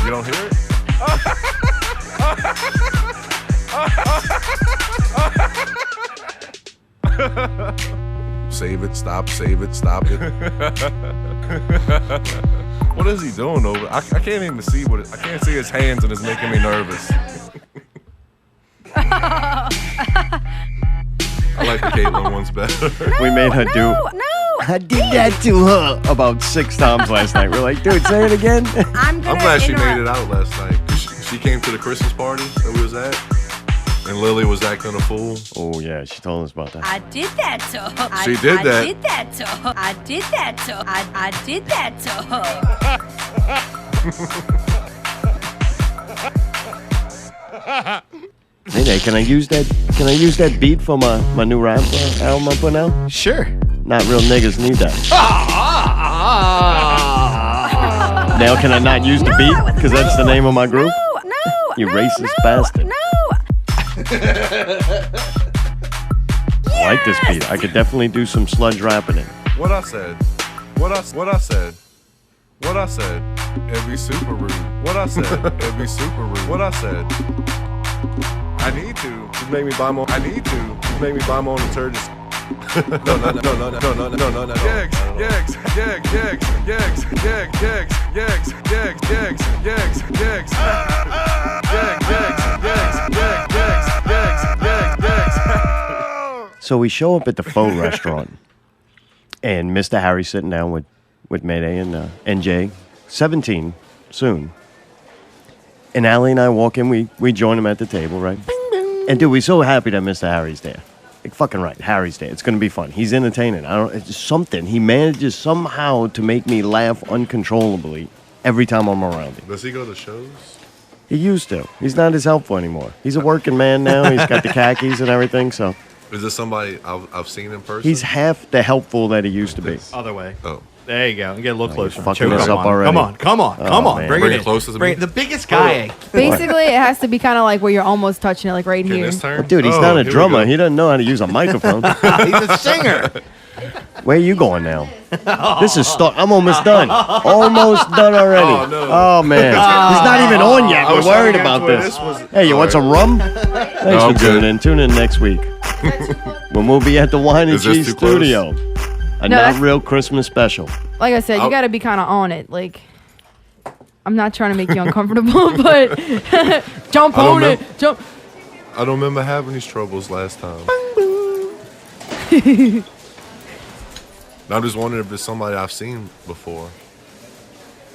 You don't hear it? Save it, stop it. What is he doing over? I can't even see what I can't see his hands and it's making me nervous. I like the Caitlyn one's better. We made her do. No. I did that to her about 6 times last night. We're like, dude, say it again. I'm glad she made it out last night. She came to the Christmas party that we was at, and Lily was acting a fool. Oh yeah, she told us about that. I did that to her. She did that. I did that to her. I did that to her. I did that to her. Hey, can I use that beat for my new rap album I'm putting out? Sure. Not real niggas need that. Now can I not use the beat? Because that's the name of my group? No. You racist bastard. No. I like this beat. I could definitely do some sludge rapping in. What I said. Every super rude. What I said. Every super rude. What I said. I need to. Just make me buy more. I need to. Just make me buy more detergents. No. So we show up at the Pho restaurant, and Mr. Harry's sitting down with Mayday and NJ, 17 soon. And Allie and I walk in, we join him at the table, right? And dude, we're so happy that Mr. Harry's there. Like, fucking right, Harry's there. It's gonna be fun. He's entertaining. It's just something. He manages somehow to make me laugh uncontrollably every time I'm around him. Does he go to shows? He used to. He's not as helpful anymore. He's a working man now. He's got the khakis and everything, so. Is this somebody I've seen in person? He's half the helpful that he used to be. Other way. Oh. There you go. Get a little closer. fucking us up already. Come on. Man. Bring it closer to Bring me. the biggest guy. Basically, it has to be kind of like where you're almost touching it, like right Can here. this turn? Dude, he's not a drummer. He doesn't know how to use a microphone. He's a singer. Where are you going now? This is I'm almost done. Almost done already. Oh, no. Oh, man. He's not even on yet. We're worried about this. Hey, you want some rum? Thanks for tuning in. Tune in next week when we'll be at the Wine and Cheese Studio. A not real Christmas special. Like I said, you got to be kind of on it. Like, I'm not trying to make you uncomfortable, but jump on it. Jump. I don't remember having these troubles last time. I'm just wondering if it's somebody I've seen before.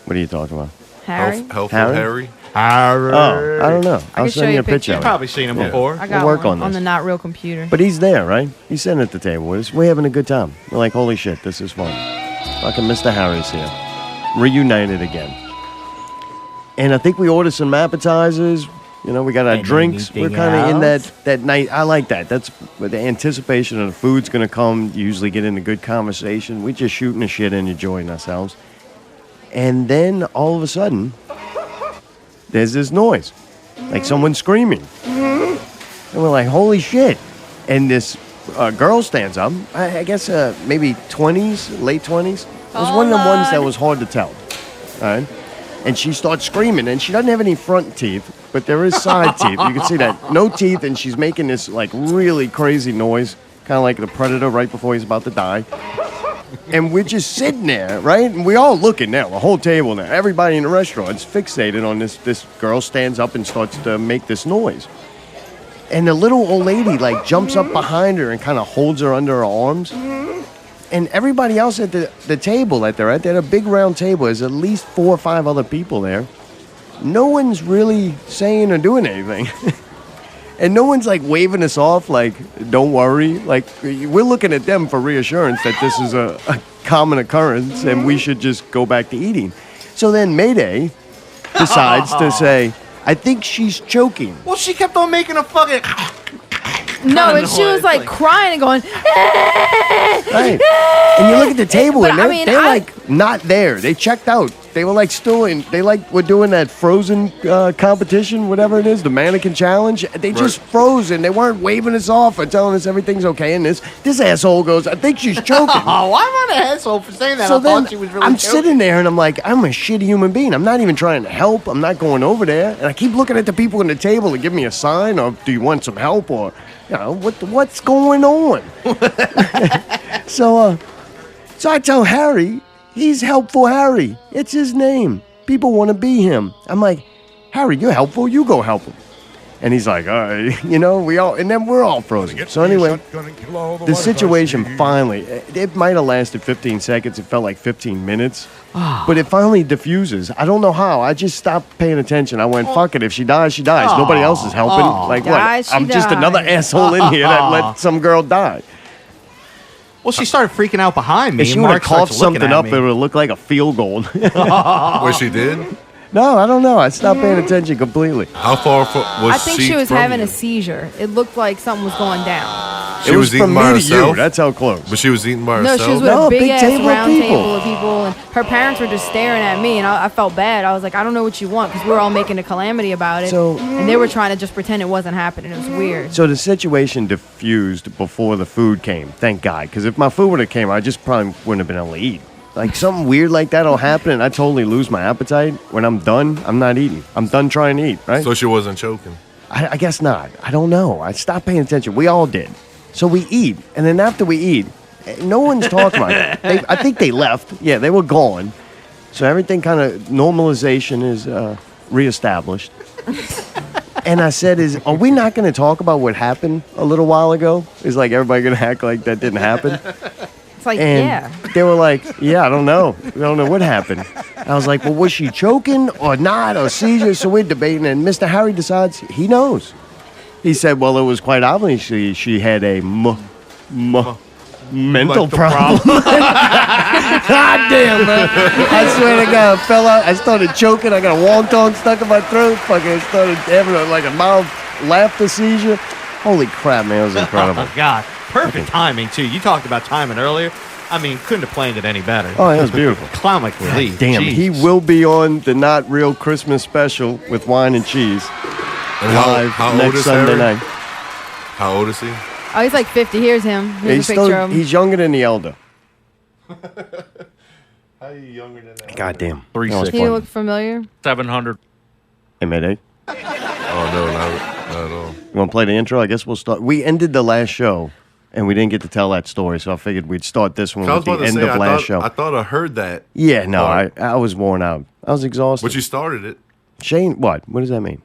What are you talking about? Harry? Helpful Harry? Oh, I don't know. I'll show send you you a a picture. You've probably seen him before. I got We'll work one on this. the not real computer. But he's there, right? He's sitting at the table with us. We're having a good time. We're like, holy shit, this is fun. Fucking Mr. Harry's here. Reunited again. And I think we ordered some appetizers. You know, we got our drinks. We're kind of in that night. I like that. That's with the anticipation of the food's going to come. You usually get into good conversation. We're just shooting the shit and enjoying ourselves. And then all of a sudden, there's this noise. Like someone screaming. And we're like, holy shit. And this girl stands up. I guess maybe 20s, late 20s. It was one of the ones that was hard to tell. All right? And she starts screaming, and she doesn't have any front teeth, but there is side teeth. You can see that. No teeth, and she's making this, like, really crazy noise, kind of like the Predator right before he's about to die. And we're just sitting there, right? And we all looking now, the whole table now. Everybody in the restaurant's fixated on this. This girl stands up and starts to make this noise. And the little old lady, like, jumps up behind her and kind of holds her under her arms. And everybody else at the table that they're at, they're at a big round table. There's at least 4 or 5 other people there. No one's really saying or doing anything. And no one's like waving us off like, don't worry. Like, we're looking at them for reassurance that this is a common occurrence and we should just go back to eating. So then Mayday decides to say, I think she's choking. Well, she kept on making a fucking... No, and she was like crying and going, right. And you look at the table and they're like not there. They checked out. They were like were doing that Frozen competition, whatever it is, the mannequin challenge. They just froze and they weren't waving us off or telling us everything's okay. And this asshole goes, I think she's choking. Oh, why am I an asshole for saying that? So I then thought she was really I'm joking. sitting there and I'm like, I'm a shitty human being. I'm not even trying to help. I'm not going over there. And I keep looking at the people at the table to give me a sign or do you want some help or, what's going on? So I tell Harry, he's Helpful Harry. It's his name. People want to be him. I'm like, Harry, you're helpful. You go help him. And he's like, all right, and then we're all frozen. So anyway, the situation finally, it might have lasted 15 seconds. It felt like 15 minutes. But it finally diffuses. I don't know how. I just stopped paying attention. I went, fuck it. If she dies, she dies. Nobody else is helping. Like, Dies, what? I'm she just dies. another asshole in here that let some girl die. Well, she started freaking out behind me. If she and would have Mark starts coughed something looking at up, me. it would have looked like a field goal. What she did? No, I don't know. I stopped paying attention completely. How far was I think she was from having you? a seizure. It looked like something was going down. She It was from eating by me to you. herself. That's how close. But she was eating by No, herself. she was with No, a big big ass table of round people. table of people, and her parents were just staring at me, and I felt bad. I was like, I don't know what you want, because we were all making a calamity about it, So- and they were trying to just pretend it wasn't happening. It was weird. So the situation diffused before the food came. Thank God. Because if my food would have came, I just probably wouldn't have been able to eat. Like something weird like that will happen, and I totally lose my appetite. When I'm done, I'm not eating. I'm done trying to eat, right? So she wasn't choking. I guess not. I don't know. I stopped paying attention. We all did. So we eat, and then after we eat, no one's talking about it. I think they left. Yeah, they were gone. So everything kind of normalization is reestablished. And I said, are we not going to talk about what happened a little while ago? Is like everybody going to act like that didn't happen? It's like, And yeah. they were like, yeah, I don't know. We don't know what happened. I was like, well, was she choking or not or seizure? So we're debating, and Mr. Harry decides he knows. He said, well, it was quite obvious she had a mental problem. God damn, man. I swear to God, fella, I started choking. I got a wonton stuck in my throat. Fucking started having a mild laughter seizure. Holy crap, man, it was incredible. Oh, God. Perfect timing, too. You talked about timing earlier. I mean, couldn't have planned it any better. Oh, it was beautiful. Comic relief. Damn, he Jesus. will be on the Not Real Christmas special with wine and cheese And live how old next is Sunday Harry? night. How old is he? Oh, he's like 50. Here's him. Here's a picture of him. He's younger than the elder. How are you younger than that? God damn. 360. He look familiar? 700. Hey, Mayday. Oh, no, not at all. You want to play the intro? I guess we'll start. We ended the last show, and we didn't get to tell that story, so I figured we'd start this one I was with the about to end say, of last show. I thought I heard that. Yeah, no, part. I was worn out. I was exhausted. But you started it. Shane, what? What does that mean?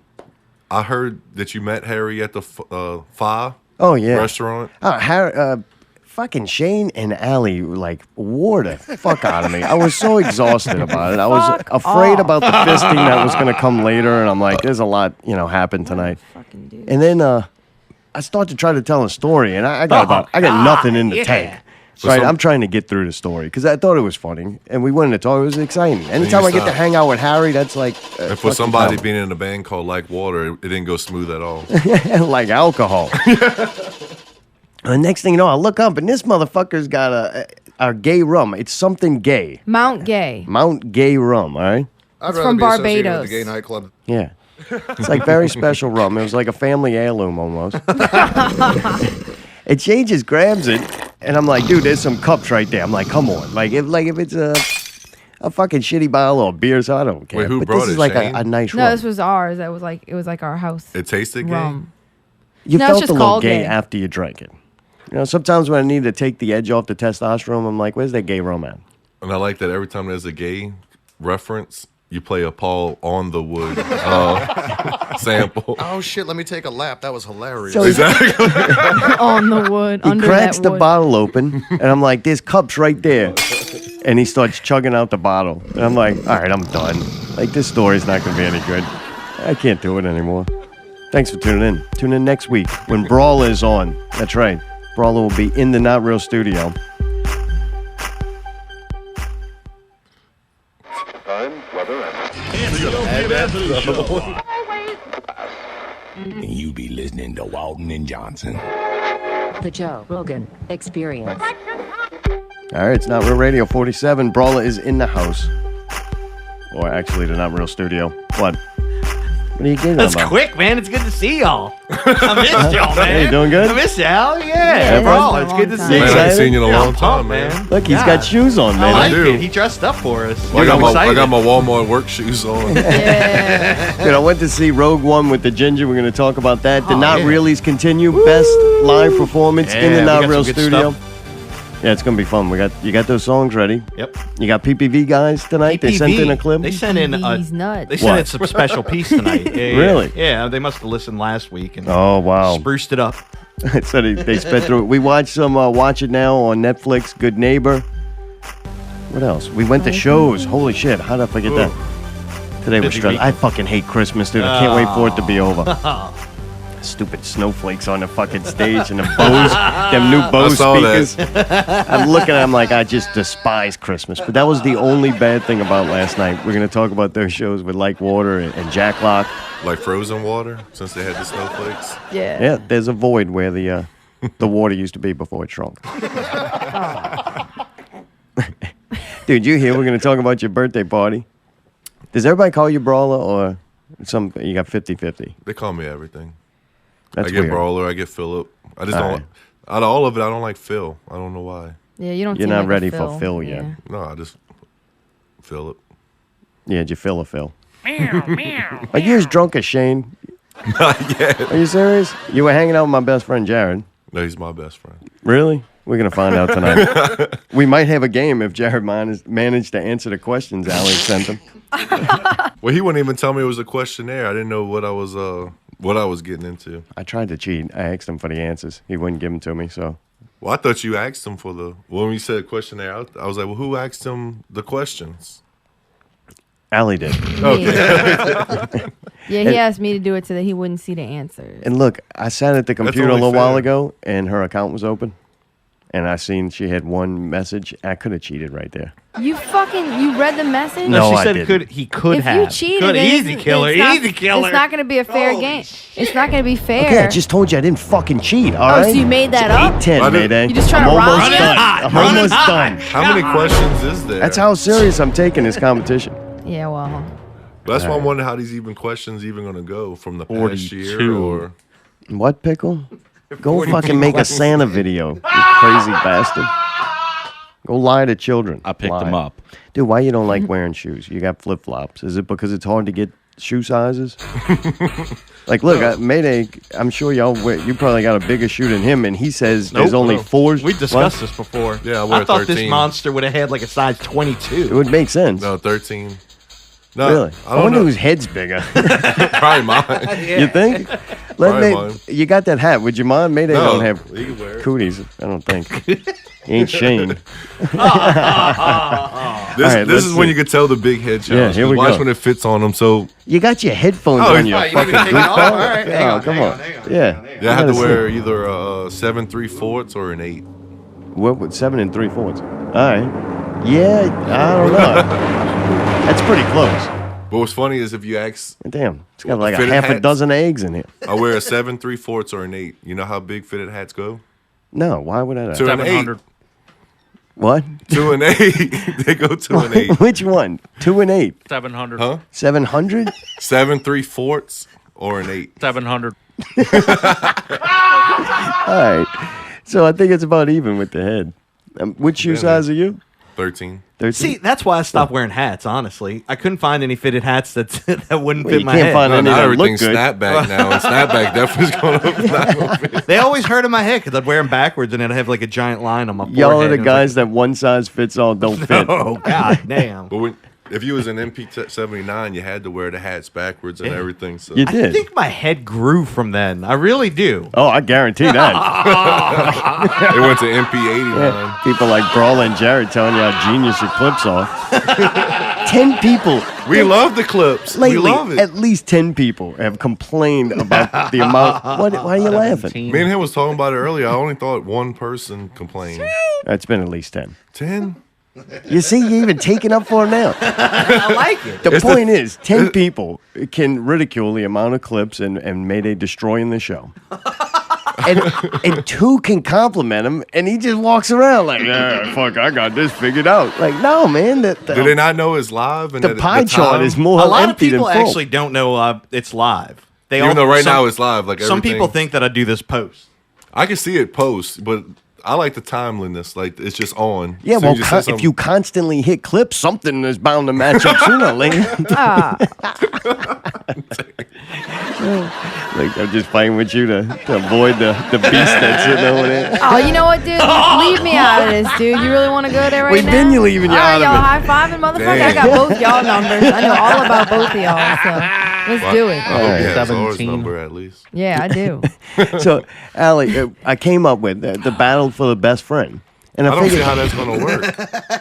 I heard that you met Harry at the Fa Oh, yeah. restaurant. Fucking Shane and Allie wore the fuck out of me. I was so exhausted about it. I was afraid about the fisting that was going to come later, and I'm like, there's a lot, happened tonight. Fucking dude. And then I start to try to tell a story, and I got nothing in the yeah. tank. So Right, some- I'm trying to get through the story because I thought it was funny, and we wanted to talk. It was exciting. Anytime I get to stop. hang out with Harry, that's like And for somebody being in a band called Like Water, it didn't go smooth at all. like alcohol. The next thing you know, I look up, and this motherfucker's got a gay rum. It's something gay. Mount Gay. Mount Gay Rum, all right? I'd It's rather from be associated Barbados. with the gay nightclub. Yeah. It's like very special rum. It was like a family heirloom almost. And Shane just grabs it, and I'm like, dude, there's some cups right there. I'm like, come on. Like if it's a fucking shitty bottle or beer, so I don't care. Wait, who but brought this it, is like Shane? a nice No, rum. this was ours. It was like our house. It tasted gay. Rum. You No, it's felt just a little called gay gay. after you drank it. Sometimes when I need to take the edge off the testosterone, I'm like, where's that gay rum at? And I like that every time there's a gay reference, you play a Paul on the Wood sample. Oh shit! Let me take a lap. That was hilarious. So Exactly. On the wood. he under cracks that the wood. bottle open, and I'm like, there's cups right there. And he starts chugging out the bottle. And I'm like, all right, I'm done. Like, this story's not going to be any good. I can't do it anymore. Thanks for tuning in. Tune in next week when Brawla is on. That's right. Brawla will be in the Not Real studio. Time, weather, And you be listening to Walton and Johnson. The Joe Rogan Experience. All right, it's Not Real Radio 47. Brawla is in the house. or actually the Not Real Studio. What? What are you getting That's about? quick, man. It's good to see y'all. I missed y'all, man. Hey, you doing good? I missed y'all. Yeah, Yeah, it's bro. been a It's long good to time. see you. Man, I ain't seen you in a Yeah, long I'm time, pumped, man. Look, he's Yeah. got shoes on, I man. like do. it. He dressed up for us. I Dude, I'm got excited. my Walmart work shoes on. Yeah. Dude, I went to see Rogue One with the Ginger. We're going to talk about that. The Oh, Not yeah. Reallys continue. Best live performance in the Yeah, we Not got Real some good Studio. stuff. Yeah, it's going to be fun. You got those songs ready. Yep. You got PPVGuys tonight. They sent in a clip. They sent in He's nuts. They sent What? in some special piece tonight. Yeah, Really? Yeah, they must have listened last week and Oh, wow. spruced it up. So they sped through it. We watched some Watch It Now on Netflix. Good Neighbor. What else? We went to shows. Holy shit. How did I forget that? Today was Busy stressful. I fucking hate Christmas, dude. I can't wait for it to be over. Stupid snowflakes on the fucking stage and the Bose, them new Bose saw that. speakers. I'm looking at them like I just despise Christmas. But that was the only bad thing about last night. We're going to talk about those shows with Like Water and Jack Lock. Like frozen water, since they had the snowflakes. Yeah. Yeah, there's a void where the water used to be before it shrunk. Dude, you here? We're going to talk about your birthday party. Does everybody call you Brawler or you got 50-50? They call me everything. That's I get weird. Brawler, I get Phillip. I just All don't. right. Out of all of it, I don't like Phil. I don't know why. Yeah, you don't. You're seem not like a ready for Phil yet. Yeah. No, I just Phillip. Yeah, did you feel a Phil? Are you as drunk as Shane? Not yet. Are you serious? You were hanging out with my best friend Jared. No, he's my best friend. Really? We're going to find out tonight. We might have a game if Jared managed to answer the questions Alex sent him. Well, he wouldn't even tell me it was a questionnaire. I didn't know what I was getting into. I tried to cheat. I asked him for the answers. He wouldn't give them to me, so. Well, I thought you asked him when you said questionnaire. I was like, well, who asked him the questions? Allie did. Yeah, he asked me to do it so that he wouldn't see the answers. And look, I sat at the computer a only little while fair. ago, and her account was open. And I seen she had one message. I could have cheated right there. You read the message? No, she I said didn't. he could If have. you cheated, Could. then Easy killer. Easy killer. It's not going to be a fair game. It's not going to be fair. Okay, I just told you I didn't fucking cheat, all Oh, right? so you made that It's up? 8-10, I didn't- Mayday. You just trying I'm to rob almost me? done. I'm almost done. How many questions is there? That's how serious I'm taking this competition. Yeah, well. That's why I'm wondering how these questions even going to go from the past year 42. or. What, Pickle? Go fucking make a Santa video, you crazy bastard. Go lie to children. I picked Lie. them up. Dude, why you don't like wearing shoes? You got flip-flops. Is it because it's hard to get shoe sizes? Like, look, Mayday, I'm sure you probably got a bigger shoe than him, and he says there's Nope. only No. 4. We discussed this before. Yeah, I wear I thought 13. this monster would have had like a size 22. It would make sense. No, 13. No, Really? I don't wonder know. whe's head's bigger. Probably mine. You think? Probably mine. You got that hat. Would you mind? Mayday No, don't have you can wear it. cooties. I don't think. He ain't Shane. This right, let's is when see. you could tell the big head challenge. here we Watch go. when it fits on them. So You got your headphones Oh, on your you fucking take it off? goofball? All right, hang on, come hang on. on, hang on, Yeah. yeah, I had to gotta wear see. either a 7 3/4 or an 8. What with 7 3/4? All right. Yeah, I don't know. That's pretty close. But what's funny is if you ask, Damn, it's got like a Fitted half a hats. dozen eggs in here. I wear a 7 3/4 or an 8. You know how big fitted hats go? No, why would I? To an 8. 700. What? To an 8. They go to an 8. Which one? 2 and 8. 700. Huh? 700? 7 3/4 or an 8. 700. All right. So I think it's about even with the head. Which shoe Yeah, size are you? 13. 13? See, that's why I stopped wearing hats, honestly. I couldn't find any fitted hats that wouldn't Well, fit you my can't head. find No, any now that look everything's good. snapback now. And snapback definitely is going to They always hurt in my head because I'd wear them backwards and I'd have like a giant line on my forehead. Y'all are the and it was guys that one size fits all don't fit. like, oh, god damn. But if you was an MP79, you had to wear the hats backwards and everything. So You I did. think my head grew from then. I really do. Oh, I guarantee that. it went to MP89. People like Brawla and Jared telling you how genius your clips are. 10 people. We love the clips. Lately, we love it. at least 10 people have complained about the amount. Why are you laughing? Me and him was talking about it earlier. I only thought one person complained. It's been at least 10. 10? You see, you're even taking up for him now. I like it. The point is, 10 people can ridicule the amount of clips and Mayday destroying the show. and two can compliment him, and he just walks around like, yeah, fuck, I got this figured out. Like, no, man. Do they not know it's live? And the pie chart is more a lot of empty people than full. actually don't know it's live. They Even though now it's live. Like some everything. people think that I do this post. I can see it post, but I like the timeliness. Like it's just on. Yeah, So well, you just say if something- you constantly hit clips, something is bound to match up sooner or later. Like, I'm just fighting with you to avoid the beast that's sitting over there. Oh, you know what, dude? Leave me out of this, dude. You really want to go there right We've now? been leaving you out of y'all it. high-fiving, motherfucker. Damn. I got both y'all numbers. I know all about both of y'all, so let's do it. I hope you have Czar's 17. number at least. Yeah, I do. So, Allie, I came up with the battle for the best friend. And I don't see figured, how that's gonna work.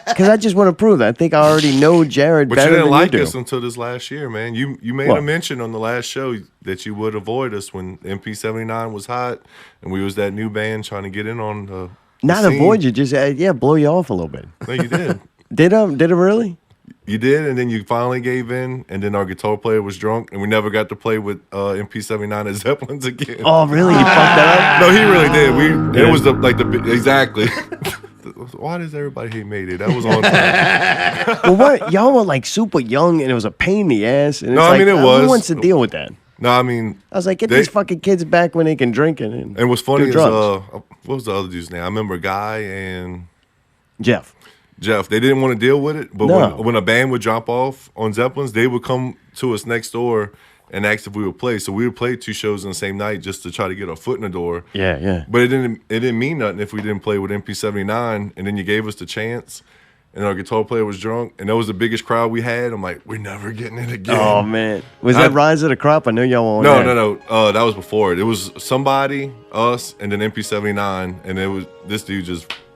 because I just want to prove that. I think I already know Jared But you better didn't than like you do. us until this last year, man. You made What? a mention on the last show that you would avoid us when MP79 was hot and we was that new band trying to get in on the Not scene. avoid you, just blow you off a little bit. No, you did. Did it really? You did, and then you finally gave in, and then our guitar player was drunk, and we never got to play with MP79 and Zeppelins again. Oh, really? You fucked that No, he really did. It was exactly. Why does everybody hate Mayday? That was on time. up? Well, what? Y'all were like super young, and it was a pain in the ass. And it's No, I like, mean, it Who was. wants to deal with that? No, I mean, I was like, get They- these fucking kids back when they can drink it. and what's funny do is, drugs. what was the other dude's name? I remember Guy and Jeff. Jeff. They didn't want to deal with it, but No. when a band would drop off on Zeppelins, they would come to us next door and ask if we would play. So we would play 2 shows in the same night just to try to get our foot in the door. Yeah, yeah. But it didn't mean nothing if we didn't play with MP79, and then you gave us the chance, and our guitar player was drunk, and that was the biggest crowd we had. I'm like, we're never getting it again. Oh, man. Was that Rise of the Crop? I know y'all were on No, that. no. That was before it. It was somebody, us, and then MP79, and it was this dude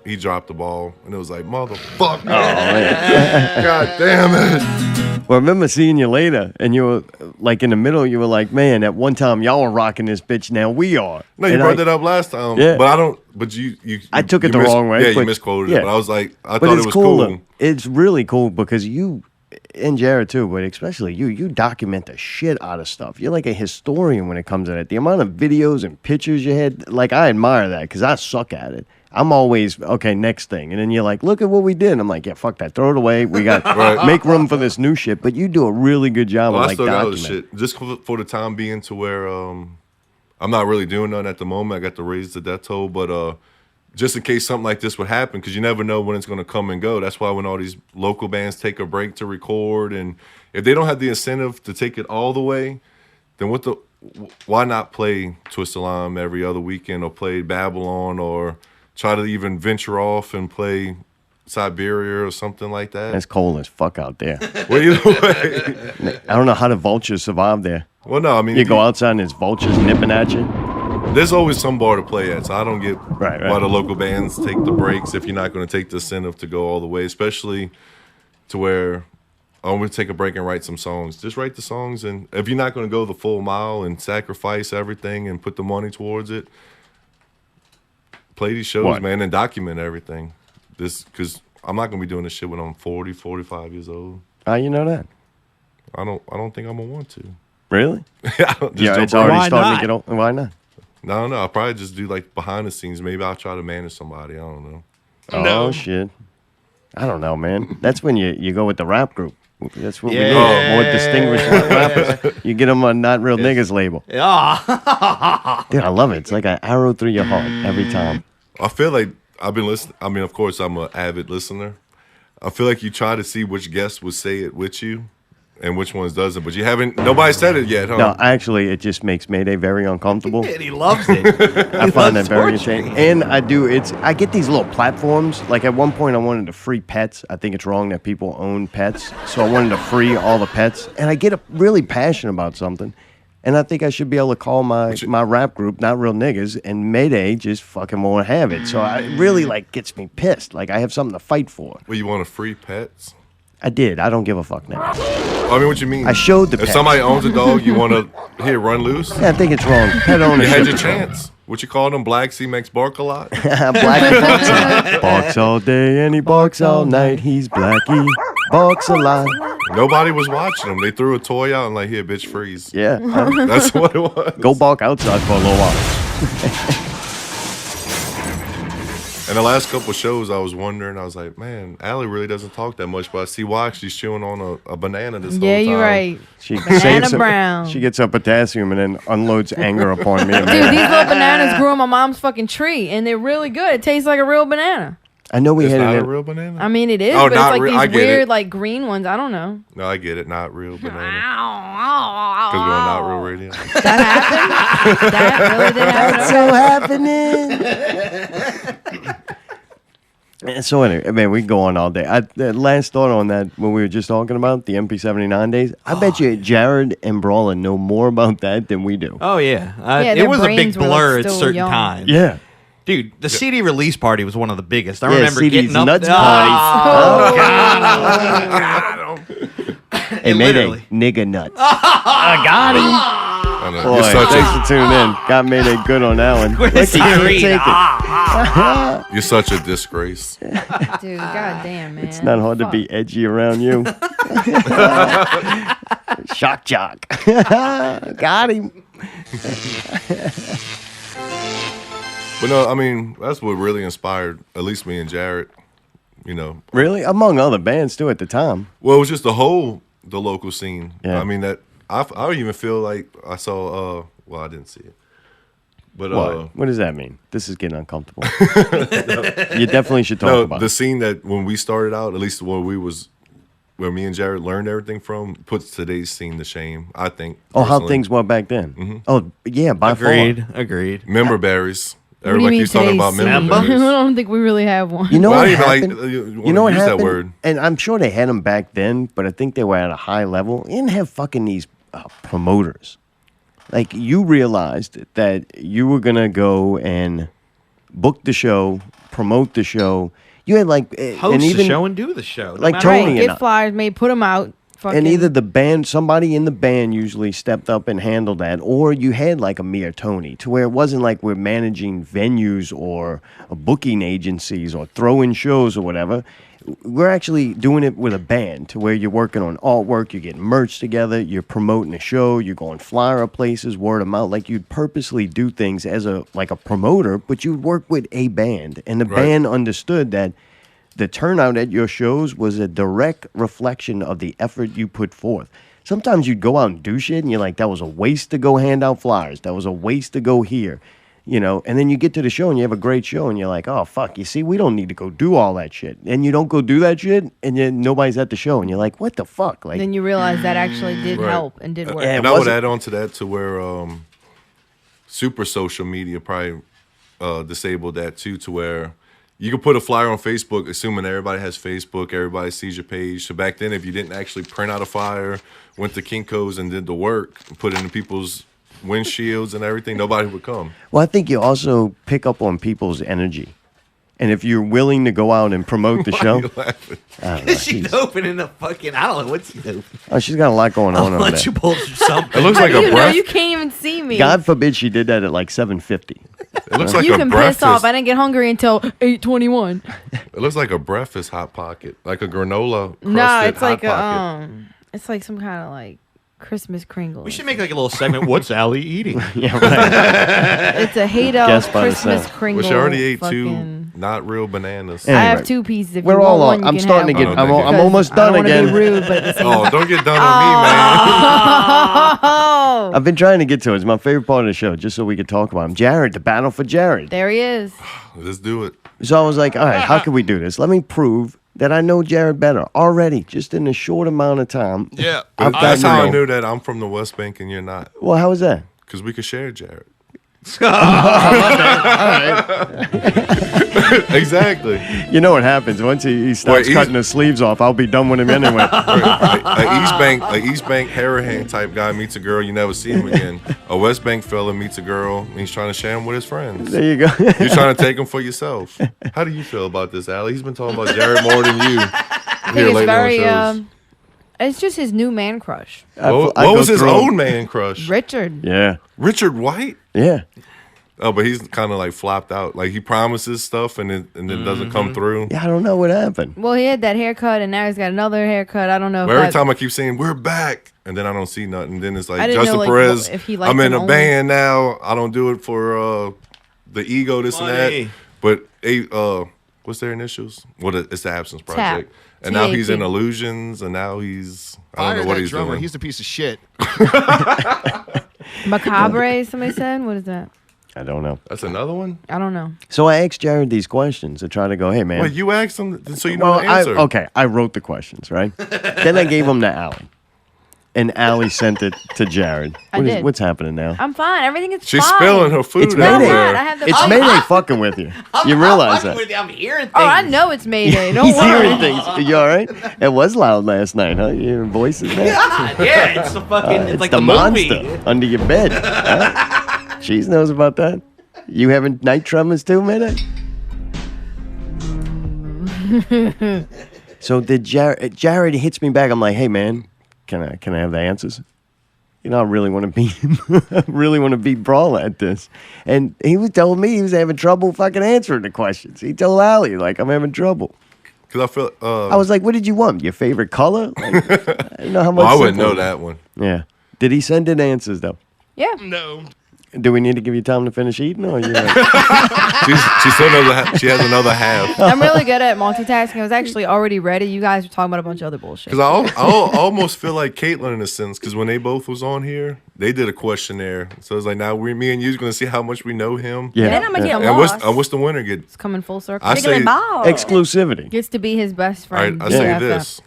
he dropped the ball, and it was like, motherfucker. Oh, man. God damn it. Well, I remember seeing you later, and you were like in the middle. You were like, "Man, at one time y'all were rocking this bitch. Now we are." No, you And brought that up last time. Yeah. But I don't. But you I took it you the wrong way. Yeah, you but- misquoted yeah. it. But I was like, I But thought it's it was cool. cool. Though. It's really cool because you and Jared too, but especially you document the shit out of stuff. You're like a historian when it comes to that. The amount of videos and pictures you had, like I admire that because I suck at it. I'm always, okay, next thing. And then you're like, look at what we did. And I'm like, yeah, fuck that. Throw it away. We got Right. make room for this new shit. But you do a really good job Well, of I like still got documenting. other shit. Just for the time being to where I'm not really doing nothing at the moment. I got to raise the death toll. But just in case something like this would happen, because you never know when it's going to come and go. That's why when all these local bands take a break to record, and if they don't have the incentive to take it all the way, then why not play Twist the Lime every other weekend, or play Babylon, or try to even venture off and play Siberia or something like that? It's cold as fuck out there. Well, either way. I don't know how the vultures survive there. Well, no, I mean, You go outside and there's vultures nipping at you. there's always some bar to play at, so I don't get Right. why the local bands take the breaks if you're not going to take the incentive to go all the way, especially to where I'm going to take a break and write some songs. Just write the songs, and if you're not going to go the full mile and sacrifice everything and put the money towards it, play these shows, What? man, and document everything. Because I'm not going to be doing this shit when I'm 40, 45 years old. How you know that? I don't think I'm going to want to. Really? I don't just Yeah, jump it's already Why starting not? to get on. Why not? No, I'll probably just do like behind the scenes. Maybe I'll try to manage somebody. I don't know. Oh, shit. I don't know, man. That's when you go with the rap group. That's what we do. Yeah. More distinguished rappers. You get them on Not Real Niggas label. Ah. Dude, I love it. It's like an arrow through your heart every time. I feel like I've been listening. I mean, of course, I'm an avid listener. I feel like you try to see which guests would say it with you and which ones doesn't, but you haven't. Nobody said it yet, huh? No, actually, it just makes Mayday very uncomfortable. And he loves it. I find that very entertaining. And I get these little platforms. Like at one point I wanted to free pets. I think it's wrong that people own pets. So I wanted to free all the pets. And I get really passionate about something. And I think I should be able to call my rap group Not Real Niggas, and Mayday just fucking won't have it. So it really like gets me pissed. Like I have something to fight for. Well, you want to free pets? I did. I don't give a fuck now. I mean, what you mean? I showed the If pets. somebody owns a dog, you want to run loose? Yeah, I think it's wrong. Pet You ownership. had your chance. What you call them? Black Sea makes bark a lot. Blackie barks a lot. Barks all day and he barks all night. He's Blackie. Barks a lot. Nobody was watching them. They threw a toy out and like, here, bitch, freeze. Yeah. That's what it was. Go bark outside for a little while. And the last couple shows, I was wondering, I was like, man, Allie really doesn't talk that much, but I see why she's chewing on a banana this whole time. Yeah, you're right. She Banana saves some- brown. She gets her potassium and then unloads anger upon me. Dude, these little bananas grew on my mom's fucking tree, and they're really good. It tastes like a real banana. I know we It's had not it. a real banana? I mean, it is, Oh, but it's not like real- I these get weird, it. like green ones. I don't know. No, I get it. Not real banana. Because we're on Not Real Radio. That happened? That really did happen? That's so happening. So anyway, man, we can go on all day. Last thought on that, when we were just talking about the MP79 days, I bet you Jared and Brawla know more about that than we do. Oh, yeah. Yeah, It their was a big brains were, like, blur at still certain young. times. Yeah. Dude, the CD release party was one of the biggest. I Yeah, remember CD's getting up. nuts Oh, Hey, Mayday, literally. nigga nuts. I got him. I know. Boy, You're such thanks a for tuning in. Got Mayday good on that one. Look, he can't take it. you're such a disgrace. Dude, goddamn, man. It's not hard to Fuck. be edgy around you. Shock jock. Got him. But no, I mean, that's what really inspired at least me and Jared. You know, Really? Among other bands, too, at the time. well, it was just the local scene. Yeah. I mean, that I even feel like I saw. Well, I didn't see it, but What does that mean? This is getting uncomfortable. You definitely should talk no, about the it. scene that when we started out, at least where me and Jared learned everything from, puts today's scene to shame. I think. Oh, how personally. things were back then. Oh, yeah, by agreed. far. Agreed. Member berries. What do you Everybody mean keeps talking about today's member scene? I berries. don't think we really have one. You know Well, I what don't even happened? like You know what use happened? that word. And I'm sure they had them back then, but I think they were at a high level. They didn't have fucking these promoters. Like, you realized that you were going to go and book the show, promote the show. You had like... Host and even, the show and do the show. No Like matter Tony what. and I- Get flyers made, put them out. Fucking, And either the band, somebody in the band usually stepped up and handled that, or you had like a mere Tony, to where it wasn't like we're managing venues or booking agencies or throwing shows or whatever. We're actually doing it with a band, to where you're working on artwork, you're getting merch together, you're promoting a show, you're going flyer up places, word of mouth. Like, you'd purposely do things as a promoter, but you'd work with a band, and the Right. band understood that the turnout at your shows was a direct reflection of the effort you put forth. Sometimes you'd go out and do shit, and you're like, that was a waste to go hand out flyers. That was a waste to go here. You know, and then you get to the show, and you have a great show, and you're like, oh, fuck, you see, we don't need to go do all that shit. And you don't go do that shit, and then nobody's at the show, and you're like, what the fuck? Like, Then you realize that actually did Right. help and did work. Yeah. And it I would wasn't- add on to that to where super social media probably disabled that too, to where you could put a flyer on Facebook, assuming everybody has Facebook, everybody sees your page. So back then, if you didn't actually print out a flyer, went to Kinko's and did the work, put it in people's windshields and everything, nobody would come. well, I think you also pick up on people's energy. And if you're willing to go out and promote the show, You laughing? I don't know, She's she's- opening the fucking. I don't know what's she opening. oh, she's got a lot going on over there. Lunchables or something. It looks How like do a you know? breath. You can't even see me. God forbid she did that at like 7:50. It looks like you a can breakfast. piss off. I didn't get hungry until 8:21. It looks like a breakfast hot pocket, like a granola. No, crusted it's like hot pocket. it's like some kind of like Christmas Kringle. We should make like a little segment. What's Allie eating? Yeah, right. It's a Hado Guess by the Christmas sound. Kringle. Well, she already ate fucking- two not real bananas. I Anyway, have two pieces. If we're you all want on. one, I'm you can starting to have get. one. I'm Because almost I done don't wanna again. Be rude, but at the same Oh, don't get done on me, man. Oh, I've been trying to get to it. It's my favorite part of the show, just so we could talk about him. Jared, the battle for Jared. there he is. Let's do it. So I was like, all right, how can we do this? Let me prove that I know Jared better already, just in a short amount of time. Yeah. I've That's gotten how to I know. knew that I'm from the West Bank and you're not. Well, how was that? Because we could share Jared. Exactly. You know what happens once he starts Wait, cutting his sleeves off. I'll be done with him anyway. A East Bank Harahan type guy meets a girl, you never see him again. A West Bank fella meets a girl, and he's trying to share him with his friends. There you go. You're trying to take him for yourself. How do you feel about this, Allie? He's been talking about Jared more than you. I think it's very. It's just his new man crush, What I go was his through 'em. own man crush? Richard. Yeah, Richard White? yeah. Oh, but he's kind of like flopped out. Like he promises stuff and it doesn't come through. Yeah, I don't know what happened. Well, he had that haircut, and now he's got another haircut. I don't know. But if every I- time I keep saying we're back, and then I don't see nothing. Then it's I like didn't know, Justin like, Perez. if he liked I'm in him a only. band now. I don't do it for the ego, this and Money. that. But what's their initials? It's the Absence Project. And now he's in TAP. Illusions, and now he's I don't Fire know what that he's drummer. doing. He's a piece of shit. Macabre, somebody said. What is that? I don't know. That's another one. I don't know. So I asked Jared these questions to try to go, hey, man. Wait, you asked him, so you know well, the answer. okay, I wrote the questions, right? Then I gave them to Allie. And Allie sent it to Jared. I did. What's happening now? I'm fine. Everything is She's fine. spilling her food It's everywhere. Mayday. I have the It's phone. Mayday fucking with you. You realize that? I'm hearing things. Oh, I know it's Mayday. Don't He's worry. hearing things. You all right? It was loud last night, huh? You hearing voices now? Yeah, it's the fucking. It's like the the monster movie. under your bed. Huh? Cheese knows about that. You having night tremors too, Mayday? So did Jared hits me back. I'm like, hey man, can I have the answers? You know, I really want to beat Brawla at this. And he was telling me he was having trouble fucking answering the questions. He told Allie, like, I'm having trouble. Because I feel. I was like, what did you want? Your favorite color? Like, I didn't know how much. I wouldn't know simpler. that one. Yeah. Did he send in answers though? Yeah. No. Do we need to give you time to finish eating, or you? Like, She still knows. She has another half. I'm really good at multitasking. I was actually already ready. You guys were talking about a bunch of other bullshit. Because I almost feel like Caitlyn in a sense. Because when they both was on here, they did a questionnaire. So it's like now me and you's going to see how much we know him. yeah. Then I'm gonna get And lost. what's the winner get? It's coming full circle. I Wiggly say. All ball. Exclusivity. Gets to be his best right, friend. I say BFF. this: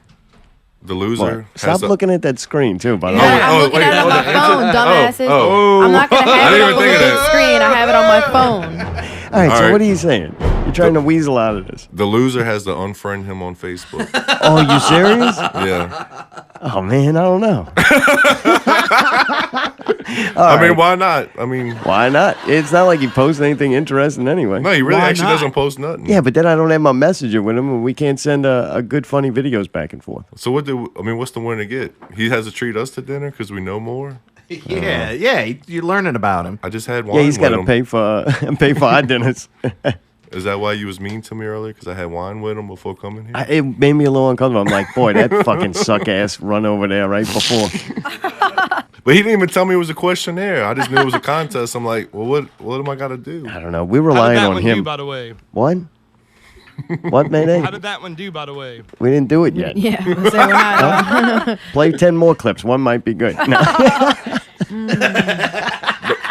the loser. What? Stop looking at that screen too, by the Yeah, way. I'm looking wait, at it on my phone, dumbasses. Oh. I'm not gonna have I it didn't on even the think of little that. screen. I have it on my phone. All right, so All right. what are you saying? You're trying to weasel out of this. The loser has to unfriend him on Facebook. Oh, you serious? Yeah. Oh man, I don't know. I mean, why not? I mean, Why not? It's not like he posts anything interesting anyway. no, he really Why actually not? doesn't post nothing. Yeah, but then I don't have my messenger with him, and we can't send a good, funny videos back and forth. So what's the winner get? He has to treat us to dinner because we know more. Yeah, yeah. You're learning about him. I just had wine. Yeah, he's got to with him. pay for pay for our dinners. Is that why you was mean to me earlier? Because I had wine with him before coming here. It made me a little uncomfortable. I'm like, boy, that fucking suck ass run over there right before. But he didn't even tell me it was a questionnaire. I just knew it was a contest. I'm like, well, what am I gotta do? I don't know. We're How did relying that on one him. do, by the way? What? What, Mayday? How did that one do, by the way? We didn't do it yet. Yeah, so we're not. Play 10 more clips. One might be good. No.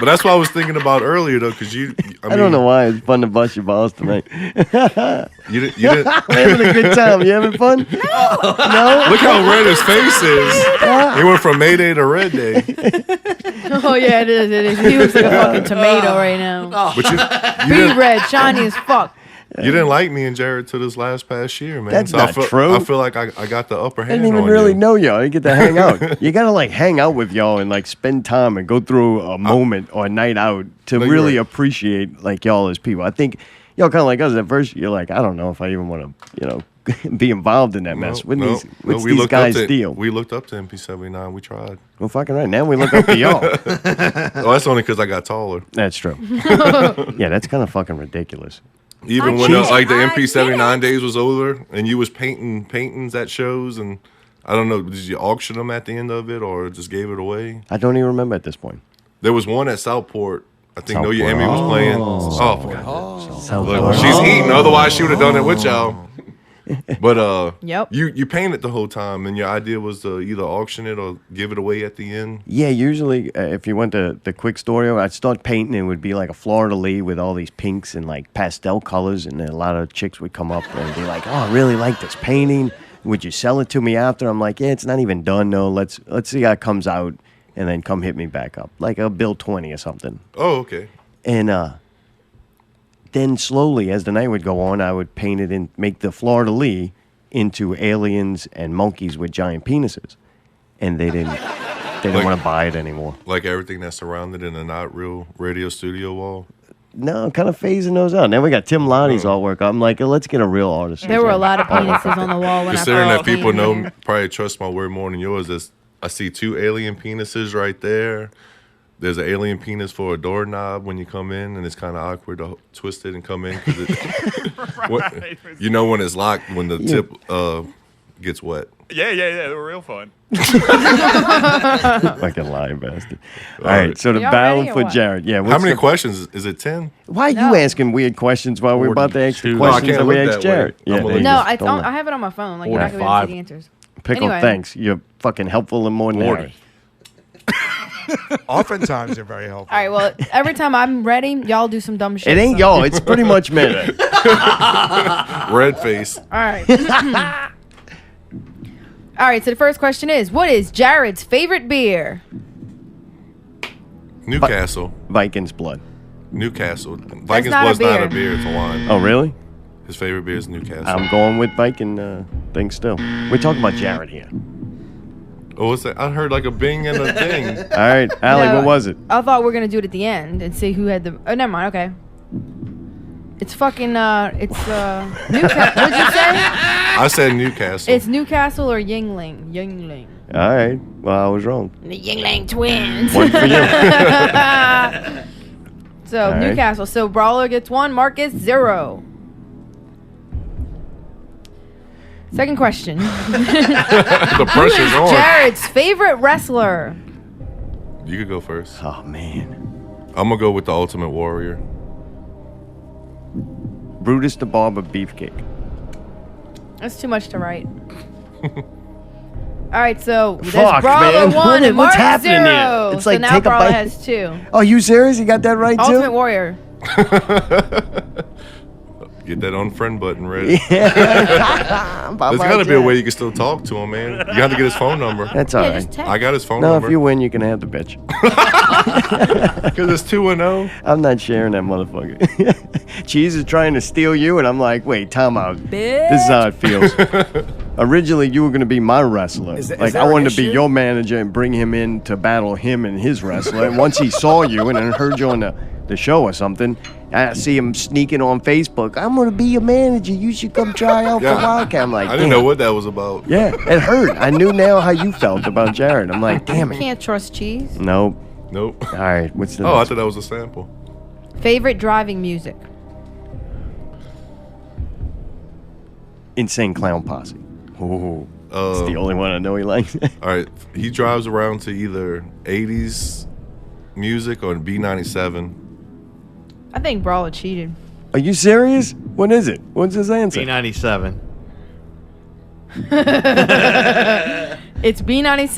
But that's what I was thinking about earlier, though, because I don't know why it's fun to bust your balls tonight. You didn't. We're having a good time. You having fun? No. Look how red his face is. He went from Mayday to Red Day. Oh yeah, it is. It is. He looks like a fucking tomato right now. But you Be didn't, red, shiny as fuck. you didn't like me and Jared till this past year, man. That's so not I feel, true. I feel like I got the upper I hand didn't even on really you. know y'all. You get to hang out. You gotta like hang out with y'all and like spend time and go through a moment or a night out to No, you're really right. appreciate like y'all as people. I think y'all kind of like us. At first, you're like, I don't know if I even want to, be involved in that mess. What's these looked guys' up to, deal? We looked up to MP79. We tried. Well, fucking right. Now we look up to y'all. Oh, that's only because I got taller. That's true. Yeah, that's kind of fucking ridiculous. Even I when did it. like the I MP79 did it. days was over and you was painting paintings at shows and I don't know, did you auction them at the end of it or just gave it away? I don't even remember at this point. There was one at Southport. I think No Southport. Emmy was playing. Oh, I forgot. Southport. Look, she's eating. Otherwise, she would have done it with y'all. But Yep. you painted the whole time, and your idea was to either auction it or give it away at the end. Yeah, usually if you went to the quick store, I'd start painting. It would be like a Florida Lee with all these pinks and like pastel colors, and then a lot of chicks would come up and be like, "Oh, I really like this painting. Would you sell it to me after?" I'm like, "Yeah, it's not even done. No, let's see how it comes out, and then come hit me back up, like a bill 20 or something." Oh, okay. And then slowly, as the night would go on, I would paint it and make the Florida Lee into aliens and monkeys with giant penises, and they didn't Like- want to buy it anymore. Like everything that's surrounded in a not real radio studio wall. No, I'm kind of phasing those out. Now we got Tim Lottie's artwork. I'm like, let's get a real artist. There were a lot of penises on the wall when Considering I that people came know, here. probably trust my word more than yours. I see 2 alien penises right there. There's an alien penis for a doorknob when you come in, and it's kind of awkward to twist it and come in. 'Cause it, when it's locked when the tip gets wet. Yeah, they were real fun. Fucking lying bastard. All right, so the Y'all battle ready or for what? Jared. Yeah. How what's many the- questions? Is it 10? Why are No. you asking weird questions while we're about to ask the 42. questions No, I can't that we look asked that way. Jared? I'm Yeah, gonna there look you No, go. Don't I have it on my phone. Like, you're not going to be able to 45. see the answers. Pickle, Anyway. thanks. You're fucking helpful and more than 40. Harry. Oftentimes they're very helpful. All right, well, every time I'm ready, y'all do some dumb shit. It ain't so- y'all. It's pretty much me. Red face. All right. All right, so the first question is, what is Jared's favorite beer? Newcastle. Vikings blood. Newcastle. Vikings not a Blood's not a beer. beer. It's a wine. Oh, really? His favorite beer is Newcastle. I'm going with Viking thing still. We're talking about Jared here. Oh, what's that? I heard like a bing and a ding. All right, Allie, No, what was it? I thought we were going to do it at the end and see who had the... Oh, never mind. Okay. It's fucking... It's Newcastle. What'd you say? I said Newcastle. It's Newcastle or Yingling. Yingling. All right. Well, I was wrong. The Yingling twins. One for you. So, All right. Newcastle. So, Brawler gets 1, Mark gets 0. Second question. The pressure's on. Jared's favorite wrestler. You could go first. Oh, man. I'm going to go with the Ultimate Warrior. Brutus the Barber Beefcake. That's too much to write. All right, so there's Fuck, Brawler man. 1 and What's Mark happening 0. here? It's So like now take a Brawler bite. has 2. Oh, you serious? You got that right, too? Ultimate Warrior. Get that unfriend button ready. There's There's got to be a way you can still talk to him, man. You have to get his phone number. That's all Yeah, right. just text. I got his phone No, number. if you win, you can have the bitch. Because it's 2-0. I'm not sharing that motherfucker. Cheese is trying to steal you, and I'm like, wait, time out. This is how it feels. Originally, you were going to be my wrestler. Is I there an wanted to be issue? your manager and bring him in to battle him and his wrestler. And once he saw you and then heard you on the show or something, I see him sneaking on Facebook. I'm going to be your manager. You should come try out for Wildcat. I'm like, I didn't damn. know what that was about. Yeah, it hurt. I knew now how you felt about Jared. I'm like, damn it. Can't trust Cheese. Nope. Nope. All right, what's the Oh, I next thought that was a sample. Favorite driving music. Insane Clown Posse. Ooh, it's the Um, only one I know he likes. All right. He drives around to either 80s music or B97. I think Brawler cheated. Are you serious? What is it? What's his answer? B97. It's B97,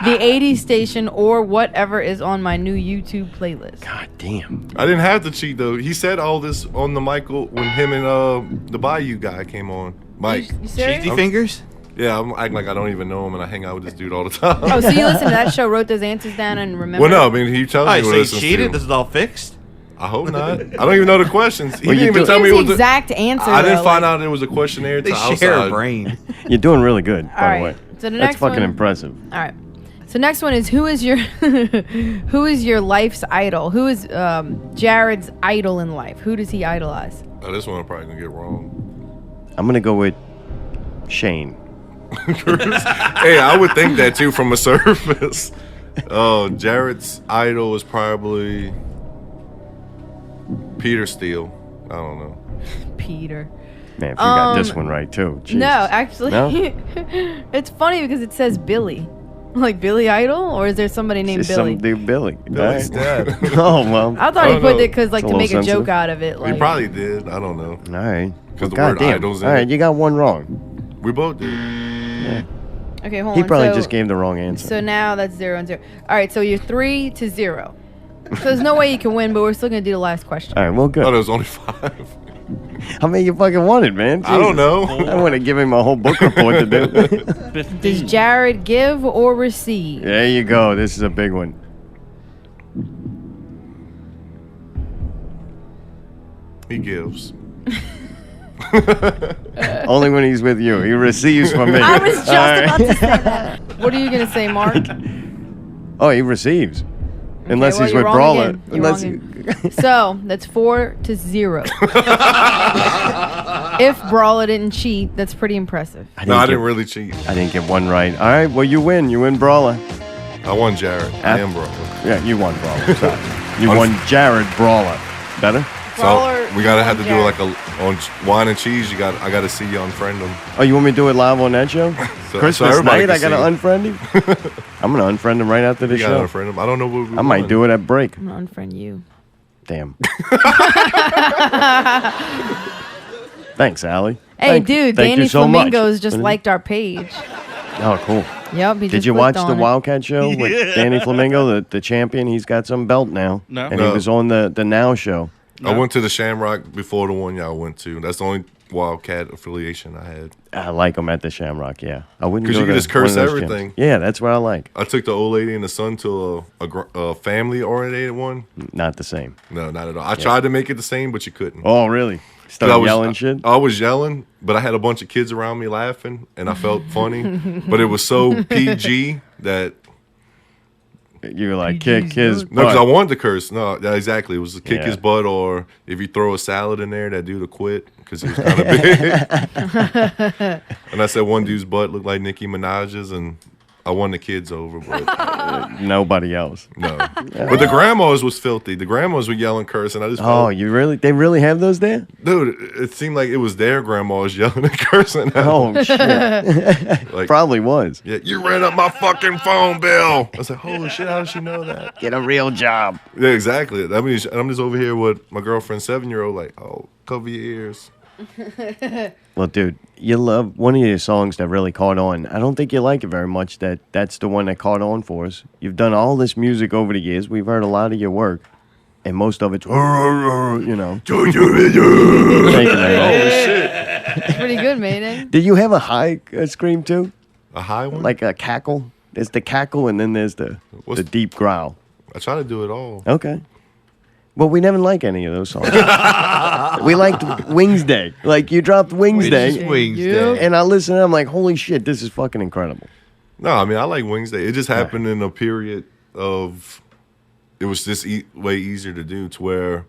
the 80s station, or whatever is on my new YouTube playlist. God damn. I didn't have to cheat, though. He said all this on the Michael when him and the BAYOU guy came on. Mike. You serious? Cheesy fingers? Yeah, I'm acting like I don't even know him and I hang out with this dude all the time. Oh, so you listen to that show, wrote those answers down, and remember? Well, no, I mean, he tells Oh, me so what he listens cheated? to. This is all fixed? I hope not. I don't even know the questions. He Well, you didn't even do- tell me Here's what the the exact answer. I didn't though, find like- out it was a questionnaire They to share a outside. brain. You're doing really good, by All the way. right. So the That's next fucking one. impressive. All right. So next one is who is your who is your life's idol? Who is Jared's idol in life? Who does he idolize? Oh, this one I'm probably gonna get wrong. I'm going to go with Shane. Hey, I would think that too from a surface. Oh, Jared's idol is probably Peter Steele. I don't know. Peter. Man, if you got this one right, too. Jesus. No, actually, No? it's funny because it says Billy, like Billy Idol, or is there somebody named Just Billy? some dude, Billy. Billy's All right. dad. Oh, well. I thought I he don't put know. it because like It's a to make a little joke sensitive. out of it. Like, We probably did. I don't know. All right. Because the God word damn. idol's in All right, it. you got one wrong. We both did. okay, hold He on. probably so, just gave the wrong answer. So now that's 0 and 0. All right, so you're 3-0. So there's no way you can win, but we're still gonna do the last question. All right, well, good. Oh, there was only 5. How many you fucking wanted, man? I don't know. I want to give him a whole book report to do. Does Jared give or receive? There you go. This is a big one. He gives. Only when he's with you. He receives from me. I was just All right. about to say that. What are you gonna say, Mark? Oh, he receives. Unless well, he's you're with wrong Brawler. again. You're Unless wrong So that's 4-0. If Brawler didn't cheat, that's pretty impressive. No, I didn't really cheat. I didn't get one right. All right, well, you win. You win Brawler. I won Jared. I am Brawler. Yeah, you won Brawler. Sorry. You won Jared Brawler. Better? Brawler, we gotta have to do Jared. like on wine and cheese. I gotta see you unfriend them. Oh, you want me to do it live on that show? So Christmas everybody night, can I gotta see. unfriend him. I'm gonna unfriend him right after the You gotta show. unfriend them. I don't know what we I might do it at break. I'm gonna unfriend you. Damn. Thanks, Allie. Hey, dude, thank Danny you so much. Flamingos just liked our page. Oh, cool. Yep. He Did just you watch clicked the on it. Wildcat show with Danny Flamingo, the champion? He's got some belt now. No. And he was on the Now show. I went to the Shamrock before the one y'all went to. That's the only Wildcat affiliation I had. I like him at the Shamrock, yeah. I wouldn't 'Cause go you can to just curse one of those gyms. everything. Yeah, that's what I like. I took the old lady and the son to a family-oriented one. Not the same. No, not at all. I tried to make it the same, but you couldn't. Oh, really? 'Cause Started yelling shit? I was yelling, but I had a bunch of kids around me laughing, and I felt funny. But it was so PG that... You were like, kick his No, because I butt. wanted to curse. No, yeah, exactly. It was to kick Yeah. his butt, or if you throw a salad in there, that dude will quit because he was kind of big. And I said one dude's butt looked like Nicki Minaj's, and I won the kids over, but Nobody else. no. But the grandmas was filthy. The grandmas were yelling, cursing. I just Oh, felt, you really? They really have those there? dude, it seemed like it was their grandmas yelling and cursing. Oh, shit. Like, Probably was. yeah, you ran up my fucking phone bill. I was like, holy shit, how did she know that? Get a real job. Yeah, exactly. That means I'm just over here with my girlfriend's 7-year-old, like, oh, cover your ears. Well, dude, you love one of your songs that really caught on. I don't think you like it very much. That's the one that caught on for us. You've done all this music over the years. We've heard a lot of your work, and most of it's, you know. Thank you, man. It's pretty good, Mayday. Did you have a high scream too? A high one? Like a cackle? There's the cackle, and then there's the deep growl. I try to do it all. Okay. Well, we never like any of those songs. We liked Wingsday. Like, you dropped Wingsday. Wingsday. And I listened, and I'm like, holy shit, this is fucking incredible. No, I mean, I like Wingsday. It just happened in a period of, it was just way easier to do, to where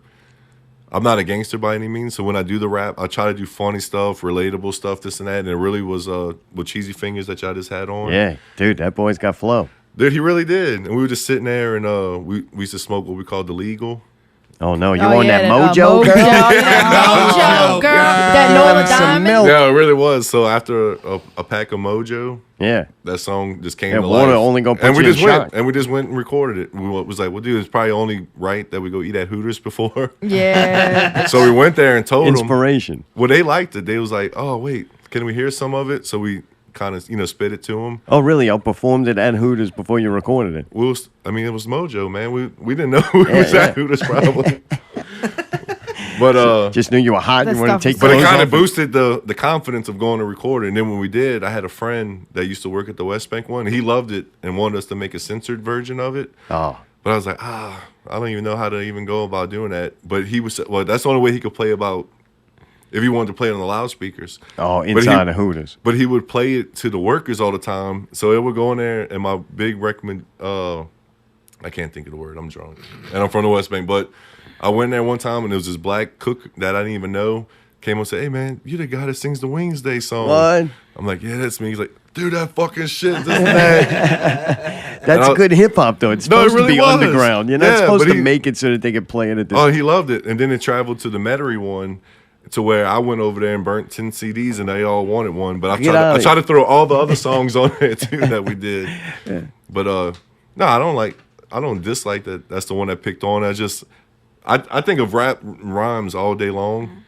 I'm not a gangster by any means. So when I do the rap, I try to do funny stuff, relatable stuff, this and that. And it really was with Cheesy Fingers that y'all just had on. Yeah, dude, that boy's got flow. Dude, he really did. And we were just sitting there, and we used to smoke what we called the legal. Oh, no, you Oh, on yeah, that that, Mojo, girl? Mojo, girl. That You NOLA having some Diamond. milk? Yeah, it really was. So after a pack of Mojo, Yeah. that song just came Yeah, to water life. only gonna put and we you in just went shock. and we just went and recorded it. We was like, well, dude, it's probably only right that we go eat at Hooters before. Yeah. So we went there and told them. Inspiration. Well, they liked it. They was like, oh wait, can we hear some of it? So we kind of spit it to them. Oh, really? I performed it at Hooters before you recorded it. I mean, it was Mojo, man. We didn't know it was Yeah, at Hooters probably. But Just knew you were hot. That You wanted to stuff take is But it clothes kind off. of boosted the confidence of going to record it. And then when we did, I had a friend that used to work at the West Bank one. He loved it and wanted us to make a censored version of it. Oh. But I was like, I don't even know how to even go about doing that. But he was, well, that's the only way he could play about, if he wanted to play it on the loudspeakers. Oh, But inside of Hooters. But he would play it to the workers all the time. So it would go in there, and my big I can't think of the word. I'm drunk. And I'm from the West Bank. But I went there one time, and there was this black cook that I didn't even know. Came and said, hey, man, you the guy that sings the Wingsday song. What? I'm like, yeah, that's me. He's like, dude, that fucking shit, this and that. That's good hip hop, though. It's No, it supposed really to be was. underground. You're not Yeah, supposed but to he- make it so that they could play it at this. Oh, he loved it. And then it traveled to the Metairie one, to where I went over there and burnt 10 CDs, and they all wanted one. But Get I outta tried to throw all the other songs on there, too, that we did. Yeah. But, no, I don't dislike that. That's the one that picked on. I think of rap rhymes all day long.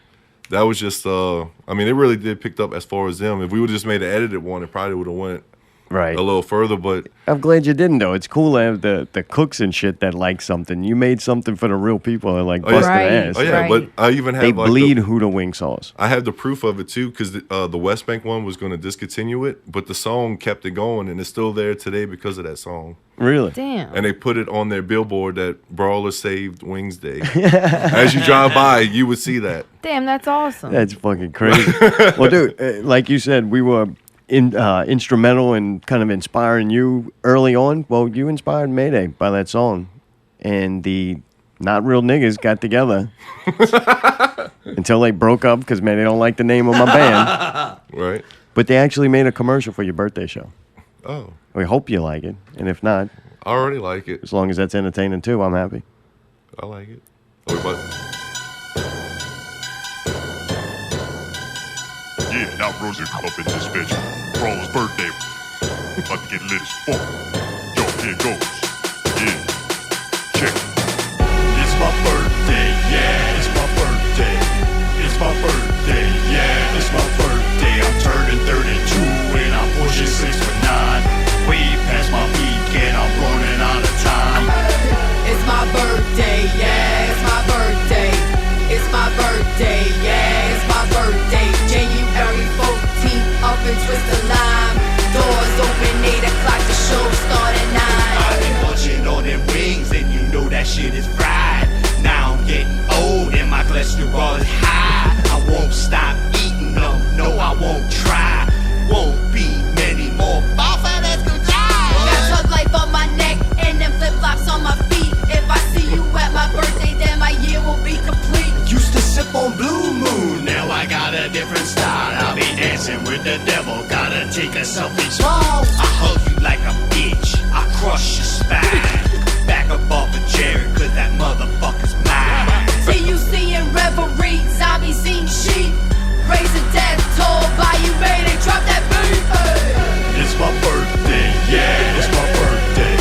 That was just, I mean, it really did pick up as far as them. If we would just made an edited one, it probably would have went Right. a little further. But I'm glad you didn't, though. It's cool to have the cooks and shit that like something. You made something for the real people that like Oh, yeah. busting Right. ass. oh yeah, Right. but I even have They like bleed Huda wing sauce. I have the proof of it too, because the West Bank one was going to discontinue it, but the song kept it going, and it's still there today because of that song. Really? Damn. And they put it on their billboard that Brawler saved Wingsday. As you drive by, you would see that. Damn, that's awesome. That's fucking crazy. Well, dude, like you said, we were instrumental in kind of inspiring you early on. Well, you inspired Mayday by that song. And the Not Real Niggas got together until they broke up because, man, they don't like the name of my band. Right? But they actually made a commercial for your birthday show. Oh, We hope you like it. And if not, I already like it. as long as that's entertaining too, I'm happy. I like it. Oh, but Yeah, now Rosie come up in this bitch. Brawla's birthday. About to get lit as fuck. Yo, here it goes. Yeah. Check it. It's my birthday, yeah, it's my birthday. It's my birthday, yeah, it's my birthday. I'm turning 32 and I'm pushing 6 for 9. Way past my peak and I'm running out of time. It's my birthday, yeah, it's my birthday. It's my birthday, yeah, it's my birthday. January 14th, up in Twisted Lime. Doors open 8 o'clock, the show start at 9. I've been munching on them wings and you know that shit is fried. Now I'm getting old and my cholesterol is high. I won't stop eating them, no I won't try. Won't be many more balls for this to die. Got Tug Life on my neck and them flip-flops on my feet. If I see you at my birthday, then my year will be complete. Used to sip on Blue Moon, now I got a different style. I'll be dancing with the devil, gotta take a selfie small. I hug you like a bitch, I crush your spine. Back up off the chair, cause that motherfucker's mine. TUC and Reverie, zombie scene sheep. Raise a death toll, BAYOU ready, drop that beat. Hey. It's my birthday, yeah, it's my birthday.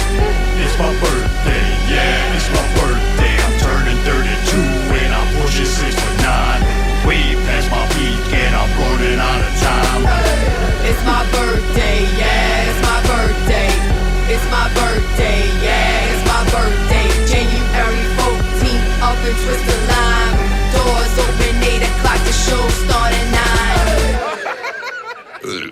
It's my birthday, yeah, it's my birthday. I'm turning 32 and I'm pushing 6 for 9. Way past my peak and I'm running out of time. It's my birthday, yeah, it's my birthday. It's my birthday, yeah, it's my birthday. January 14th, up in Twisted Lime. Doors open 8 o'clock, the show start at 9.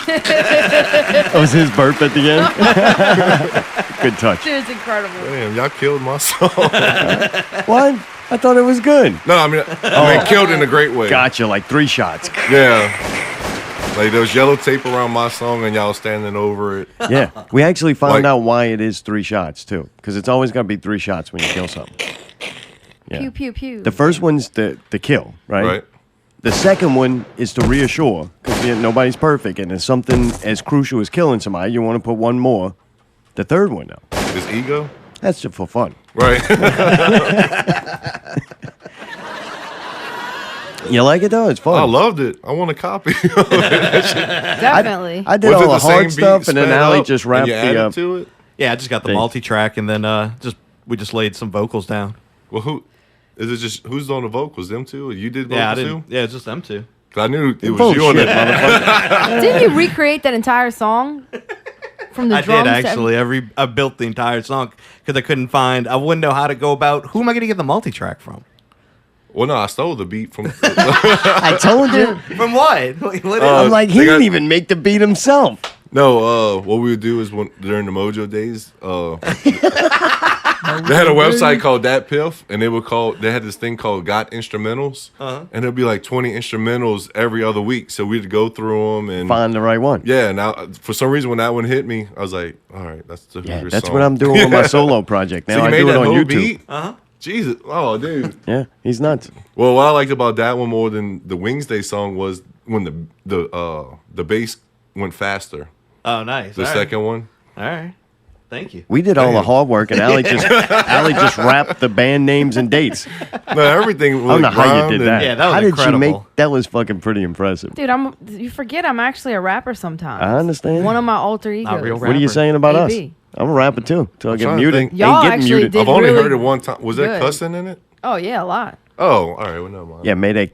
That was his burp at the end. Good touch. Dude, it's incredible. Damn, y'all killed my song. What? I thought it was good. No, I mean, killed in a great way. Gotcha, like 3 shots. Yeah. Like there was yellow tape around my song and y'all standing over it. Yeah, we actually found Like- out why it is 3 shots too, because it's always got to be 3 shots when you kill something. Yeah. Pew, pew, pew. The first one's the kill, right? Right. The second one is to reassure, because nobody's perfect, and it's something as crucial as killing somebody. You want to put one more. The third one, though, Is ego? that's just for fun. Right. You like it though? It's fun. I loved it. I want a copy. Definitely. I did Was it all the same hard beat stuff, and then sped Allie up just and rapped you the. added to it? Yeah, I just got the Thanks. multi-track and then we just laid some vocals down. Well, who is it? Just who's on the vocals? Them two? Or you did vocals Yeah, I too? didn't. Yeah, it's just them two. 'Cause I knew it was Bullshit, you on it. motherfucker. Didn't you recreate that entire song? From the I drums did to actually. I built the entire song because I couldn't find. I wouldn't know how to go about. Who am I going to get the multi-track from? Well, no, I stole the beat from. I told you. From what? What I'm like, he they didn't got- even make the beat himself. No, what we would do is during the Mojo days, they had a website called Dat Piff, and they had this thing called Got Instrumentals, and there'd be like 20 instrumentals every other week. So we'd go through them and Find the right one. yeah. Now, for some reason, when that one hit me, I was like, all right, that's the Yeah, Hooters that's song. what I'm doing with my solo project. Now So you I made do it that on whole YouTube. beat? Jesus, oh, dude. Yeah, he's nuts. Well, what I liked about that one more than the Wingsday song was when the bass went faster. Oh, nice. The All right. second one. All right. Thank you. We did all the hard work, and Allie just rapped the band names and dates. No, everything. I don't know how you did that. Yeah, that was how did incredible. you make that? Was fucking pretty impressive. Dude, you forget I'm actually a rapper sometimes. I understand. One of my alter egos. Not real What are you rapper. saying about us? AB. I'm a rapper too. Till I get trying to muted. think. Y'all Ain't getting actually muted. did I've only really heard it one time. Was there good. cussing in it? Oh yeah, a lot. Oh, all right. Well, never mind. Yeah, made a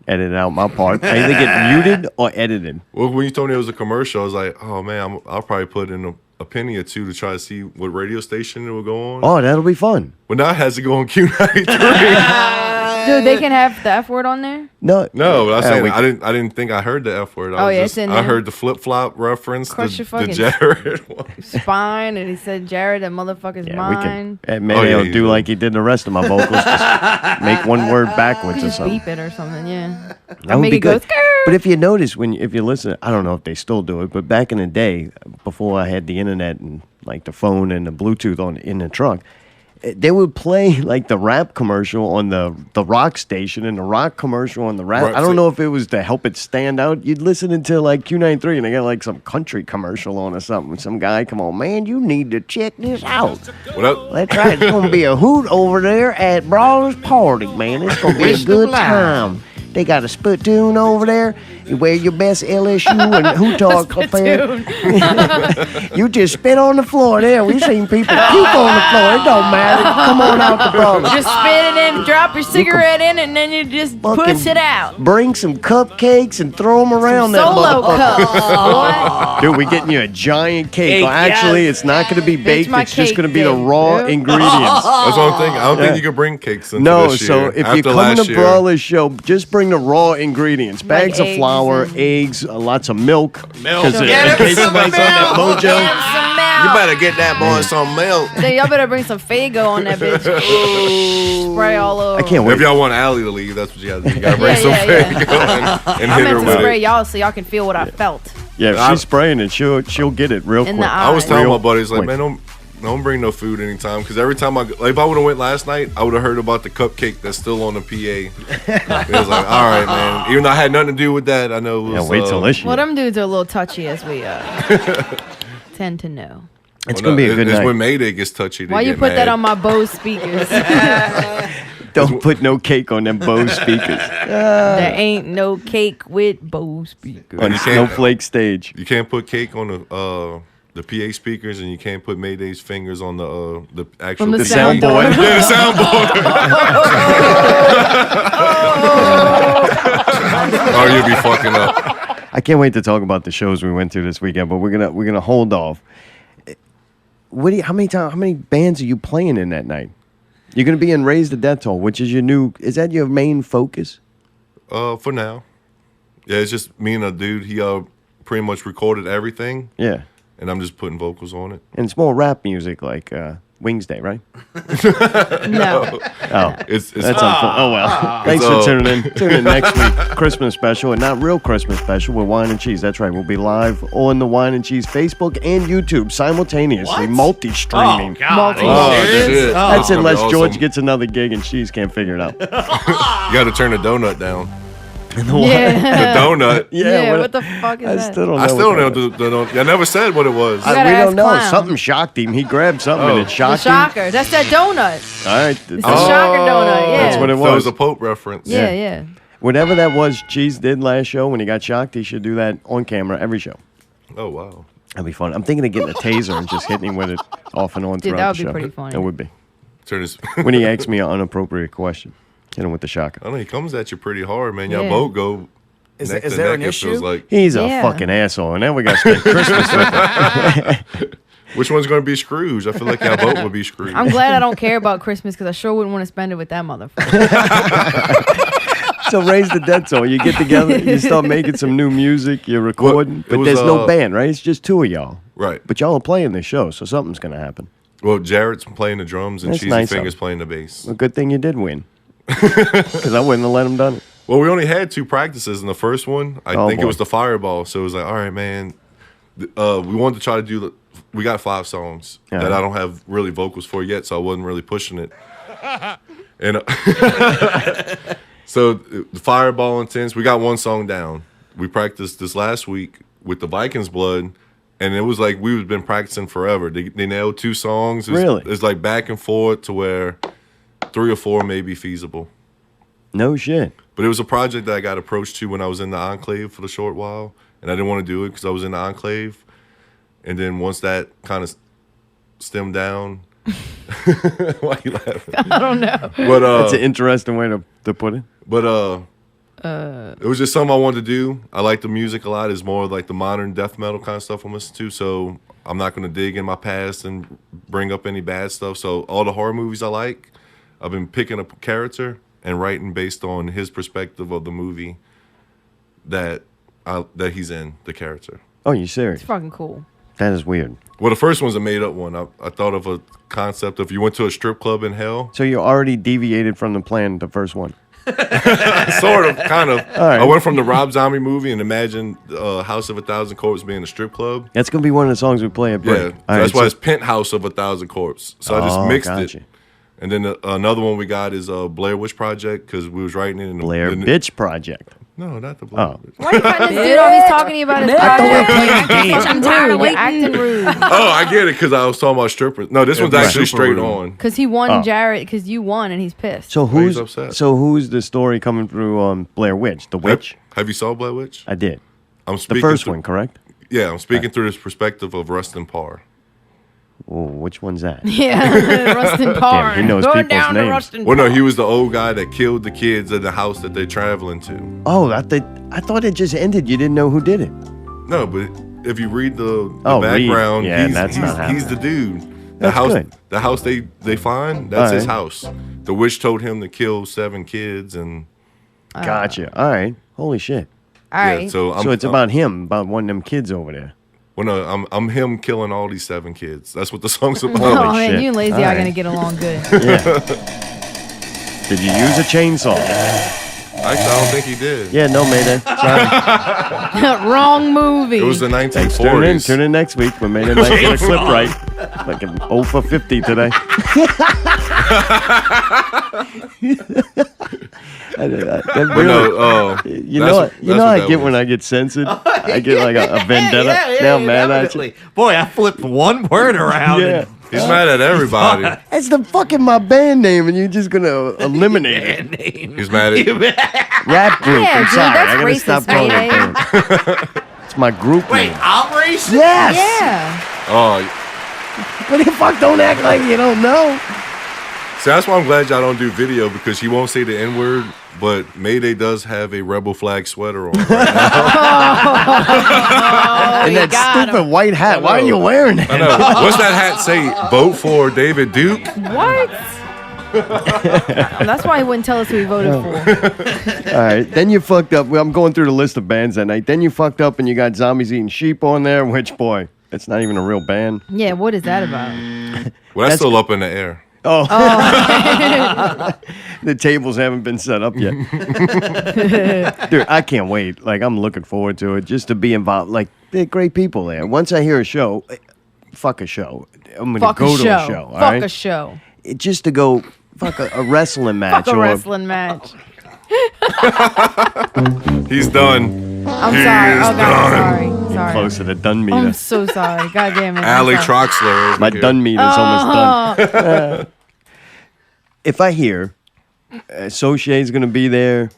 edit out my part. I either get muted or edited. Well, when you told me it was a commercial, I was like, oh man, I'll probably put in a penny or two to try to see what radio station it will go on. Oh, that'll be fun. Well, now it has to go on Q93. Dude, they can have the F word on there. No, No, but I was saying we- I didn't think I heard the F word. Oh, yeah, it's in I there. heard the flip flop reference, Crush your the fucking- Jared one. Spine, and he said, "Jared, that motherfucker's Yeah, we mine." can. Maybe Oh, yeah, I'll you do do. like he did the rest of my vocals. Just make one word backwards You or just something. beep it or something, yeah. That would make be it go, good. "Skrrr." But if you notice, if you listen, I don't know if they still do it, but back in the day, before I had the internet and like the phone and the Bluetooth in the truck, they would play like the rap commercial on the rock station and the rock commercial on the rap. Right, I don't so- know if it was to help it stand out. You'd listen into like Q93 and they got like some country commercial on or something. Some guy, come on, man, you need to check this out. Well, That's right. It's going to be a hoot over there at Brawla's party, man. It's going to be a good time. They got a spittoon over there. You wear your best LSU and Hooters affair. You just spit on the floor there. We've seen people puke on the floor. It don't matter. Come on out the Brawla. Just spit it in, drop your cigarette in, and then you just push it out. Bring some cupcakes and throw them around that Solo motherfucker. cup. Dude, we're getting you a giant cake. Cake, Well, actually, yes. it's not going to be baked. my It's just cake going to be the thing, raw dude. ingredients. That's one thing. I don't think you can bring cakes into No, this year. so if you're After coming last to year, Brawla's show, just bring the raw ingredients. Bags of eggs flour, and- eggs, lots of milk. Milk. 'Cause Get in him case some somebody's on that Get mojo. him some milk. you better get that boy some milk. Hey, y'all better bring some Fago on that bitch. Spray all over. I can't wait. If y'all want Allie to leave, that's what you got to do. You got to bring Yeah, some yeah, Fago and I hit her meant to with spray it. y'all so y'all can feel what I felt Yeah, if she's spraying it, she'll get it real in quick. the I was eyes. telling Real my buddies, like, quick. man, don't bring no food anytime. Because every time if I would have went last night, I would have heard about the cupcake that's still on the PA. It was like, all right, man. Even though I had nothing to do with that, I know it was. Yeah, wait till this year. Well, them dudes are a little touchy, as we tend to know. It's going to be a good It's night. when Mayday gets touchy. they Why you get put that mad. on my Bose speakers? Don't put no cake on them Bose speakers. There ain't no cake with Bose speakers. On you can't- Snowflake stage. You can't put cake on the PA speakers, and you can't put Mayday's fingers on the actual From the PA. soundboard. Yeah, the soundboard. Or you'll be fucking up. I can't wait to talk about the shows we went to this weekend, but we're gonna hold off. How many bands are you playing in that night? You're gonna be in Raise the Death Toll, which is is that your main focus? For now. Yeah, it's just me and a dude. He pretty much recorded everything, Yeah. and I'm just putting vocals on it. And it's more rap music like Wingsday, right? No. Oh, It's that's oh well. Thanks for all- tuning in. Tune in next week, Christmas special, and not real Christmas special with Wine and Cheese. That's right. We'll be live on the Wine and Cheese Facebook and YouTube simultaneously, multi-streaming. Oh, God. Multi- Oh, Are you serious? shit. Oh. That's gonna be unless George awesome. gets another gig and Cheese can't figure it out. You got to turn the donut down. Yeah. The donut. Yeah, what the fuck is I that? still don't know. I still what don't that know. I never said what it was. You gotta we don't ask know. Clown. Something shocked him. He grabbed something and it The shocked him. shocker. That's that donut. All right. It's the shocker donut. Yeah. That's what it That was was. a Pope reference. Yeah. Whatever that was Cheese did last show when he got shocked, he should do that on camera every show. Oh, wow. That'd be fun. I'm thinking of getting a taser and just hitting him with it off and on Dude, throughout that would the be show. pretty funny. That would be. Turn his. When he asks me an inappropriate question, hit him with the shocker. I know he comes at you pretty hard, man. Y'all Yeah. both go neck is to there neck. an It issue? feels like. He's a Yeah. fucking asshole, and then we got to spend Christmas with him. Which one's going to be Scrooge? I feel like y'all both would be Scrooge. I'm glad I don't care about Christmas because I sure wouldn't want to spend it with that motherfucker. So Raise the Dead Toll. You get together, you start making some new music, you're recording, it but was, there's no band, right? It's just two of y'all. Right. But y'all are playing this show, so something's going to happen. Well, Jared's playing the drums and That's Cheesy nice of Fingers him. playing the bass. A good thing you did win. Because I wouldn't have let him done it. Well, we only had 2 practices in the first one. I Oh, think boy. it was the Fireball. So it was like, all right, man. We wanted to try to do we got 5 songs Yeah. that I don't have really vocals for yet, so I wasn't really pushing it. And so the Fireball Intense, we got 1 song down. We practiced this last week with the Vikings Blood, and it was like we've been practicing forever. They nailed 2 songs. Really? It's like back and forth to where 3 or 4 may be feasible. No shit. But it was a project that I got approached to when I was in the Enclave for the short while, and I didn't want to do it because I was in the Enclave. And then once that kind of stemmed down, why you laughing? I don't know. But That's an interesting way to put it. But it was just something I wanted to do. I like the music a lot. It's more like the modern death metal kind of stuff I'm listening to. So I'm not going to dig in my past and bring up any bad stuff. So all the horror movies I like, I've been picking up a character and writing based on his perspective of the movie that he's in, the character. Oh, you serious? It's fucking cool. That is weird. Well, the first one's a made-up one. I thought of a concept of you went to a strip club in hell. So you already deviated from the plan, the first one. Sort of, kind of. right. I went from the Rob Zombie movie and imagined House of 1,000 Corpses being a strip club. That's going to be one of the songs we play at break. Yeah, All that's right, why it's Penthouse of 1,000 Corpses. So I just mixed gotcha. it. And then another one we got is Blair Witch Project because we was writing it in Blair the Bitch Project. No, not the black Oh. bitch. Why are you cutting this dude off? He's talking to you about his project. I'm tired of waiting. You're acting rude. Oh, I get it because I was talking about strippers. No, this one's Right. actually Super straight rude. on. Because he won, Oh. Jared. Because you won, and he's pissed. So Why he's who's upset? who's the story coming through Blair Witch? The witch? Have you saw Blair Witch? I did. I'm The speaking first through- one, correct? Yeah, I'm speaking through this perspective of Rustin Parr. Oh, which one's that? Yeah, Rustin Parr. Damn, he knows Going people's down to names. Rustin Well, no, Parr. he was the old guy that killed the kids at the house that they're traveling to. Oh, I thought it just ended. You didn't know who did it. No, but if you read the Read. background, Yeah, he's, that's not he's the dude. The That's house, good. the house they find, that's his Alright. house. The witch told him to kill 7 kids, and Gotcha. All right. Holy shit. All right. yeah, so I'm, So it's about him, about one of them kids over there. Well, no, I'm him killing all these 7 kids. That's what the song's Oh, about. shit. man, you and Lazy All are right. going to get along good. Yeah. Did you use a chainsaw? Actually, I don't think he did. Yeah, no, Mayday. Sorry. Wrong movie. It was the Thanks. Tune in. 1940s. Tune in next week when Mayday might get a clip right. Fucking 0 for 50 today. But no, You know, I get when I get censored. I get like a vendetta. Now I'm mad at you. definitely. Boy, I flipped one word around. Yeah. he's mad at everybody. That's the fucking my band name, and you're just gonna eliminate it. Name. He's mad at Rap group. Yeah, I'm dude, sorry. that's I gotta stop racist, calling it Mayday. band. It's my group Wait, name. I'm racist? Yes. Yeah. Oh, What the fuck? Don't act like you don't know. see, that's why I'm glad y'all don't do video because he won't say the N word. But Mayday does have a rebel flag sweater on. Right now. And that stupid white hat. Why are you wearing I that? know. What's that hat say? Vote for David Duke. What? That's why he wouldn't tell us who he voted for. All right. Then you fucked up. Well, I'm going through the list of bands that night. Then you fucked up and you got Zombies Eating Sheep on there, which, boy, it's not even a real band. Yeah, what is that about? Well, that's still up in the air. Oh. The tables haven't been set up yet. Dude, I can't wait. Like, I'm looking forward to it just to be involved. Like, they're great people there. Once I hear a show, fuck a show. I'm going to Fuck go a to show. a show. all Fuck right? a show. Just to go fuck a wrestling match. Fuck a or wrestling match. He's done. I'm sorry. Oh, God, I'm sorry. Close to the dun meter. I'm so sorry. God damn it. I'm Allie sorry. Troxler. over My here. dun meter's almost done. Oh, If I hear Soche's going to be there,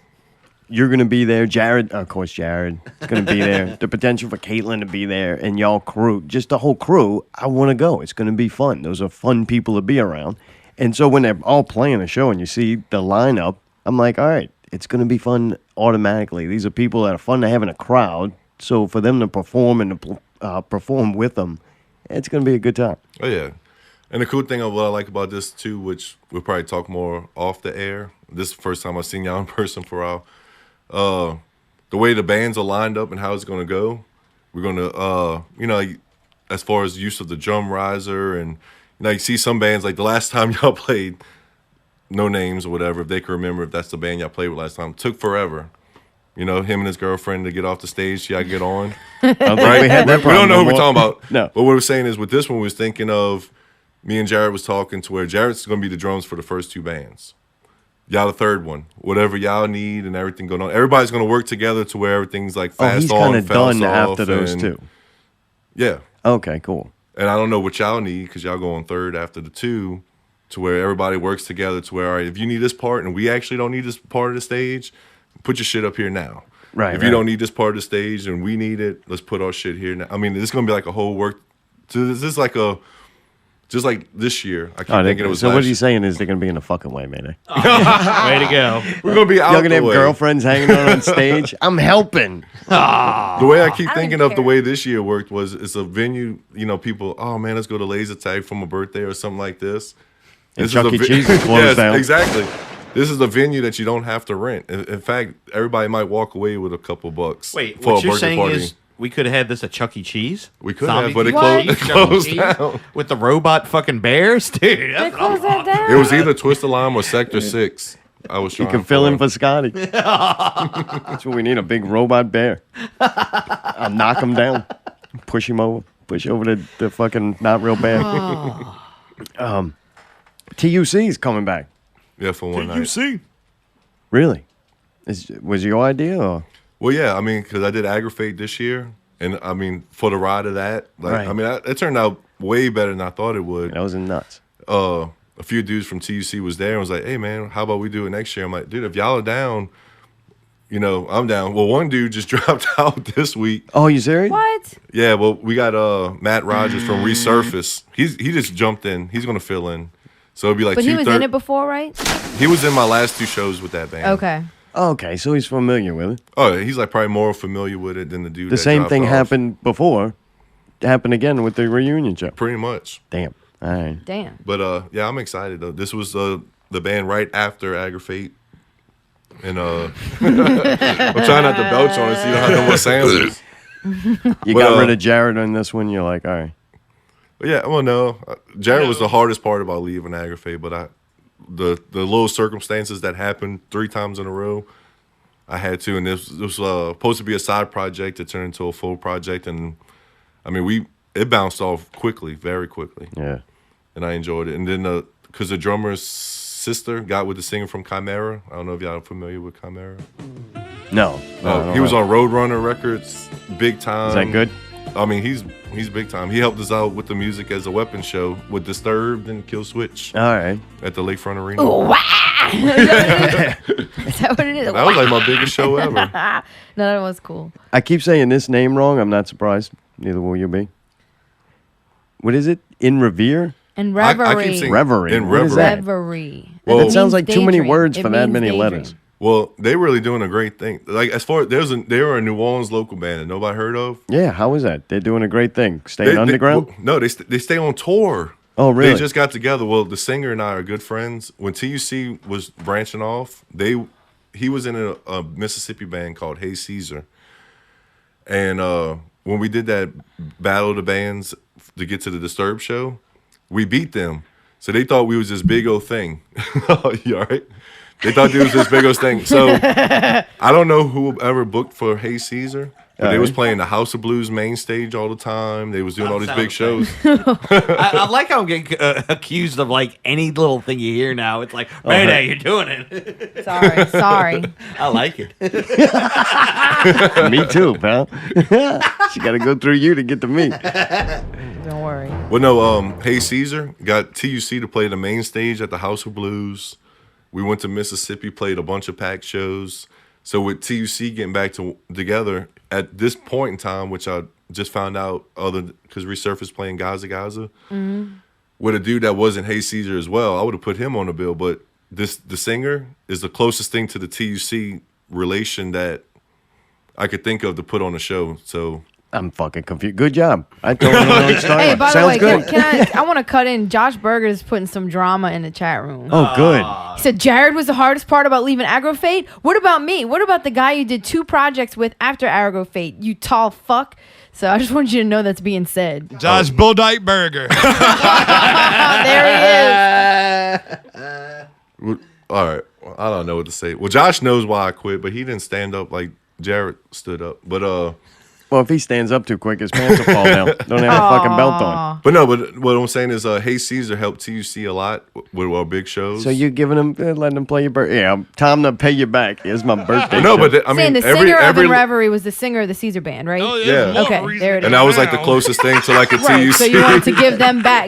you're going to be there, Jared, of course, Jared is going to be there, the potential for Caitlin to be there, and y'all crew, just the whole crew, I want to go. It's going to be fun. Those are fun people to be around. And so when they're all playing a show and you see the lineup, I'm like, all right, it's going to be fun automatically. These are people that are fun to have in a crowd. So for them to perform and to perform with them, it's going to be a good time. Oh, yeah. And the cool thing of what I like about this, too, which we'll probably talk more off the air. This is the first time I've seen y'all in person for a while. The way the bands are lined up and how it's going to go, we're going to, as far as use of the drum riser and, you see some bands, like the last time y'all played, no names or whatever, if they can remember if that's the band y'all played with last time, took forever. Him and his girlfriend to get off the stage, y'all get on. I don't think Right? we had that We problem don't know who no we're more. talking about. No. But what we're saying is with this one, we was thinking of, me and Jared was talking to where Jared's going to be the drums for the first 2 bands. Y'all the third one. Whatever y'all need and everything going on. Everybody's going to work together to where everything's like Oh, fast he's on, kind of fast done off, after those and- two. Yeah. Okay, cool. And I don't know what y'all need because y'all go on third after the 2 to where everybody works together to where, all right, if you need this part and we actually don't need this part of the stage, put your shit up here now. Right. If you don't need this part of the stage and we need it, let's put our shit here now. I mean, this is going to be like a whole work. This is like just like this year. I keep thinking it was so what last are you saying is they're going to be in the fucking way, man? Way to go. We're going to be out Y'all going to the have way. girlfriends hanging out on stage? I'm helping. The way I keep I thinking don't of the care. way this year worked was it's a venue, people, oh man, let's go to laser tag for my birthday or something like this. And This Chuck is a E. Cheese is closed yes, down. Exactly. This is a venue that you don't have to rent. In fact, everybody might walk away with a couple bucks. Wait, for what a you're birthday saying party. is we could have had this at Chuck E. Cheese? We could Zombie have, but it Chuck closed, E. it closed Cheese? down. With the robot fucking bears? Dude, they that's closed that down. It was either Twist Alarm or Sector 6. I was You trying can fill in for Scotty. That's what we need, a big robot bear. I'll knock him down. Push him over. Push over the fucking not real bear. TUC's coming back. Yeah, for one night. Really? Was your idea? Or? Well, yeah, I mean, because I did Aggravate this year, and I mean, for the ride of that, like, Right. I mean, it turned out way better than I thought it would. That was nuts. A few dudes from TUC was there and was like, "Hey, man, how about we do it next year?" I'm like, "Dude, if y'all are down, you know, I'm down." Well, one dude just dropped out this week. Oh, you serious? What? Yeah, well, we got Matt Rogers from Resurface. He just jumped in. He's gonna fill in, so it'll be like. But he was in it before, right? He was in my last 2 shows with that band. Okay. Okay, so he's familiar with it. Oh, he's like probably more familiar with it than the dude. The that same dropped thing off. happened before. Happened again with the reunion show. Pretty much. Damn. All right. Damn. But yeah, I'm excited though. This was the band right after Aggravate. And I'm trying not to belch on it so you don't have no more samples. You But, got rid of Jared on this one. You're like, all right. But yeah, well, no. Jared was the hardest part about leaving Aggravate, but the little circumstances that happened 3 times in a row, I had to. And this was supposed to be a side project. It turned into a full project. And I mean, it bounced off quickly, very quickly. Yeah. And I enjoyed it. And then because the drummer's sister got with the singer from Chimera. I don't know if y'all are familiar with Chimera. No. He was on Roadrunner Records, big time. Is that good? I mean, he's big time. He helped us out with the music as a weapon show with Disturbed and Kill Switch All right. at the Lakefront Arena. Ooh, wah! Is that what it is? That was like my biggest show ever. No, that was cool. I keep saying this name wrong. I'm not surprised. Neither will you be. What is it? In Revere? And I Reverie. keep saying Reverie. In What is Reverie. that? Reverie. Well- That sounds like means too many daydream. words It for that means many daydream. letters. Well, they're really doing a great thing. Like as far they were a New Orleans local band that nobody heard of. Yeah, how is that? They're doing a great thing. Staying underground? They stay on tour. Oh, really? They just got together. Well, the singer and I are good friends. When TUC was branching off, he was in a Mississippi band called Hey Caesar. And when we did that Battle of the Bands to get to the Disturbed show, we beat them. So they thought we was this big old thing. You all right? They thought they was this big old thing. So I don't know who ever booked for Hey Caesar. But they was playing the House of Blues main stage all the time. They was doing all these big shows. I like how I'm getting accused of like any little thing you hear now. It's like, Mayday, you're doing it. Sorry. I like it. Me too, pal. She got to go through you to get to me. Don't worry. Well, no, Hey Caesar got TUC to play the main stage at the House of Blues. We went to Mississippi, played a bunch of packed shows. So with TUC getting back together at this point in time, which I just found out because Resurface playing Gaza Gaza, with a dude that wasn't Hey Caesar as well, I would have put him on the bill. But the singer is the closest thing to the TUC relation that I could think of to put on a show. So I'm fucking confused. Good job. I totally know it's starting. Hey, by the Sounds way, good. can I want to cut in. Josh Berger is putting some drama in the chat room. Oh, good. He said Jared was the hardest part about leaving Aggravate. What about me? What about the guy you did 2 projects with after Aggravate? You tall fuck. So I just want you to know that's being said. Josh Bulldyke Burger. There he is. all right, well, I don't know what to say. Well, Josh knows why I quit, but he didn't stand up like Jared stood up. But Well, if he stands up too quick, his pants will fall down. Don't have a fucking belt on. But no, but what I'm saying is, Hey Caesar helped TUC a lot with our big shows. So you're giving him, letting him play your birthday. Yeah, time to pay you back. Here's my birthday. no, show. but I Saying mean, the singer of every In Reverie was the singer of the Caesar band, right? Oh, Yeah. more Okay, reason there it to is. and that was like the now. closest thing to like a Right. TUC. So you wanted to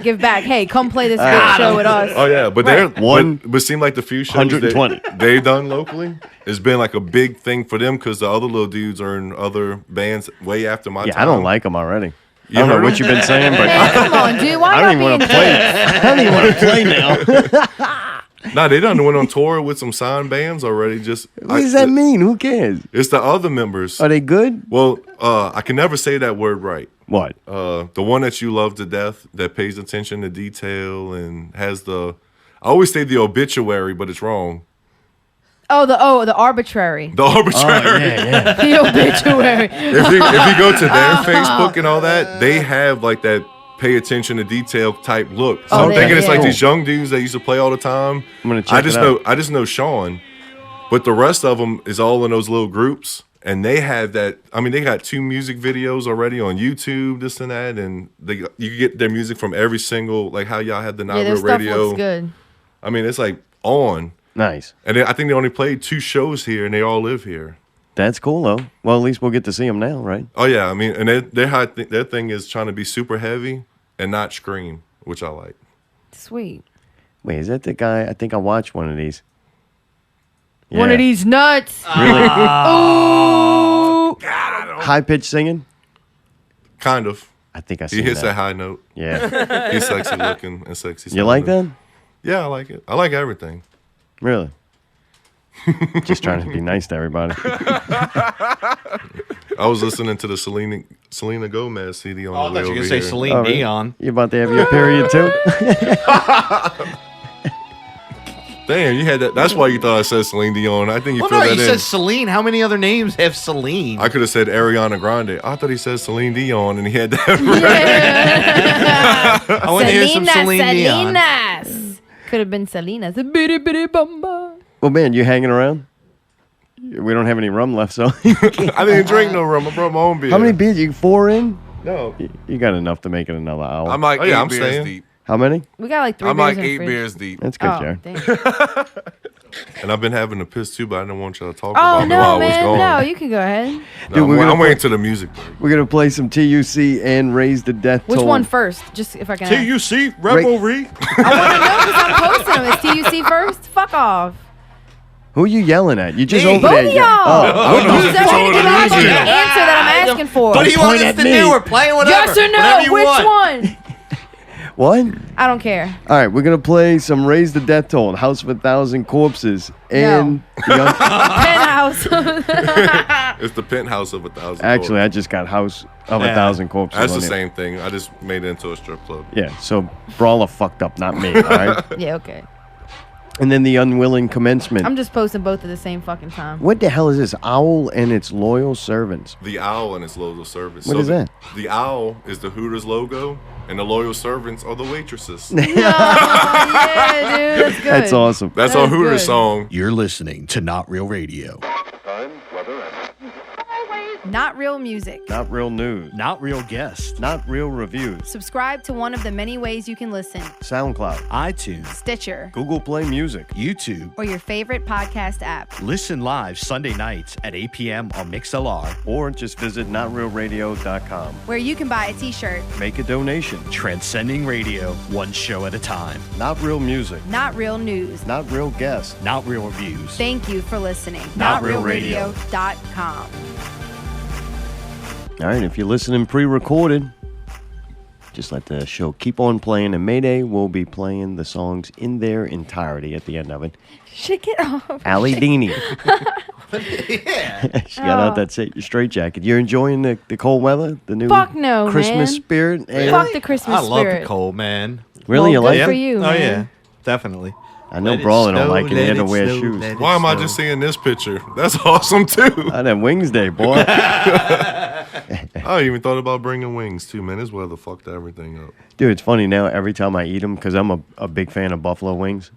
give back. Hey, come play this big show with us. Oh yeah, but Right. they're but seem like the few shows 120. they done locally has been like a big thing for them because the other little dudes are in other bands way after my Yeah, time. I don't like him already. You I don't know heard what him? you've been saying, but Man, come on, dude. Why I don't y'all even want being to play. I don't even want to play now. Nah, they done went on tour with some signed bands already. Just What does that mean? Who cares? It's the other members. Are they good? Well, I can never say that word right. What? The one that you love to death, that pays attention to detail and has the. I always say the obituary, but it's wrong. Oh, the arbitrary. The arbitrary. Yeah. The obituary. If you go to their Facebook and all that, they have like that pay attention to detail type look. So Oh, I'm thinking it's yeah. like these young dudes that used to play all the time. I'm gonna check it I just know Sean, but the rest of them is all in those little groups, and they have that. I mean, they got 2 music videos already on YouTube, this and that, and you can get their music from every single like how y'all had the Yeah, Night their Real stuff Radio. looks good. I mean, it's like on. Nice. And I think they only played 2 shows here, and they all live here. That's cool, though. Well, at least we'll get to see them now, right? Oh yeah, I mean, and their thing is trying to be super heavy and not scream, which I like. Sweet. Wait, is that the guy? I think I watched one of these. One of these nuts. Really? Ooh. High-pitched singing? Kind of. I think I see He hits that. that high note. Yeah. He's sexy looking and sexy. You like that? Yeah, I like it. I like everything. Really? Just trying to be nice to everybody. I was listening to the Selena Gomez CD on Oh, I the way thought you were over going to say here. Celine Oh, really? Dion. You about to have your period, too? Damn, you had that. That's why you thought I said Celine Dion. I think you Well, filled no, that you in. said Celine. How many other names have Celine? I could have said Ariana Grande. I thought he said Celine Dion, and he had that. I want to hear some Celine Dion. Salinas. Could have been Salinas. Bitty bitty bumba. Well, man, you hanging around? We don't have any rum left, so. I didn't drink no rum. I brought my own beer. How many beers? You 4 in? No. You got enough to make it another hour. I'm like Oh, yeah, 8 I'm beers saying. deep. How many? We got like 3 I'm beers like in the 8 fridge. beers deep. That's good, Oh, Jared. damn. And I've been having to piss too, but I didn't want y'all to talk Oh, about it while no, I was man. gone. No, you can go ahead. Dude, we're gonna I'm play- waiting to the music break. We're going to play some TUC and Raise the Death Which Toll. one first? Just if I can ask. TUC Reverie. I want to know because I'm posting them. Is TUC first? Fuck off. Who are you yelling at? You just Me. over Both there. of Oh, y'all. don't know You who's said controlling you the give out the music. answer that I'm asking for. What do you want point us at to me. do? We're playing whatever. Yes or Whatever no? you Which want. one? what? I don't care. All right, we're going to play some Raise the Death Toll, House of a Thousand Corpses, and... Penthouse. It's the penthouse of 1,000. Actually, I just got House of a Yeah. Thousand Corpses That's on the it. same thing. I just made it into a strip club. Yeah, so Brawla fucked up, not me, all right? Yeah, okay. And then the Unwilling Commencement. I'm just posting both at the same fucking time. What the hell is this? Owl and its loyal servants. The owl and its loyal servants. What is that? The owl is the Hooters logo, and the loyal servants are the waitresses. No, yeah, dude, that's good. That's awesome. That's That our is Hooters good. song. You're listening to Not Real Radio. Not real music. Not real news. Not real guests. Not real reviews. Subscribe to one of the many ways you can listen. SoundCloud. iTunes. Stitcher. Google Play Music. YouTube. Or your favorite podcast app. Listen live Sunday nights at 8 p.m. on MixLR. Or just visit NotRealRadio.com. Where you can buy a t-shirt. Make a donation. Transcending radio, one show at a time. Not real music. Not real news. Not real guests. Not real reviews. Thank you for listening. NotRealRadio.com. All right, if you're listening pre-recorded, just let the show keep on playing, and Mayday will be playing the songs in their entirety at the end of it. Shake it off. Ali Dini. Yeah. She got out that straight jacket. You're enjoying the cold weather? The new Fuck no, Christmas man. spirit? Hey, Fuck the Christmas I love spirit. the cold, man. really? You Well, like good it? for you, Oh, man. yeah. Definitely. I know Let it Brawla don't snow, like it. He let had to it wear snow, shoes. let it Why am I snow. just seeing this picture? That's awesome too. Oh, that Wingsday, boy. I even thought about bringing wings too, man. This weather fucked everything up. Dude, it's funny now. Every time I eat them, because I'm a big fan of buffalo wings,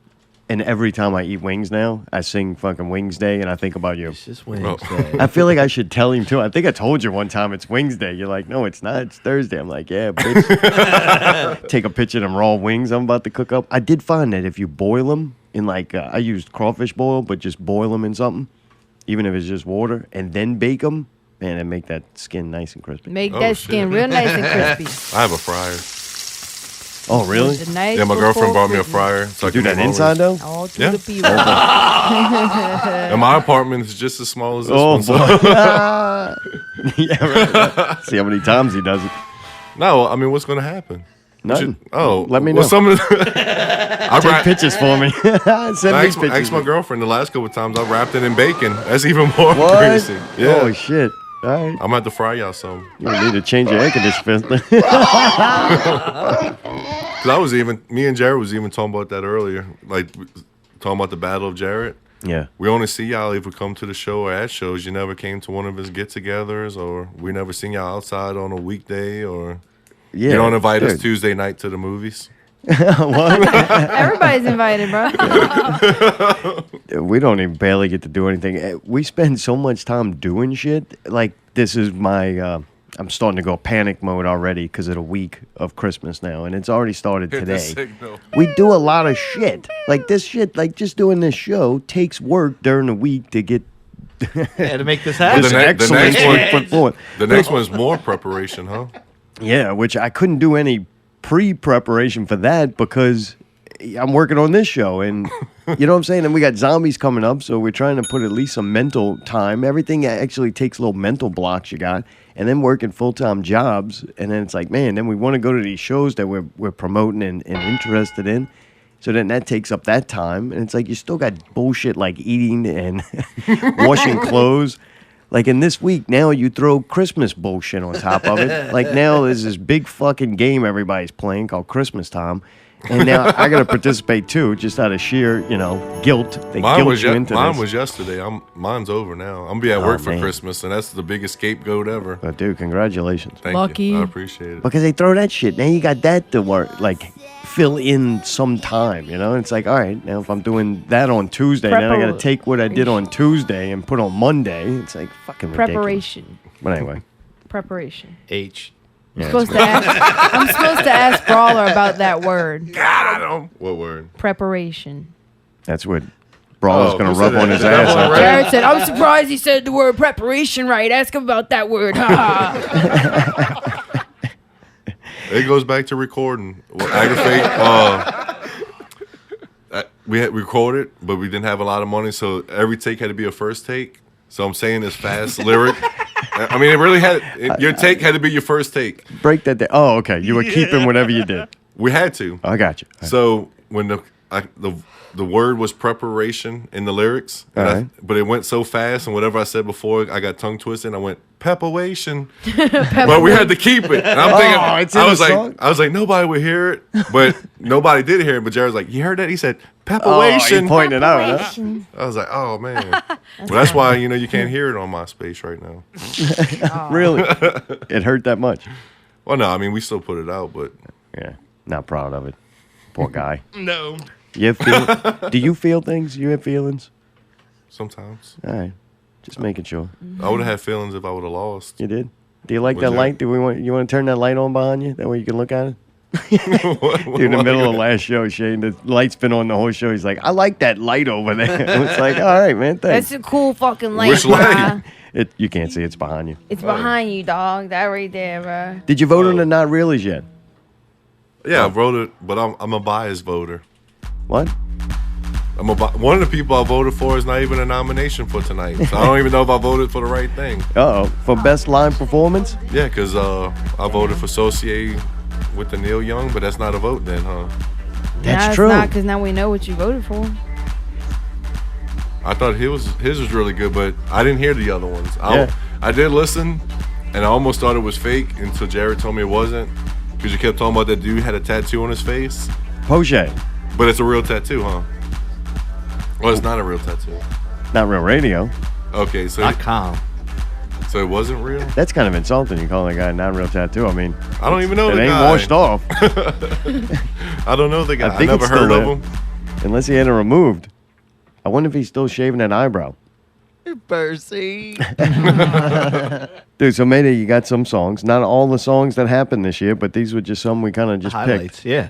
and every time I eat wings now, I sing fucking Wingsday, and I think about you. It's just Wednesday. I feel like I should tell him too. I think I told you one time it's Wingsday. You're like, no, it's not. It's Thursday. I'm like, yeah, bitch. Take a picture of them raw wings I'm about to cook up. I did find that if you boil them in like, I used crawfish boil, but just boil them in something, even if it's just water, and then bake them, man, it make that skin nice and crispy. Make Oh, that shit. skin real nice and crispy. I have a fryer. Oh, really? The night Yeah, my girlfriend before brought me a Christmas. fryer. So I Do can that move inside over. though? All to Yeah. the people. And my apartment is just as small as this Oh one. so- boy. Yeah, right. See how many times he does it. No, I mean, what's going to happen? Nothing. Oh, Let me well, know. Some of the, I Take wrapped- pictures for me. Send I me asked, I pictures. asked my girlfriend the last couple of times. I wrapped it in bacon. That's even more What? crazy. Yeah, Oh shit! All right, I'm gonna have to fry y'all some. you need to change your air conditioner. Cause me and Jared was even talking about that earlier. Like talking about the Battle of Jared. Yeah. We only see y'all if we come to the show or at shows. You never came to one of his get-togethers, or we never seen y'all outside on a weekday, or Yeah. you don't invite us dude. Tuesday night to the movies. Everybody's invited, bro. We don't even barely get to do anything. We spend so much time doing shit. Like this is my. I'm starting to go panic mode already because of the week of Christmas now, and it's already started Hit the today. signal. We do a lot of shit. Like this shit, like just doing this show takes work during the week to get Yeah, to make this Well, happen. the excellent next work put forward. The next one is more preparation, huh? Yeah, which I couldn't do any pre-preparation for that because I'm working on this show, and you know what I'm saying? And we got zombies coming up, so we're trying to put at least some mental time. Everything actually takes little mental blocks you got, and then working full-time jobs, and then it's like, man, then we want to go to these shows that we're promoting and interested in. So then that takes up that time, and it's like you still got bullshit like eating and washing clothes. Like in this week, now you throw Christmas bullshit on top of it. Like now there's this big fucking game everybody's playing called Christmas Time. And now I got to participate too, just out of sheer, guilt. They guilt you into mine this. was yesterday. Mine's over now. I'm gonna be at work for man. Christmas, and that's the biggest scapegoat ever. But dude, congratulations. Thank Lucky. you. I appreciate it. Because they throw that shit. Now you got that to work, like fill in some time, And it's like, all right, now if I'm doing that on Tuesday, then I got to take what I did on Tuesday and put on Monday. It's like fucking ridiculous. Preparation. But anyway. Preparation. H. Yeah, I'm supposed to ask Brawler about that word. Got him. What word? Preparation. that's what Brawler's going who to rub said on that? his Is that ass. one out right? there. Jared said, I'm surprised he said the word preparation right. Ask him about that word. It goes back to recording. Well, we had recorded, but we didn't have a lot of money, so every take had to be a first take. So I'm saying this fast lyric. I mean, it really had your take had to be your first take. Break that down. Oh, okay. You were keeping whatever you did. We had to. I got you. So when the word was preparation in the lyrics, All right. but it went so fast, and whatever I said before, I got tongue twisted. And I went preparation, but we had to keep it. And I'm thinking, it's in the song? I was like, nobody would hear it, but nobody did hear it. But Jared's like, you heard that? He said Oh, preparation. you pointed it out, huh? I was like, oh man. Well, that's why you can't hear it on MySpace right now. Really? It hurt that much? Well, no, I mean we still put it out, but Yeah. Not proud of it. Poor guy. No. Do you feel things? You have feelings? sometimes All right. Just making sure. I would have had feelings if I would have lost. You did? Do you like Was that there- light? You want to turn that light on behind you? That way you can look at it? Dude, in the middle of last show, Shane, the light's been on the whole show. He's like, I like that light over there. It's like, all right, man, thanks. That's a cool fucking light, Which light? bruh. You can't see. It's behind you. It's behind you, dog. That right there, bro. Did you vote on the not reallys yet? Yeah, I voted, but I'm a biased voter. What? One of the people I voted for is not even a nomination for tonight. So I don't even know if I voted for the right thing. Uh-oh. For best line performance? Yeah, because I voted for Associate with the Neil Young, but that's not a vote then, huh? That's It's true. not, because now we know what you voted for. I thought his was really good, but I didn't hear the other ones. Yeah. I did listen, and I almost thought it was fake until Jared told me it wasn't. Because you kept talking about that dude had a tattoo on his face. Poche. But it's a real tattoo, huh? Well, it's not a real tattoo. Not real radio. Okay, so .com. it wasn't real? That's kind of insulting. You call that guy a not real tattoo. I mean, I don't even know it the ain't guy. washed off. I don't know the guy. I I, think never it's heard still of there. him. Unless he had it removed. I wonder if he's still shaving that eyebrow. Percy. Dude, so Mayday, you got some songs. Not all the songs that happened this year, but these were just some we kind of just Highlights, yeah.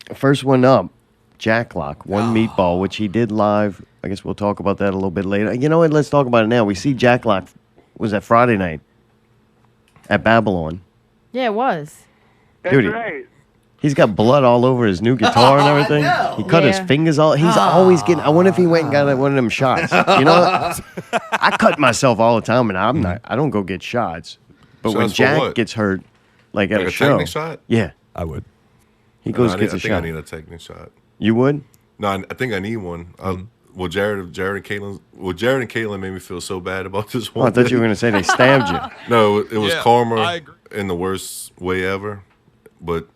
picked. First one up, Jack Locke, one Meatball, which he did live. I guess we'll talk about that a little bit later. You know what? Let's talk about it now. We see Jack Locke, was that Friday night at Babylon. Yeah, it was. Dude, he's got blood all over his new guitar and everything. He cut his Yeah. fingers all. He's always getting. I wonder if he went and got one of them shots. You know, I cut myself all the time, and I'm not. I don't go get shots. But when Shots for Jack what? gets hurt, like at Like a a show, technic shot? yeah, I would. he goes I gets a think shot. I need a technic shot. You would? No, I think I need one. Well, Jared and Caitlin made me feel so bad about this Oh, one. I thought you were gonna say they stabbed you. No, it was Yeah, I karma agree. in the worst way ever. But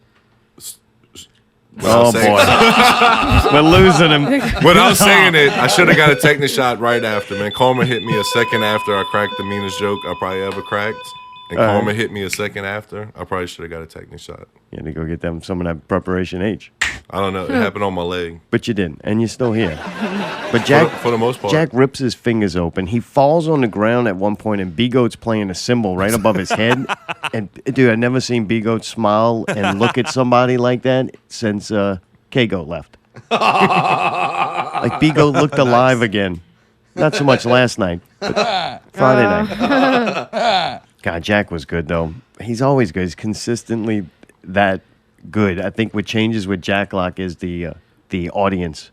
Oh boy, we're losing him. when I was saying it, I should have got a technic shot right after, man. Karma hit me a second after I cracked the meanest joke I probably ever cracked. And All right. Karma hit me a second after. I probably should have got a technic shot. You had to go get them some of that preparation H. I don't know. It happened on my leg. But you didn't, and you're still here. But Jack, For the most part. Jack rips his fingers open. He falls on the ground at one point, and B-Goat's playing a cymbal right above his head. And, dude, I've never seen B-Goat smile and look at somebody like that since K-Goat left. Like, B-Goat looked alive again. Not so much last night, but Friday night. God, Jack was good, though. He's always good. He's consistently that good. I think what changes with Jack Locke is the audience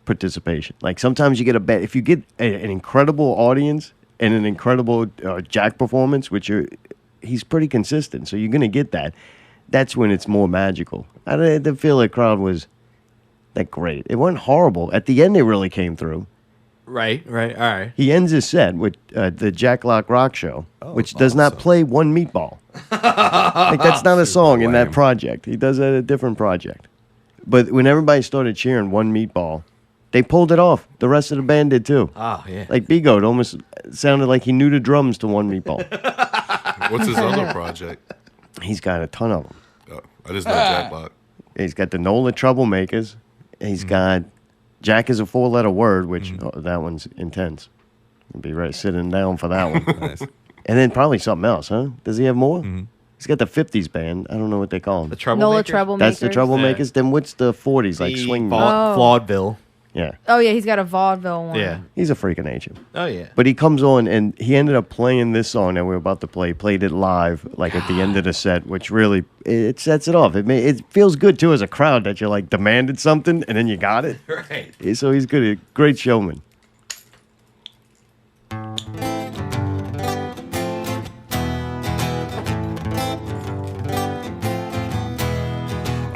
participation. Like sometimes you get if you get an incredible audience and an incredible Jack performance, he's pretty consistent, so you're gonna get that. That's when it's more magical. I didn't feel the crowd was that great. It wasn't horrible. At the end, they really came through. Right, all right. He ends his set with the Jack Locke Rock Show, which does not play One Meatball. Like that's not a song in that project. He does that at a different project. But when everybody started cheering One Meatball, they pulled it off. The rest of the band did too. Oh, yeah. Like B-Goat almost sounded like he knew the drums to One Meatball. What's his other project? He's got a ton of them. I just know Jack Locke. He's got the NOLA Troublemakers. He's got Jack is a 4-letter word, which that one's intense. You'll be right sitting down for that one. Nice. And then probably something else, huh? Does he have more? He's got the 50s band. I don't know what they call them. The Troublemakers? NOLA Troublemakers. That's the Troublemakers. Then what's the 40s, like swing? Vaudeville. Yeah. Oh yeah, he's got a vaudeville one. Yeah. He's a freak of nature. Oh, yeah. But he comes on, and he ended up playing this song that we're about to play. Played it live, like at the end of the set, which really it sets it off. It feels good too as a crowd that you like demanded something and then you got it. Right. So he's good, a great showman.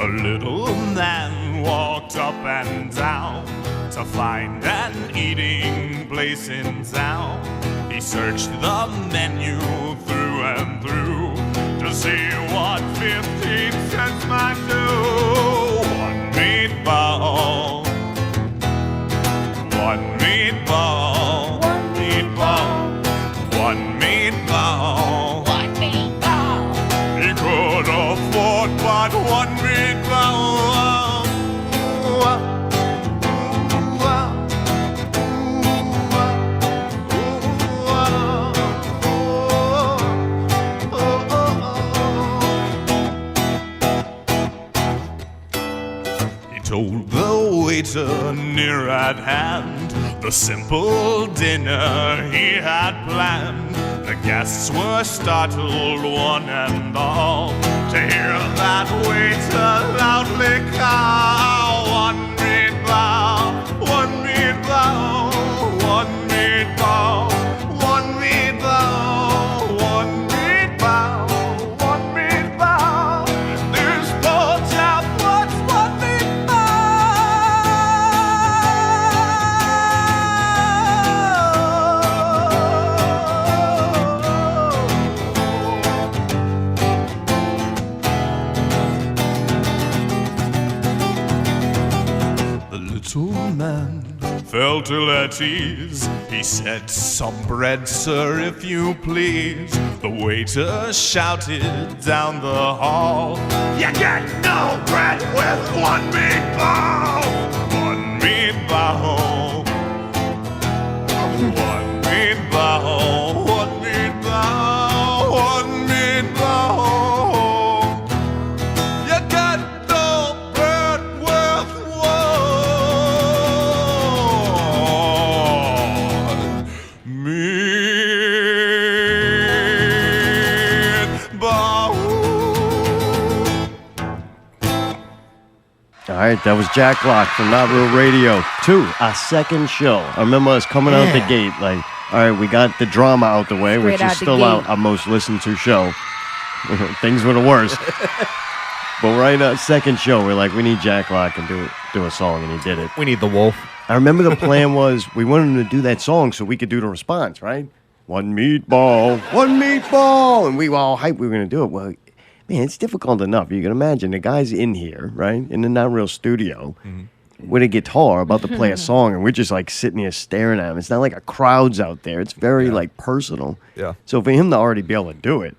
A little man walked up and down to find an eating place in town. He searched the menu through and through to see what 15 cents might do. One meatball, one meatball, one meatball, one meatball, one meatball. He could afford but one meatball. Told the waiter near at hand the simple dinner he had planned. The guests were startled, one and all, to hear that waiter loudly call, one meatball, one meatball, one meatball, one meatball, one meatball, one meatball. This poor chap wants one little man felt ill at ease. He said, "Some bread, sir, if you please." The waiter shouted down the hall, "You get no bread with one meatball! One meatball, one meatball, one meatball, one meatball. You got no bread with one meatball." All right, that was Jack Locke from Not Real Radio 2, our second show. I remember us coming out the gate like, all right, we got the drama out the way, which Straight is out the still gate. our most listened to show. Things were the worst. But right, second show, we're like, we need Jack Locke and do a song, and he did it. We need the wolf. I remember the plan was we wanted him to do that song so we could do the response, right? One meatball, one meatball. And we were all hyped we were going to do it. Well, man, it's difficult enough. You can imagine the guy's in here, right, in the Not Real studio with a guitar about to play a song, and we're just like sitting here staring at him. It's not like a crowd's out there. It's very like personal. Yeah. So for him to already be able to do it,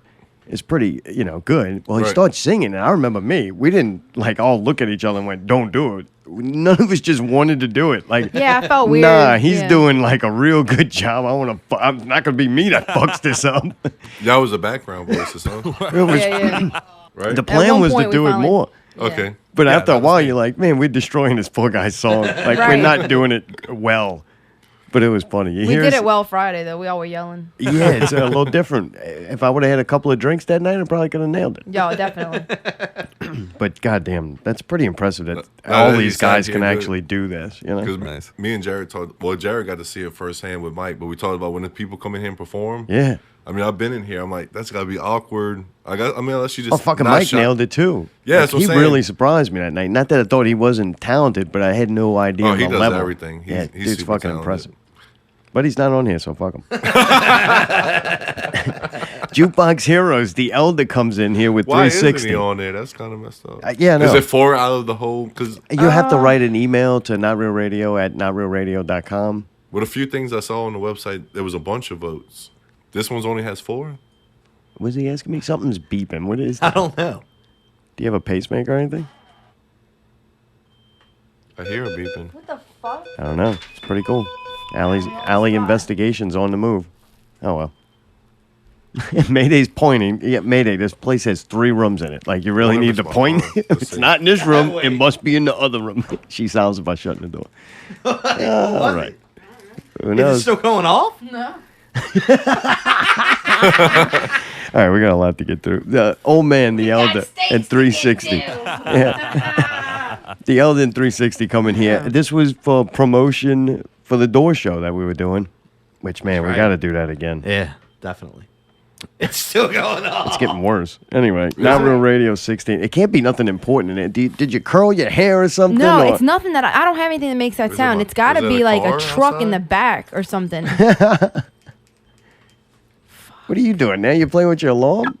is pretty, good. Well, he Right. starts singing, and I remember we didn't all look at each other and went, "Don't do it." None of us just wanted to do it. Like, Yeah, I felt weird. Nah, he's Yeah. doing like a real good job. I'm not gonna be me that fucks this up. That was the background voices, huh? It was, Yeah. Right? the plan one was to point we do it finally- more. Okay. But after a that was while, me. you're like, man, we're destroying this poor guy's song. Like, we're Right. not doing it well. But it was funny. You We hear did us- it well Friday though. We all were yelling. Yeah, it's a little different. If I would have had a couple of drinks that night, I probably could have nailed it. Yo, definitely. But goddamn, that's pretty impressive that No, all that these you sound guys can good. actually do this. Because Nice. me and Jared talked. Well, Jared got to see it firsthand with Mike, but we talked about when the people come in here and perform. Yeah. I mean, I've been in here. I'm like, that's got to be awkward. Unless you just. Oh, fucking not Mike shot- nailed it too. Yeah, that's what he I'm saying. really surprised me that night. Not that I thought he wasn't talented, but I had no idea Oh, of he the does level. everything. He's Dude's super fucking talented. impressive. But he's not on here, so fuck him. Jukebox Heroes, the elder comes in here with Why isn't 360. he on there? That's kind of messed up. Yeah, no. Is it 4 out of the whole? Because You have to write an email to notrealradio@notrealradio.com. with a few things I saw on the website, there was a bunch of votes. This one's only has 4. Was he asking me? Something's beeping. What is I that? don't know. Do you have a pacemaker or anything? I hear a beeping. What the fuck? I don't know. It's pretty cool. Alley Investigation's on the move. Oh, well. Mayday's pointing. Yeah, Mayday, this place has 3 rooms in it. Like, you really One of need us to might point. wanna- If let's it's see. not in this room, it wait. must be in the other room. She sounds by shutting the door. All right. Who Is it knows? still going off? No. All right, we got a lot to get through. The old man, the elder, and 360. Yeah. The elder and 360 coming here. This was for promotion for the door show that we were doing. Which, man, we right. got to do that again. Yeah, definitely. It's still going on. It's getting worse. Anyway, Not Real Radio 16. It can't be nothing important in it. Did you curl your hair or something? No, or- it's nothing that I don't have anything that makes that Is it sound. a- It's got to is it be a like a car truck in the outside? back or something. What are you doing now? You playing with your alarm?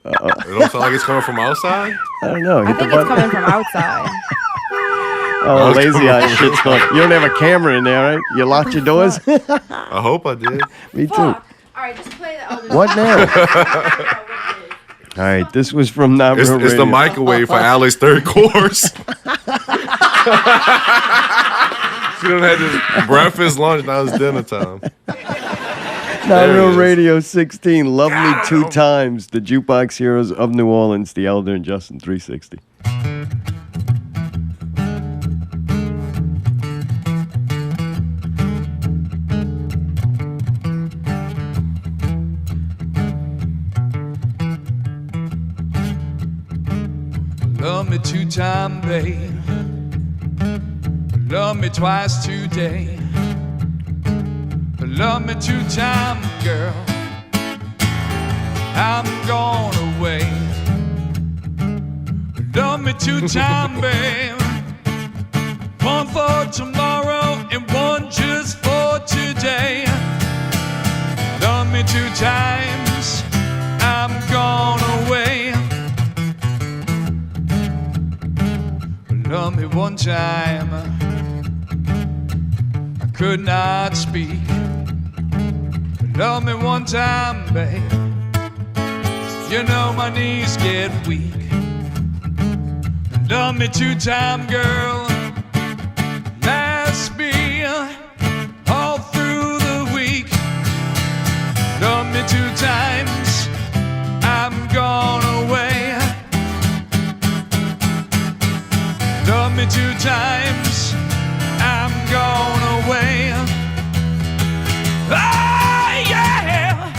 It don't sound like it's coming from outside. I don't know. I Hit the think it's button. coming from outside. Oh, lazy eye shit's going. You don't have a camera in there, right? You locked your doors? I hope I did. Me too. Fuck. All right, just play the elder. What now? All right, this was from Not It's, Real it's Radio. the microwave for Allie's third course. She done had this breakfast, lunch, now it's dinner time. Not There Real it is. Radio 16. Love Me 2 times. The Jukebox Heroes of New Orleans, the Elder and Justin 360. Love me 2 times, babe. Love me twice today. Love me 2 times, girl. I'm gone away. Love me 2 times, babe. 1 for tomorrow and 1 just for today. Love me 2 times. I'm gone away. Love me 1 time, I could not speak. Love me 1 time, babe. You know my knees get weak. Love me 2 times, girl. Last me all through the week. Love me 2 times, I'm gone away. Love me 2 times, I'm gone away. Ah, yeah.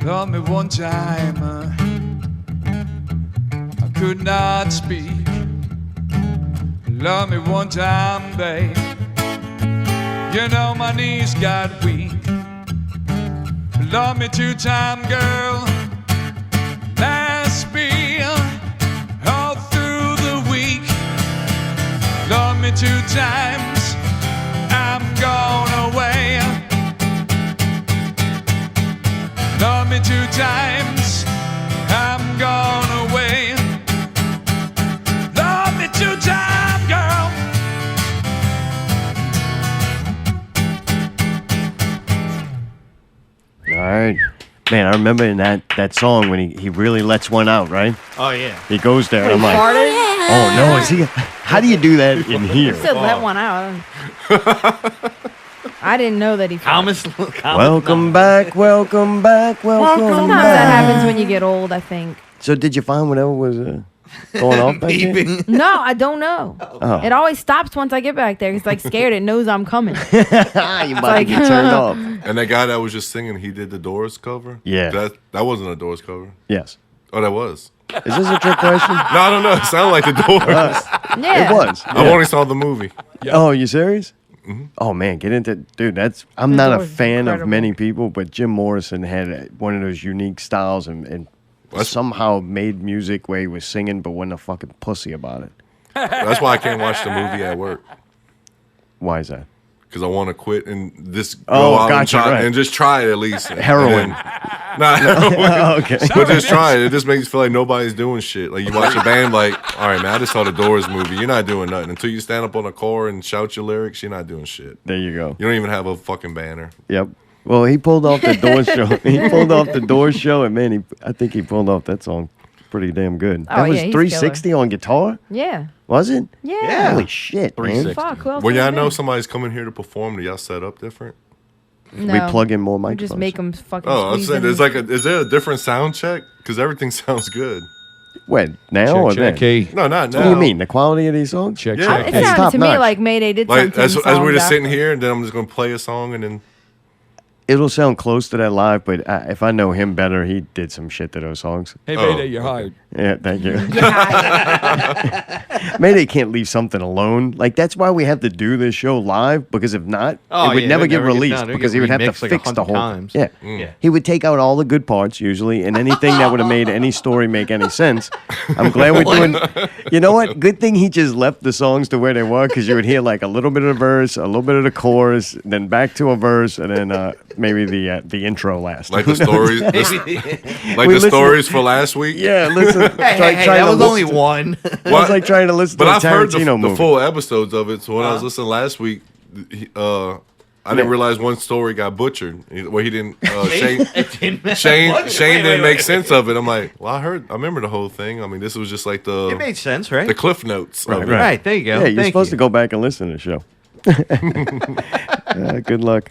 Love me 1 time, I could not speak. Love me 1 time, babe. You know my knees got weak. Love me 2 times, girl. Last me me 2 times, I'm gone away. Love me 2 times, I'm gone away. Love me 2 times, girl. All right. Man, I remember in that song when he really lets one out, right? Oh, yeah. He goes there, and I'm like, Farted? oh, no, is he? How do you do that in here? He said let one out. I didn't know that he farted. Welcome back, welcome back, welcome Sometimes back. that happens when you get old, I think. So did you find whatever was going off back there? No, I don't know. Oh. It always stops once I get back there. It's like scared. It knows I'm coming. You about to get turned off. And that guy that was just singing, he did the Doors cover? Yeah. That wasn't a Doors cover. Yes. Oh, that was. Is this a trick question? No, I don't know. It sounded like the Doors. Yeah. It was. I only saw the movie. Oh, you serious? Mm-hmm. Oh man, get into dude. I'm The not a Doors is fan incredible. of many people, but Jim Morrison had one of those unique styles and somehow made music where he was singing but wasn't a fucking pussy about it. That's why I can't watch the movie at work. Why is that? Because I want to quit and just go Oh, out gotcha, and, right. and just try it at least. Heroin. Not heroin. Okay. But just try it. It just makes you feel like nobody's doing shit. Like you watch a band like, all right, man, I just saw the Doors movie. You're not doing nothing. Until you stand up on a car and shout your lyrics, you're not doing shit. There you go. You don't even have a fucking banner. Yep. Well, he pulled off the Doors show. He pulled off the Doors show, and man, I think he pulled off that song pretty damn good. Oh, That was yeah, he's 360 on guitar? Yeah. Was it? Yeah. Holy shit, man. Fuck, who else When would y'all it know be? somebody's coming here to perform, do y'all set up different? No. We plug in more We microphones. just make them fucking Oh, I'm squeeze saying, in. is there a different sound check? Because everything sounds good. When? Now or then? Check, No, not now. What do you mean? The quality of these songs? check, Yeah. check. It It's sounded to me top-notch. like Mayday did Like something. as we're songs just sitting after. here, and then I'm just gonna play a song, and then It'll sound close to that live, but if I know him better, he did some shit to those songs. Hey, Oh, Mayday, you're hired. Yeah, thank you. Yeah. Maybe they can't leave something alone. Like, that's why we have to do this show live, because if not, Oh, it would yeah, never it get would never get released done. It would because get he would have to remixed like fix the 100 whole times. Yeah. Yeah. He would take out all the good parts, usually, and anything that would have made any story make any sense. I'm glad we're doing... You know what? Good thing he just left the songs to where they were, because you would hear, like, a little bit of the verse, a little bit of the chorus, then back to a verse, and then maybe the intro last. like the stories, like We the listen- stories for last week. Yeah, listen. Hey, try that to was listen only to- one. It was like trying to listen But to a I've heard Tarantino the movie. full episodes of it. So when I was listening last week, I didn't realize one story got butchered. Where he didn't. Shane didn't make sense of it. I'm like, well, I remember the whole thing. I mean, this was just like It made sense, right? the cliff notes. of it. Right, there you go. Yeah, you're Thank supposed you. to go back and listen to the show. Good luck.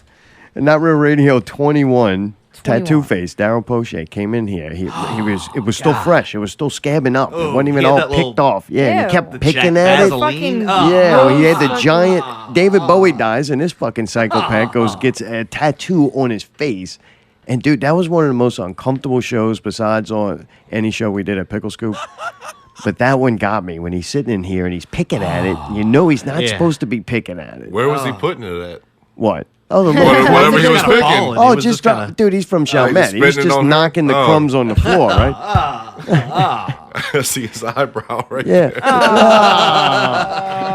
Not Real Radio 21. Tattoo face Darel Poche came in here. He was. It was still fresh. It was still scabbing up. It wasn't even he had all that picked little- off. Yeah, and Ew. he kept The picking Jack at it. Vaseline. Fucking- Yeah, well, he had the fucking- giant. David Bowie dies, and this fucking psychopath gets a tattoo on his face. And dude, that was one of the most uncomfortable shows besides on any show we did at Pickle Scoop. But that one got me when he's sitting in here and he's picking at it. You know he's not Yeah. supposed to be picking at it. Where was he putting it at? What? Oh, the Whatever he was kinda picking. balling. Oh, He was just just kinda- dude, he's from he's Chalmette. He's spitting it just on her? knocking the Oh. crumbs on the floor, right? I see his eyebrow right Yeah. there.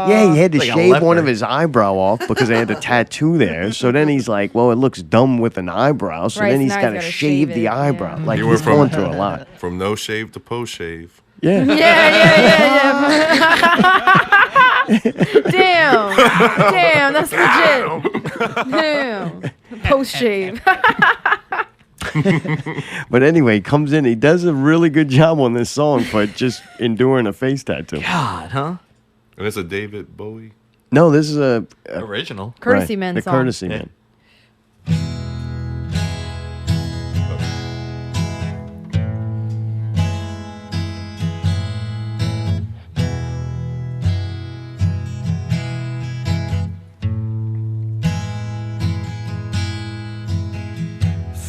Yeah, he had to Like a shave one leopard. of his eyebrow off because they had the tattoo there. So then he's like, well, it looks dumb with an eyebrow. So Right, then so he's now got he's to gotta shave shave the it, eyebrow. yeah. Like You he's went going from- through a lot. From no shave to post shave. Yeah. Damn, that's legit. Damn. Post shave. But anyway, he comes in. He does a really good job on this song for just enduring a face tattoo. God, huh? And it's a David Bowie. No, this is a Original. Courtesy right, Men the song. Courtesy Yeah. Men.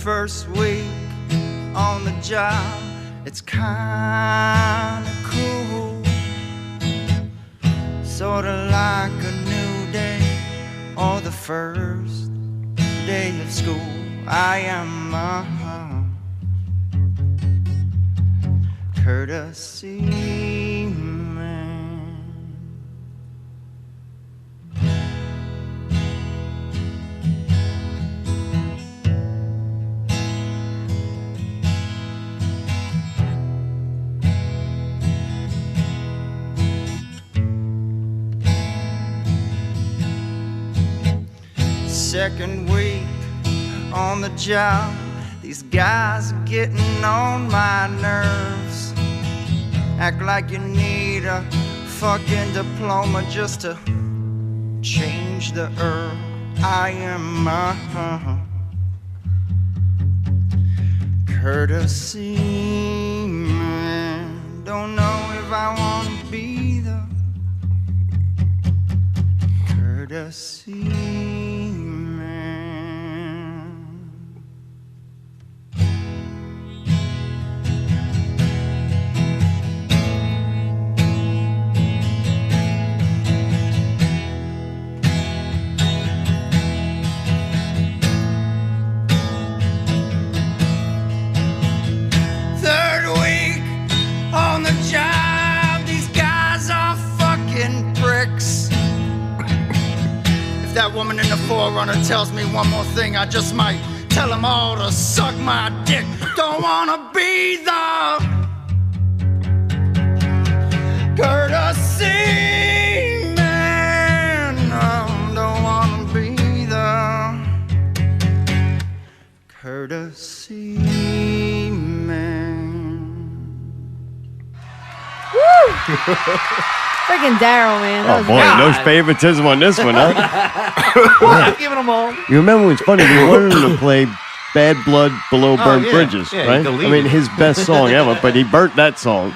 First week on the job, it's kinda cool. Sorta like a new day or the first day of school. I am a courtesy man. second week on the job. These guys are getting on my nerves. Act like you need a fucking diploma just to change the herb. I am courtesy man. Don't know if I want to be the courtesy man. Third week on the job, these guys are fucking pricks. If that woman in the forerunner tells me one more thing, I just might tell them all to suck my dick. Don't wanna be the courtesy man. No, don't wanna be the courtesy man. Woo! Freaking Darel, man. That Oh was boy, great. no favoritism on this one, huh? I'm giving them all. You remember it's funny, we wanted him to play Bad Blood Below Burnt yeah. Bridges, Yeah, he right? I deleted mean, it. his best song ever, but he burnt that song.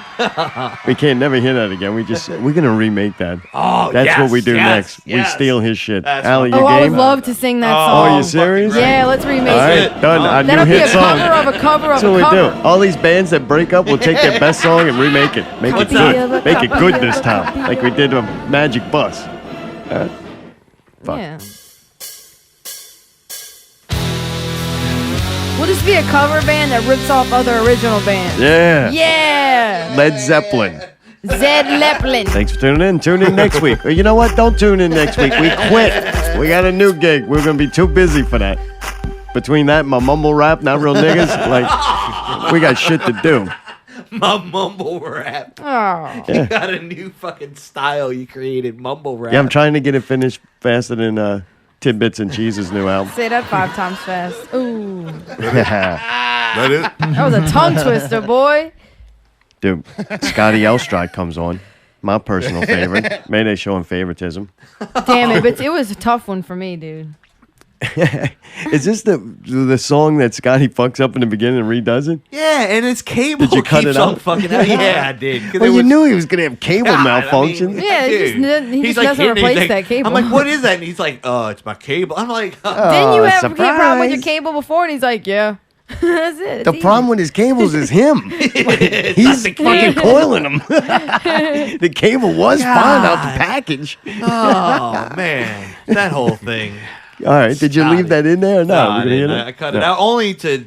We can't never hear that again. We're going to remake that. Oh, That's yes, what we do yes, next. yes. We steal his shit. That's Allie, you Oh, I would game? love to sing that Oh, song. Oh, you serious? Yeah, let's remake All right, it. done. Our That'll new be hit a song. cover of a cover of That's what a we cover. do. All these bands that break up will take their best song and remake it. Make it good. Make it good this time, like we did with Magic Bus. Fuck. Yeah. We'll just be a cover band that rips off other original bands. Yeah. Yeah. Led Zeppelin. Zed Leplin. Thanks for tuning in. Tune in next week. Or you know what? Don't tune in next week. We quit. We got a new gig. We're going to be too busy for that. Between that and my mumble rap, not real niggas, like, we got shit to do. My mumble rap. Oh. You got a new fucking style you created, mumble rap. Yeah, I'm trying to get it finished faster than Tidbits and Cheese's new album. Say that 5 times fast. Ooh. That it? That was a tongue twister, boy. Dude, Scotty Elstrott comes on. My personal favorite. Mayday showing favoritism. Damn it, but it was a tough one for me, dude. Is this the song that Scotty fucks up in the beginning and redoes it? Yeah, and his cable Did you cut keeps it on out? fucking out. Yeah, I did. 'Cause Well, it you was- knew he was going to have cable God, malfunctions. Yeah, dude. he He's just doesn't hitting it, he's replace like- that cable. I'm like, what is that? And he's like, oh, it's my cable. I'm like, Didn't you have a problem with your surprise. cable before? And he's like, yeah. That's it. It's The easy. problem with his cables is him. He's fucking coiling them. The cable was fine out the package. oh, man. That whole thing. All right, did you leave that in there or No, not? I We gonna hear didn't. that? I cut it No. out only to.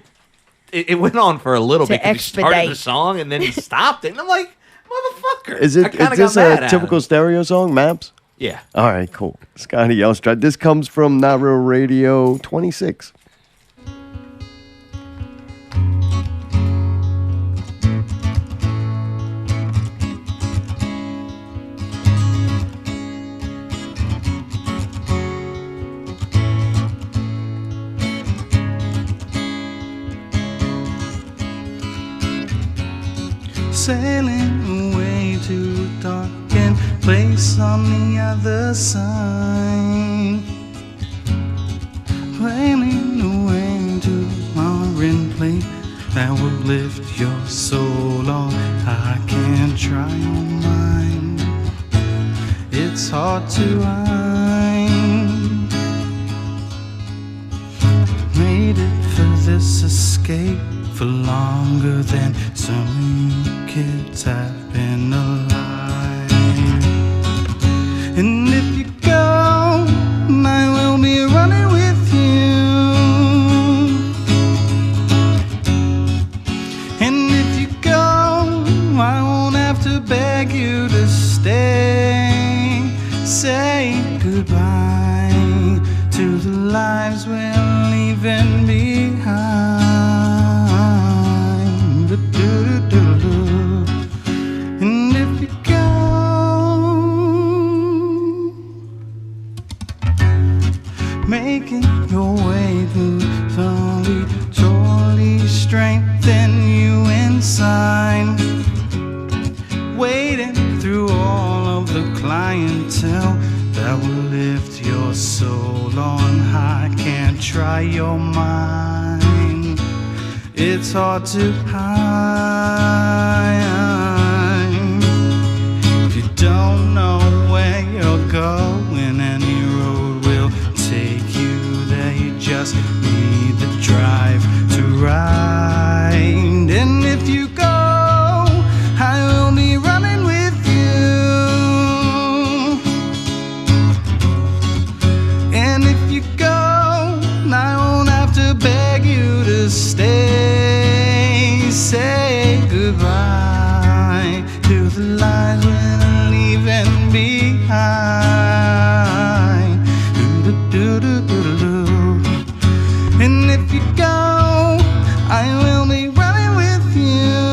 It went on for a little To bit because he started the expedite. song and then he stopped it. And I'm like, motherfucker. Is I it? kinda Is this got mad a at typical him. stereo song? Maps. Yeah. All right, cool. Scotty Elstrott. This comes from Not Real Radio 26. Sailing away to a darkened place on the other side. Sailing away to a foreign place that will lift your soul on. I can't try on mine. It's hard to hide. Made it for this escape for longer than some kids have been alive. And if you go, I will be running with you. And if you go, I won't have to beg you to stay. Say goodbye to the lives we're leaving behind. And if you making your way through slowly strengthen you inside, wading through all of the clientele that will lift your soul on high. Can't try your mind, it's hard to hide. If you don't know where you're going, any road will take you there. You just need the drive to ride. And if you go, I will be running with you. And if you go, I won't have to beg you to stay. Say goodbye to the lies we're leaving behind. Do-do-do-do-do-do. And if you go, I will be running with you.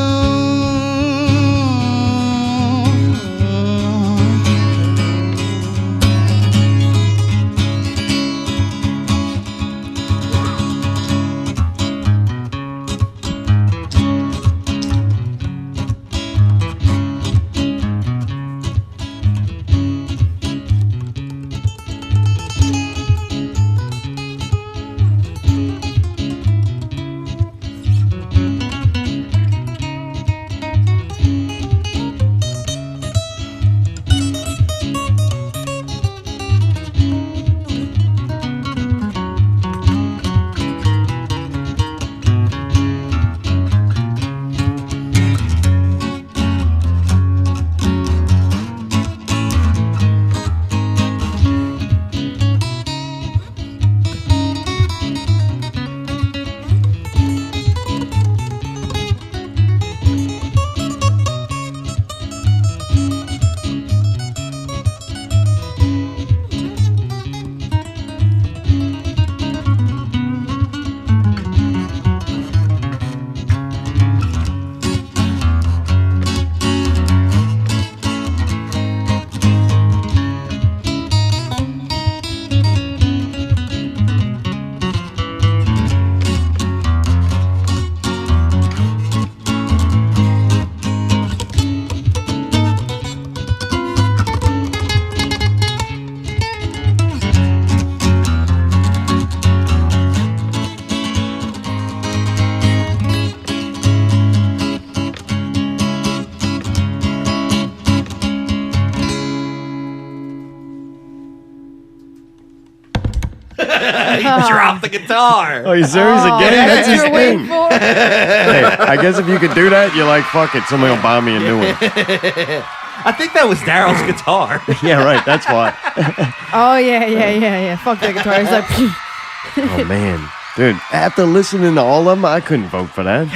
Drop the guitar. Oh, you serious again? That's his thing. For? Hey, I guess if you could do that, you're like, fuck it, somebody will buy me a new one. I think that was Daryl's guitar. Yeah, right. That's why. Oh yeah. Fuck that guitar. He's like, Oh man, dude. After listening to all of them, I couldn't vote for that.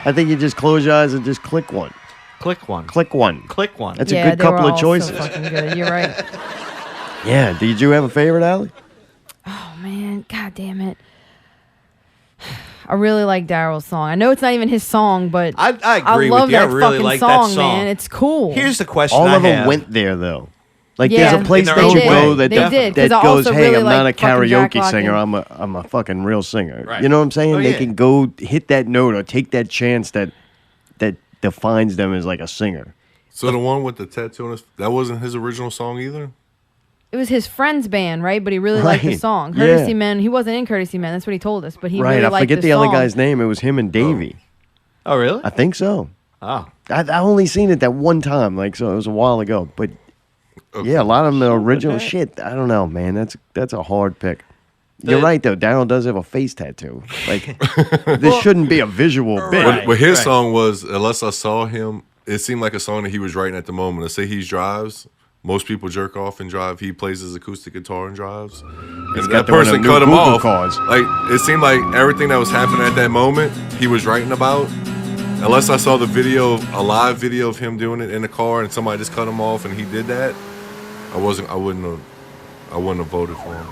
I think you just close your eyes and just click one. Click one. Click one. Click one. That's yeah, a good they were couple of all choices. So fucking good. You're right. Yeah. Did you have a favorite, Allie? Oh man, god damn it. I really like Daryl's song. I know it's not even his song, but I agree love with you. I that really fucking like song, that song. man. It's cool. Here's the question All I of them have. went there though. Like Yeah, there's a place in that their you own go way. that, They did, 'cause that I goes, also hey, really I'm not a like fucking Jack karaoke singer. Locke. I'm a fucking real singer. Right. You know what I'm saying? Oh, They yeah. can go hit that note or take that chance that defines them as like a singer. So the one with the tattoo on his, that wasn't his original song either? It was his friend's band, right? But he really liked the Right. song. Yeah. Courtesy Men. He wasn't in Courtesy Men. That's what he told us. But he Right. really I liked forget the the other song. guy's name. It was him and Davey. Oh, really? I think so. Oh. I only seen it that one time, like, so it was a while ago. But yeah, a lot of them are original shit. I don't know, man. That's a hard pick. You're right though. Darel does have a face tattoo. Like this shouldn't be a visual bit. Right. But his song was, unless I saw him, it seemed like a song that he was writing at the moment. Let's say he drives. Most people jerk off and drive. He plays his acoustic guitar and drives. And got that the one of person them cut new him Google off. cars. Like it seemed like everything that was happening at that moment, he was writing about. Unless I saw the video, a live video of him doing it in the car, and somebody just cut him off, and he did that. I wouldn't have voted for him.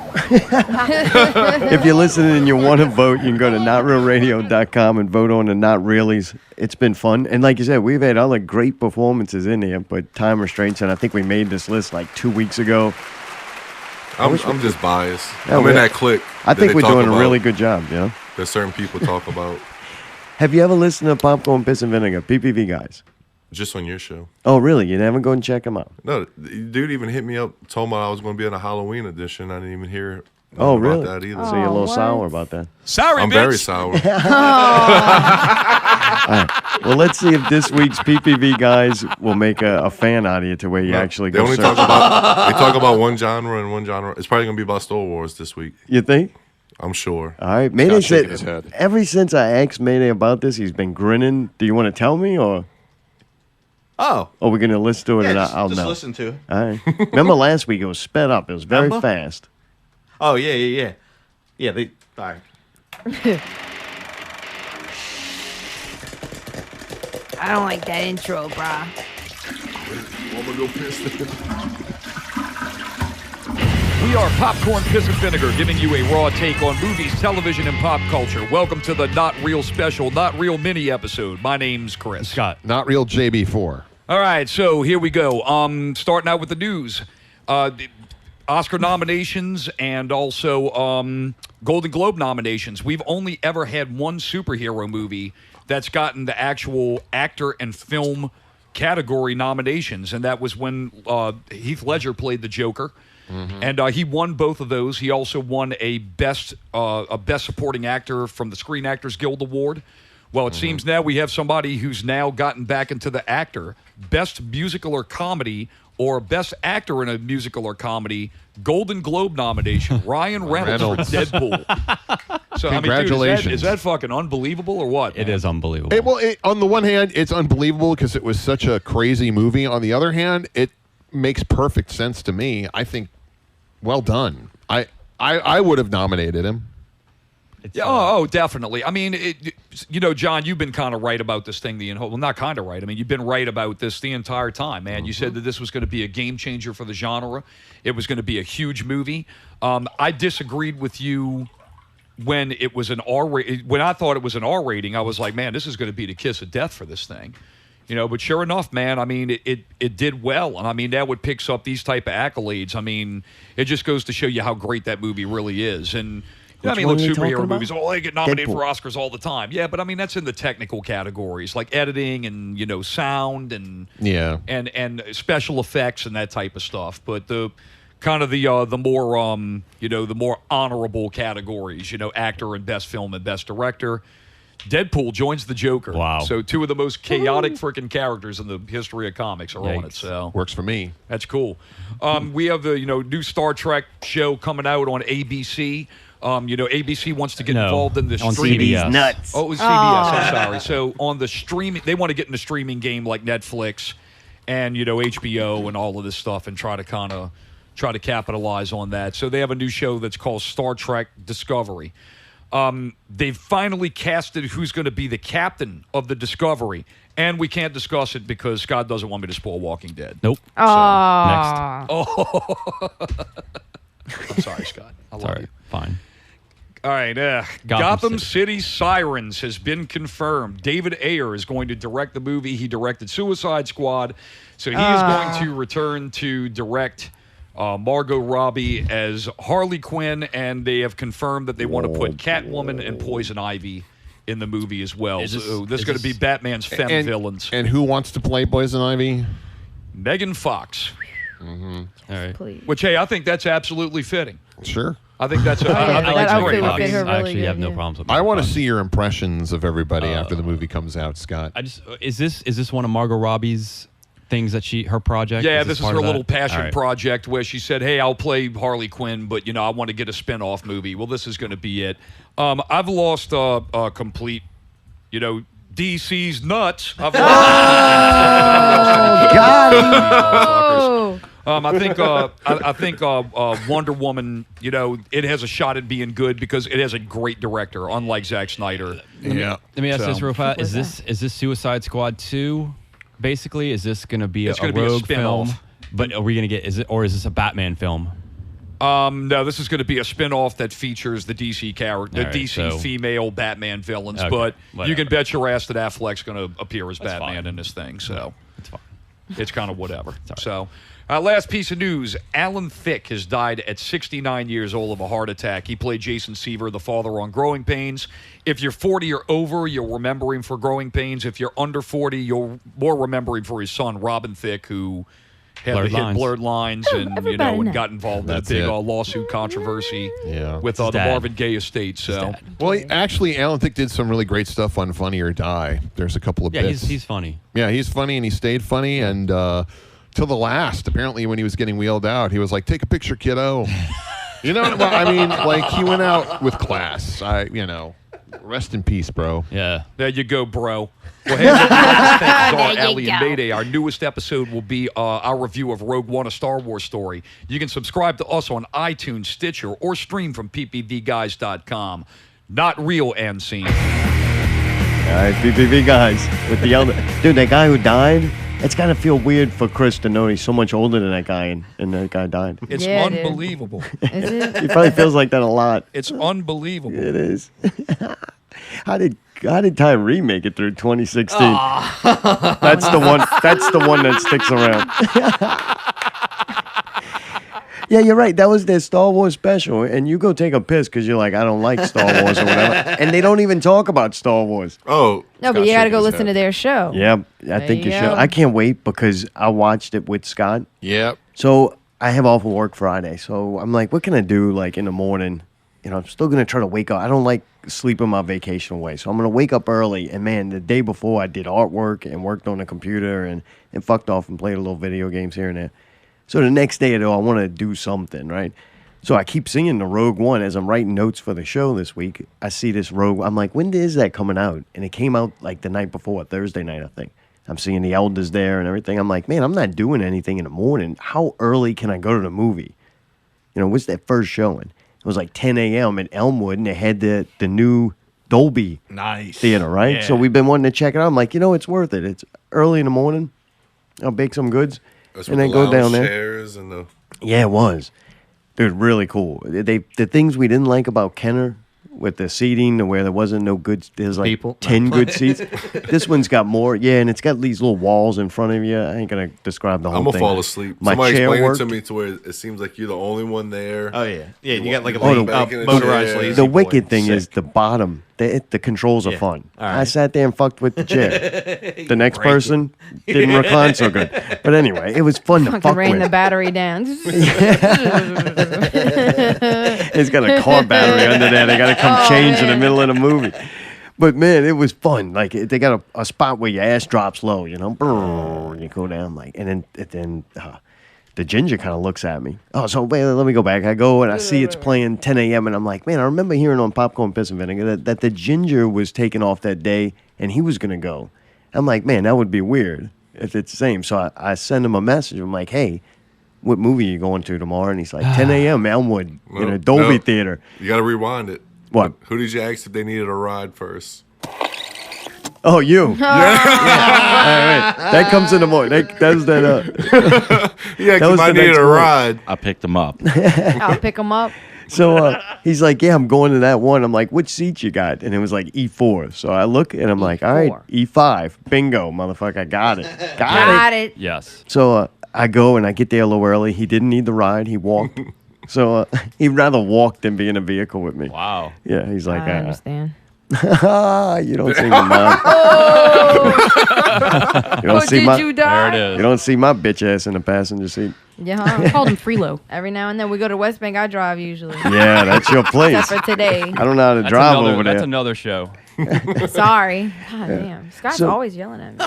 If you're listening and you want to vote, you can go to notrealradio.com and vote on the Not Reallys. It's been fun. And like you said, we've had other great performances in here, but time restraints, and I think we made this list like 2 weeks ago. I'm just biased. Yeah, I'm in that clique. I think they we're talk doing a about, really good job, you know? that certain people talk about. Have you ever listened to Popcorn, Piss, and Vinegar, PPV Guys? Just on your show. Oh, really? You never go and check them out? No, the dude even hit me up, told me I was going to be in a Halloween edition. I didn't even hear Oh, about really? that either. So you're a little what? sour about that. Sorry, I'm bitch. very sour. All right. Well, let's see if this week's PPV Guys will make a fan out of you to where you actually They go only search. talk about one genre and one genre. It's probably going to be about Star Wars this week. You think? I'm sure. All right. Mayday Scott's shaking his said, head. ever since I asked Mayday about this, he's been grinning. Do you want to tell me, or Oh. are we going to listen to it and Yeah, I'll just know? listen to it. All right. Remember last week, it was sped up. It was very Remember? fast. Oh, yeah. Yeah, they... All right. I don't like that intro, brah. I'm going to go piss. We are Popcorn, Piss, and Vinegar, giving you a raw take on movies, television, and pop culture. Welcome to the Not Real Special, Not Real Mini episode. My name's Chris. Scott. Not real JB4. All right, so here we go. Starting out with the news. The Oscar nominations and also Golden Globe nominations. We've only ever had one superhero movie that's gotten the actual actor and film category nominations, and that was when Heath Ledger played the Joker. And he won both of those. He also won a best supporting actor from the Screen Actors Guild Award. Well, it seems now we have somebody who's now gotten back into the actor, best musical or comedy, or best actor in a musical or comedy, Golden Globe nomination, Ryan Reynolds for Deadpool. So, Congratulations. I mean, dude, is that fucking unbelievable or what? It man? is unbelievable. On the one hand, it's unbelievable because it was such a crazy movie. On the other hand, it makes perfect sense to me. I think, well done. I would have nominated him. Yeah, definitely. I mean, John, you've been kind of right about this thing well, not kind of right. I mean, you've been right about this the entire time, man. You said that this was going to be a game changer for the genre. It was going to be a huge movie. I disagreed with you when it was an R rating. When I thought it was an R rating, I was like, man, this is going to be the kiss of death for this thing. But sure enough, man, I mean, it did well. And I mean, now it picks up these type of accolades. I mean, it just goes to show you how great that movie really is. And I mean, look, superhero movies, they get nominated for Oscars all the time. Yeah, but I mean, that's in the technical categories, like editing and, sound and and special effects and that type of stuff. But the kind of the more, the more honorable categories, actor and best film and best director. Deadpool joins the Joker. Wow. So two of the most chaotic freaking characters in the history of comics are on it. So Works for me. that's cool. We have the new Star Trek show coming out on ABC. ABC wants to get involved in the on streaming. CBS. Nuts. Oh, it was CBS. I'm sorry. So on the streaming, they want to get in the streaming game like Netflix and HBO and all of this stuff, and try to capitalize on that. So they have a new show that's called Star Trek Discovery. They've finally casted who's going to be the captain of the Discovery, and we can't discuss it because Scott doesn't want me to spoil Walking Dead. Nope. Aw. Oh, I'm sorry, Scott. I love Sorry. you. Fine. All right, Gotham City Sirens has been confirmed. David Ayer is going to direct the movie. He directed Suicide Squad, so he is going to return to direct Margot Robbie as Harley Quinn, and they have confirmed that they want to put Catwoman and Poison Ivy in the movie as well. So this is going to be Batman's femme villains. And who wants to play Poison Ivy? Megan Fox. All right. Please. Which, hey, I think that's absolutely fitting. Sure. I think that's I that think that's outfit great. would fit her I really actually good, have no yeah. problems with I want to Megan see your impressions of everybody after the movie comes out, Scott. Fox. Is this one of Margot Robbie's things that her project? Yeah, this is part her of little that? passion All right. project where she said, hey, I'll play Harley Quinn, but, I want to get a spin-off movie. Well, this is going to be it. I've lost a complete, DC's nuts. I've Oh. I think Wonder Woman, it has a shot at being good because it has a great director, unlike Zack Snyder. Yeah. Let me ask So- this real fast. Is this Suicide Squad 2? Basically, is this going to be It's a gonna be a rogue spin-off. film? But are we going to get? Is this a Batman film? No, this is going to be a spin-off that features the DC character, All right, DC so- female Batman villains. Okay, but you whatever. can bet your ass that Affleck's going to appear as That's Batman fine. in this thing. So It's fine. it's kind of whatever. So, last piece of news. Alan Thicke has died at 69 years old of a heart attack. He played Jason Seaver, the father on Growing Pains. If you're 40 or over, you'll remember him for Growing Pains. If you're under 40, you'll more remember him for his son, Robin Thicke, who had the hit Blurred Lines and, you know, and got involved in a big lawsuit controversy with the Marvin Gaye estate. So, well, actually, Alan Thicke did some really great stuff on Funny or Die. There's a couple of bits. He's funny. Yeah, he's funny, and he stayed funny, and till the last, apparently, when he was getting wheeled out, he was like, "Take a picture, kiddo." You know, I mean, like, he went out with class. Rest in peace, bro. Yeah. There you go, bro. Well, hey, Czar, Ali, and Mayday. Our newest episode will be our review of Rogue One, a Star Wars story. You can subscribe to us on iTunes, Stitcher, or stream from PPVGuys.com. Not real and scene. All right, PPV guys with the elder. Dude, that guy who died, it's got to feel weird for Chris to know he's so much older than that guy, and that guy died. It's unbelievable. Is it? He probably feels like that a lot. It's unbelievable. It is. How did Tyree make it through 2016? That's the one. That's the one that sticks around. Yeah, you're right. That was their Star Wars special, and you go take a piss because you're like, I don't like Star Wars or whatever, and they don't even talk about Star Wars. Oh, No, but you got to go listen to their show. Yeah, I think you should. I can't wait because I watched it with Scott. Yep. So I have off of work Friday, so I'm like, what can I do like in the morning? You know, I'm still gonna try to wake up. I don't like sleeping my vacation away, so I'm gonna wake up early. And man, the day before I did artwork and worked on the computer and fucked off and played a little video games here and there. So the next day, though, I want to do something, right? So I keep seeing the Rogue One as I'm writing notes for the show this week. I see this Rogue. I'm like, when is that coming out? And it came out like the night before, Thursday night, I think. I'm seeing the elders there and everything. I'm like, man, I'm not doing anything in the morning. How early can I go to the movie? You know, what's that first showing? It was like 10 a.m. at Elmwood, and they had the new Dolby Theater, right? Yeah. So we've been wanting to check it out. I'm like, you know, it's worth it. It's early in the morning. I'll bake some goods That's and with then the go lounge down there. chairs and the... Yeah, it was. Dude, really cool. The things we didn't like about Kenner with the seating where there wasn't no good, there's like 10 good seats. This one's got more, and it's got these little walls in front of you. I ain't going to describe the whole I'm thing. going to fall asleep. My Somebody chair explain worked. it to me to where it seems like you're the only one there. Oh, yeah. Yeah, you got like a motorized motorized lazy The boy. wicked thing is the bottom. The controls are Yeah. fun. All right. I sat there and fucked with the chair. The next person didn't recline so good. But anyway, it was fun to Fucking fuck ran with. the battery down. It's got a car battery under there. They got to come change in the middle of the movie. But man, it was fun. Like they got a spot where your ass drops low, you know, and you go down like, and then the ginger kind of looks at me. Oh, so wait, let me go back. I go and I see it's playing 10 a.m. and I'm like, man, I remember hearing on Popcorn Piss and Vinegar that the ginger was taken off that day and he was gonna go. I'm like, man, that would be weird if it's the same. So I send him a message. I'm like, hey, what movie are you going to tomorrow? And he's like, 10 a.m. Elmwood, Dolby Theater. You got to rewind it. What? Who did you ask if they needed a ride first? Oh, you. Yeah. All right. That comes in the morning. That was that. Yeah, that was because I the needed next a morning. ride. I picked him up. I'll pick them up. So he's like, yeah, I'm going to that one. I'm like, which seat you got? And it was like E4. So I look and I'm like, all right, E5. Bingo, motherfucker. I got it. Got it. Yes. So I go and I get there a little early. He didn't need the ride. He walked. So he'd rather walk than be in a vehicle with me. Wow. Yeah, he's like, I understand. you don't see my mom. You don't see did my, you die? There it is. You don't see my bitch ass in the passenger seat. Yeah, I called him Freelo. Every now and then we go to West Bank. I drive usually. Yeah, that's your place. Except for today. I don't know how to That's drive another, over there. That's another show. Sorry. God damn. Scott's So- always yelling at me.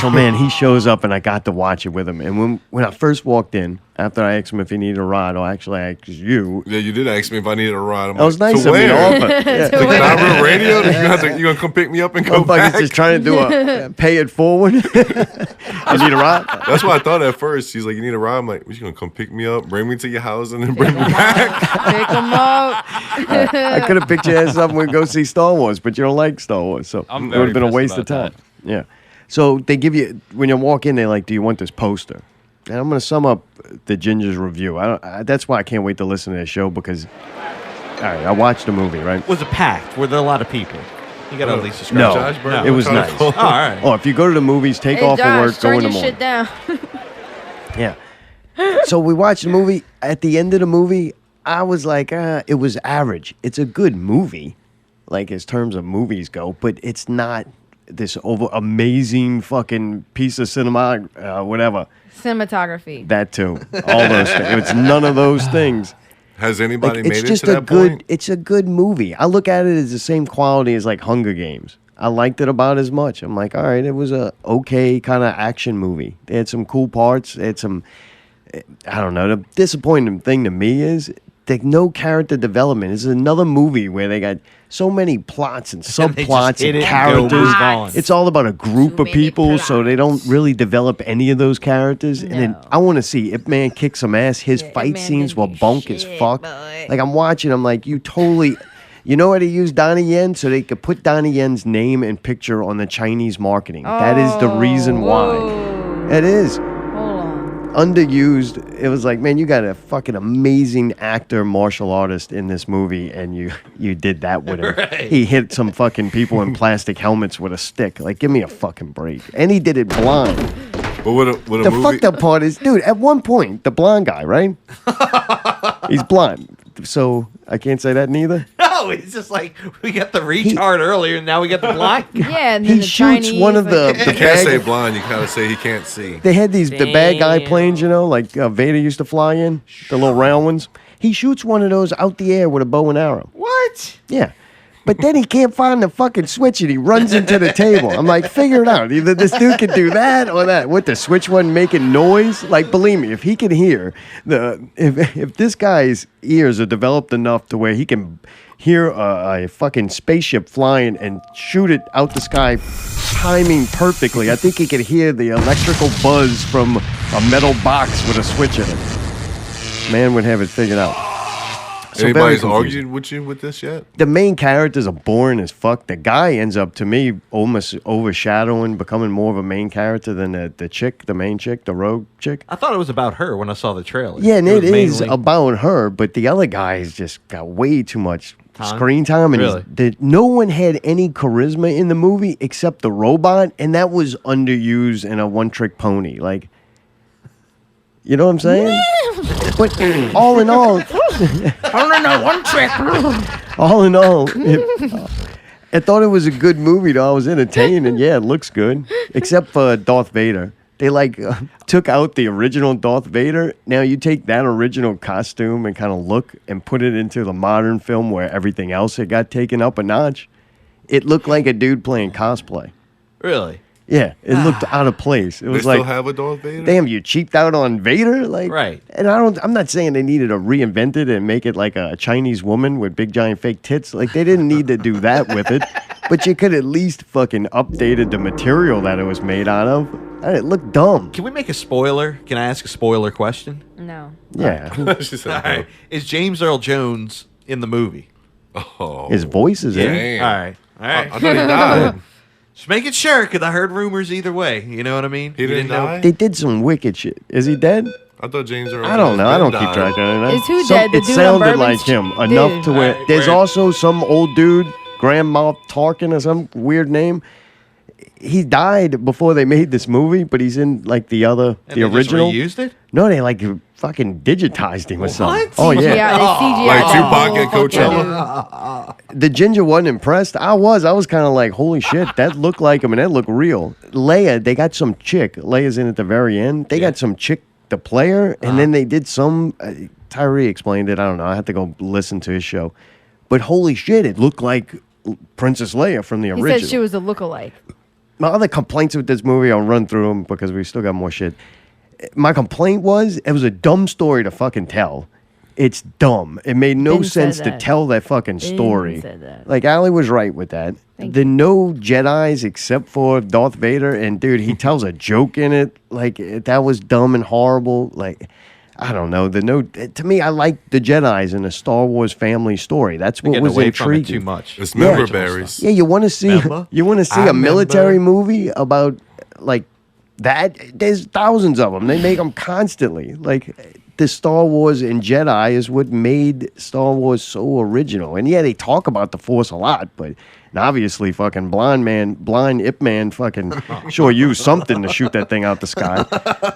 So man, he shows up and I got to watch it with him. And when I first walked in, after I asked him if he needed a ride, or actually I asked you. Yeah, you did ask me if I needed a ride. I'm That was like, nice to of me to where? offer. Yeah. To Like, where? can I real radio? You gonna come pick me up and go Motherfucker's back? just trying to do a pay it forward. You need a ride? That's what I thought at first. He's like, you need a ride? I'm like, you gonna come pick me up, bring me to your house, and then bring me back? Pick them up. I could have picked your ass up and we'd go see Star Wars, but you don't like Star Wars, so I'm it would very have been a pissed waste of about time. Yeah. So they give you, when you walk in, they're like, do you want this poster? And I'm going to sum up the Ginger's review. That's why I can't wait to listen to this show because, all right, I watched the movie, right? Was it packed? Were there a lot of people? You got to at least describe No, Josh Burns? it was What kind nice. of phone? Oh, all right. Oh, if you go to the movies, take Hey, off Josh, of work, go turn in the your morning. shit down. Yeah. So we watched the movie. At the end of the movie, I was like, it was average. It's a good movie, like as terms of movies go, but it's not this amazing fucking piece of cinema, whatever. Cinematography. That too. All those things. It's none of those things. Has anybody Like, made it's it just to a that good. point? It's a good movie. I look at it as the same quality as like Hunger Games. I liked it about as much. I'm like, all right, it was a okay kind of action movie. They had some cool parts. They had some. I don't know. The disappointing thing to me is like no character development. This is another movie where they got so many plots and And they just subplots hit and it and go characters. move on. It's all about a group Too of many people, so they don't plots. really develop any of those characters. And then No. I want to see Ip Man kick some ass. His Yeah, Ip fight Man scenes didn't were do bunk as shit, fuck. boy. Like I'm watching, I'm like, you totally. You know how to use Donnie Yen so they could put Donnie Yen's name and picture on the Chinese marketing. That is the reason why. Whoa. It is Hold on. underused. It was like, man, you got a fucking amazing actor, martial artist in this movie, and you did that with him. Right. He hit some fucking people in plastic helmets with a stick. Like, give me a fucking break. And he did it blind. But with a The movie, fucked up part is, dude, at one point, the blind guy, right? He's blind. So I can't say that neither. No, it's just like we got the retard earlier, and now we got the blind. Yeah, and then He the shoots Chinese, one of the, like- the you can't say bad. blind. You kind of say he can't see. They had these the bad guy Damn. planes, you know, like Vader used to fly in, the little round ones. He shoots one of those out the air with a bow and arrow. What? Yeah. But then he can't find the fucking switch and he runs into the table. I'm like, figure it out. Either this dude can do that or that. What, the switch wasn't making noise? Like, believe me, if he can hear, if this guy's ears are developed enough to where he can hear a fucking spaceship flying and shoot it out the sky, timing perfectly, I think he could hear the electrical buzz from a metal box with a switch in it. Man would have it figured out. So very Anybody's confusing. argued with you with this yet? The main characters are boring as fuck. The guy ends up, to me, almost overshadowing, becoming more of a main character than the chick, the main chick, the rogue chick. I thought it was about her when I saw the trailer. Yeah, and it was is mainly- about her, but the other guy has just got way too much Time? screen time. And Really? no one had any charisma in the movie except the robot, and that was underused in a one-trick pony. Like, you know what I'm saying? But all in all, one trick. all in all, I thought it was a good movie, though. I was entertained, and yeah, it looks good. Except for Darth Vader. They took out the original Darth Vader. Now you take that original costume and kind of look and put it into the modern film where everything else had got taken up a notch. It looked like a dude playing cosplay. Really? Yeah, it looked out of place. It They was still like, have a Darth Vader? damn, you cheaped out on Vader, like, Right. And I'm not saying they needed to reinvent it and make it like a Chinese woman with big giant fake tits. Like they didn't need to do that with it, but you could at least fucking updated the material that it was made out of. And it looked dumb. Can we make a spoiler? Can I ask a spoiler question? No. Yeah, She said, All right. Is James Earl Jones in the movie? oh, his voice is in. it. damn. All right. All right. I thought he died. Just make it sure, because I heard rumors either way. You know what I mean? He You didn't know? die? They did some wicked shit. Is he dead? I thought James Earl I don't Jones know. I don't died. keep track of anything. Is who dead? The It dude on sounded Bourbon like Street? him enough Dude. to where Alright, there's where- also some old dude, Grandma Tarkin or some weird name. He died before they made this movie, but he's in like the And they just original. reused it? No, they like fucking digitized him or something. What? Oh yeah. Yeah, they CGI Like the Tupac whole at fucking Coachella? dude. The ginger wasn't impressed. I was kind of like, holy shit, that looked like him and that looked real. Leia, they got some chick. Leia's in at the very end. They got some chick to play her, and then they did some. Tyree explained it. I don't know. I had to go listen to his show, but holy shit, it looked like Princess Leia from the He original. said she was a lookalike. My other complaints with this movie, I'll run through them because we still got more shit. My complaint was it was a dumb story to fucking tell. It's dumb. It made no Didn't say sense to that. tell that fucking Didn't story. say that. Like Allie was right with that. The no Jedis except for Darth Vader, and dude, he tells a joke in it. Like that was dumb and horrible. Like I don't know. To me, I like the Jedis in a Star Wars family story. That's what Getting was away from it intriguing. too much. It's Yeah. member berries. Yeah, you want to see Remember? a military movie about like that. There's thousands of them. They make them constantly. Like the Star Wars and Jedi is what made Star Wars so original. And yeah, they talk about the Force a lot, but and obviously fucking blind Ip Man fucking sure used something to shoot that thing out the sky.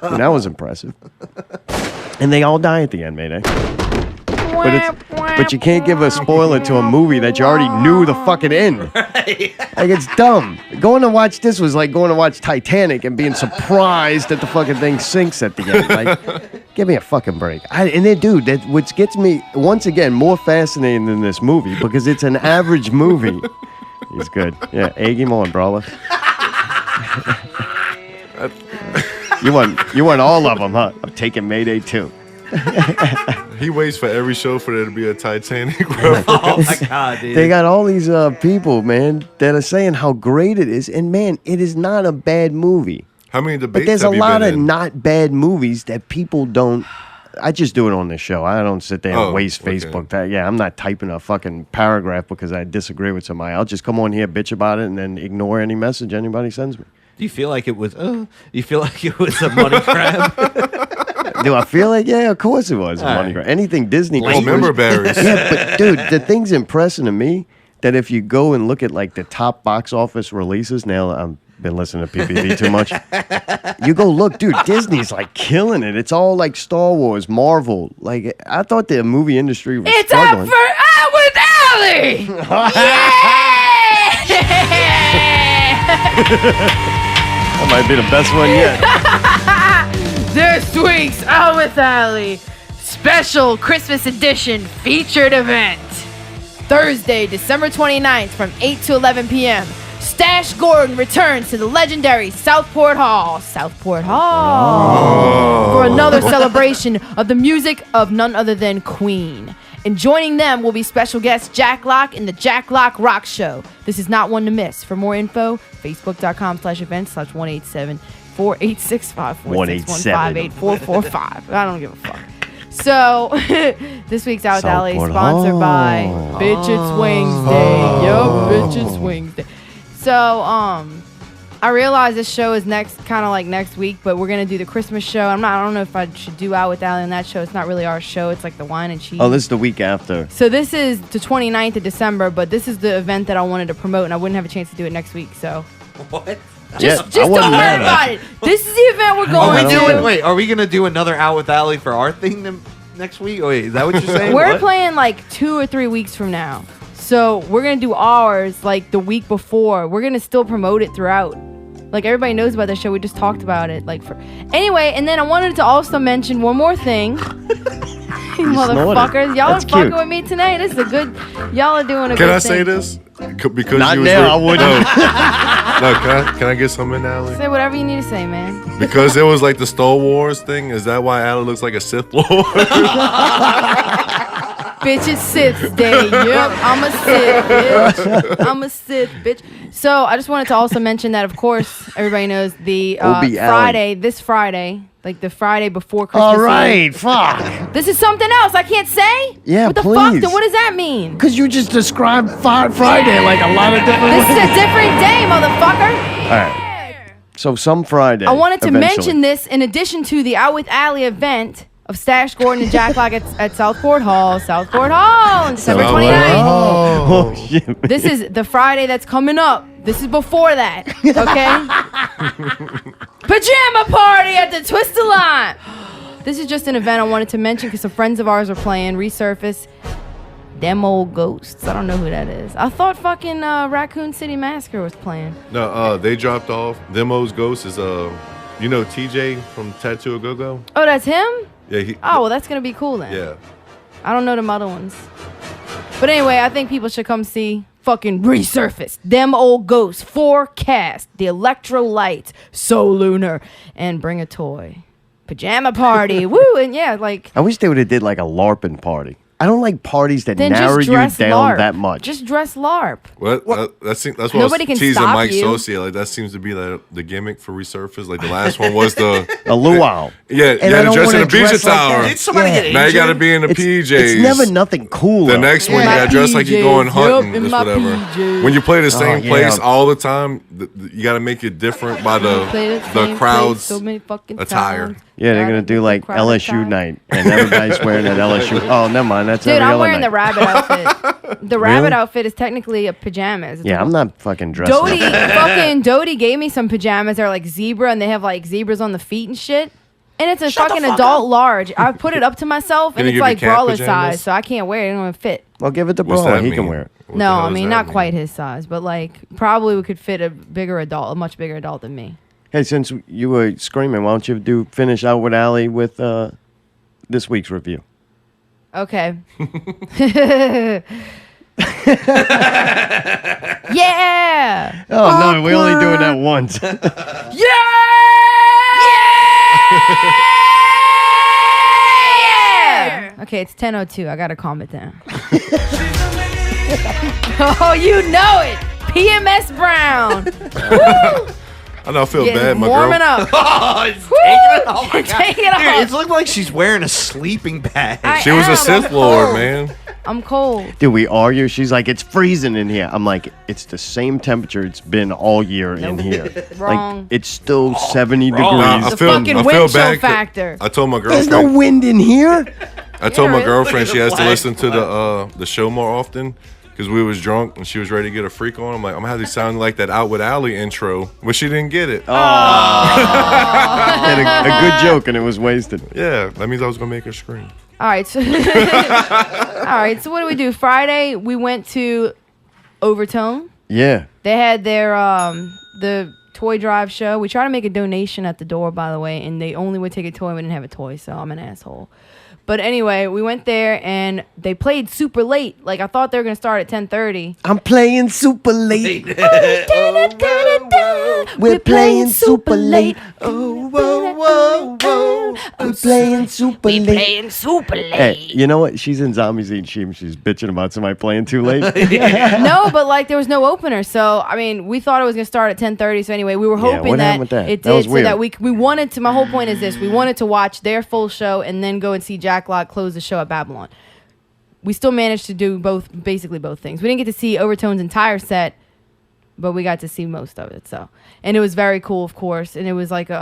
And that was impressive. And they all die at the end, Mayday. But you can't give a spoiler to a movie that you already knew the fucking end. Like, it's dumb. Going to watch this was like going to watch Titanic and being surprised that the fucking thing sinks at the end. Like, give me a fucking break. And then, dude, that which gets me, once again, more fascinating than this movie because it's an average movie. He's good. Yeah, egg him on, Brawler. You want all of them, huh? I'm taking Mayday too. He waits for every show for there to be a Titanic reference. Oh my god, dude. They got all these people, man, that are saying how great it is, and man, it is not a bad movie. How many debates? But there's a have you lot been of in? not bad movies that people don't. I just do it on this show. I don't sit there and waste Facebook time. Yeah, I'm not typing a fucking paragraph because I disagree with somebody. I'll just come on here, bitch about it, and then ignore any message anybody sends me. Do you feel like it was? You feel like it was a money grab? Do I feel like? Yeah, of course it was a money grab. Anything Disney. Like member berries. Yeah, but dude, the thing's impressive to me that if you go and look at like the top box office releases, now I've been listening to PPV too much. You go look, dude, Disney's like killing it. It's all like Star Wars, Marvel. Like I thought the movie industry was It's struggling. up for Out with Allie! That might be the best one yet. This week's Out with Allie special Christmas edition featured event. Thursday, December 29th from 8 to 11 p.m. Stash Gordon returns to the legendary Southport Hall. For another celebration of the music of none other than Queen. And joining them will be special guest Jack Locke in the Jack Locke Rock Show. This is not one to miss. For more info, facebook.com/events/1865-4865-4615-8445. I don't give a fuck. So, this week's Out with Allie is sponsored by Bitch It's Wingsday. Yup, Bitch It's Wingsday. So, I realize this show is kind of like next week, but we're gonna do the Christmas show. I don't know if I should do Out with Allie on that show. It's not really our show. It's like the wine and cheese. Oh, this is the week after. So this is the 29th of December, but this is the event that I wanted to promote, and I wouldn't have a chance to do it next week. So What? just don't worry about it. This is the event we're going to. Wait, are we gonna do another Out with Allie for our thing next week? Wait, is that what you're saying? We're What? playing like 2 or 3 weeks from now. So we're gonna do ours like the week before. We're gonna still promote it throughout. Like everybody knows about the show. We just talked about it. Anyway, and then I wanted to also mention one more thing. You motherfuckers, y'all are fucking with me tonight. This is a good. Y'all are doing a Can good I thing. say this? Because Not you was now, I wouldn't. No, can I get some in, Allie? Say whatever you need to say, man. Because it was like the Star Wars thing. Is that why Allie looks like a Sith Lord? Bitch, it's Sith Day. Yep, I'm a Sith, bitch. I'm a Sith, bitch. So I just wanted to also mention that, of course, everybody knows the this Friday, like the Friday before Christmas. All right, Eve. fuck. This is something else. I can't say. Yeah, what the please. fuck? Then what does that mean? Because you just described Friday like a lot of different This is ways. a different day, motherfucker. All right. So some Friday. I wanted to eventually. mention this in addition to the Out with Allie event of Stash Gordon and Jack Locke at Southport Hall on December 29th. Oh, shit. This is the Friday that's coming up. This is before that, okay? Pajama party at the Twist of Lime. This is just an event I wanted to mention because some friends of ours are playing Resurface. Them old ghosts. I don't know who that is. I thought fucking Raccoon City Massacre was playing. No, they dropped off. Demo's Ghost is you know TJ from Tattoo A Go Go. Oh, that's him? Yeah. Oh, well, that's gonna be cool then. Yeah. I don't know them other ones. But anyway, I think people should come see fucking Resurface. Them old ghosts. Forecast. The Electro Light. So Lunar. And bring a toy. Pajama party. Woo. And yeah, like. I wish they would have did like a LARPing party. I don't like parties that then narrow just you down dress LARP. that much. Just dress LARP. That's what Nobody I can was teasing stop Mike you. Socia. Like that seems to be the gimmick for Resurface. Like the last one was the a luau. Yeah, And you I had to don't dress in wanna a PJ dress like tower. that. Did somebody get Now you got to injured? be in the PJs. It's never nothing cool. The next one you got to dress like you're going hunting. in Just my whatever. PJs. When you play the same yeah. place all the time, you got to make it different by Play the same crowd's place so many fucking attire. times. Yeah, they're gonna do like crowded LSU side. night, and everybody's wearing an LSU. Oh, never mind. That's Dude, every I'm other wearing night. the rabbit outfit. The rabbit Really? outfit is technically a pajamas. It's Yeah, like I'm not fucking dressed. Dodie, up. fucking Dodie gave me some pajamas. They're like zebra, and they have like zebras on the feet and shit. And it's a fucking adult large. I put it up to myself, and Didn't it's he like give you cat Brawler pajamas? size, so I can't wear it. It don't even fit. Well, give it to What's Brawler. that He can mean? wear it. What the No, hell I does mean that not mean? quite his size, but like probably we could fit a bigger adult, a much bigger adult than me. Hey, since you were screaming, why don't you finish out with Allie with this week's review? Okay. Yeah. Oh no, we're only doing that once. Yeah. Okay, it's 10:02. I gotta calm it down. Oh, you know it. PMS Brown. Woo! I know I feel Getting bad. My warming girl. up. Oh, it's Woo! taking it. Oh my god. Taking it Dude, off. it looked like she's wearing a sleeping bag. She was a I'm Sith Lord, cold. man. I'm cold. Did we argue? She's like, it's freezing in here. I'm like, it's the same temperature it's been all year in here. Wrong. Like, it's still 70 Nah, degrees. The fucking I wind feel chill bad 'cause factor. I told my There's girlfriend. no wind in here. I told Yeah, my really? girlfriend she has to Flag, listen to the show more often because we was drunk and she was ready to get a freak on. I'm like, I'm gonna have to sound like that Out with Allie intro, but she didn't get it. Had a good joke and it was wasted. Yeah, that means I was gonna make her scream. All right. So, all right. So what do we do? Friday we went to Overtone. Yeah. They had their the toy drive show. We tried to make a donation at the door, by the way, and they only would take a toy. We didn't have a toy, so I'm an asshole. But anyway, we went there and they played super late. Like I thought they were gonna start at 10:30. I'm playing super late. We're playing super late. Oh, whoa, whoa, whoa. I'm playing super late. super late. Hey, you know what? She's in Zombies Eat Sheep. She's bitching about somebody playing too late. No, but like there was no opener, so I mean we thought it was gonna start at 10:30. So anyway, we were hoping what that happened with that? it That was did, so that weird. we wanted to. My whole point is this: we wanted to watch their full show and then go and see Jack Locke close the show at Babylon. We still managed to do basically both things. We didn't get to see Overtone's entire set, but we got to see most of it. So, and it was very cool, of course. And it was like it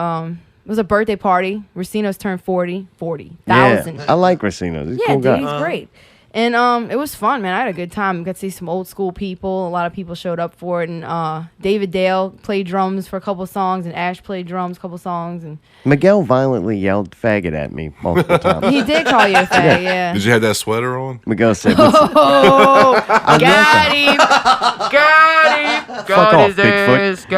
was a birthday party. Racino's turned 40,000. Yeah, I like Racino. He's a Yeah, cool dude, guy. he's great. And it was fun, man. I had a good time. Got to see some old school people. A lot of people showed up for it. And David Dale played drums for a couple songs, and Ash played drums a couple songs. And Miguel violently yelled faggot at me multiple times. he did call you a fag, yeah. Did you have that sweater on? Miguel said, Oh, got him. Got him. fuck off, Bigfoot.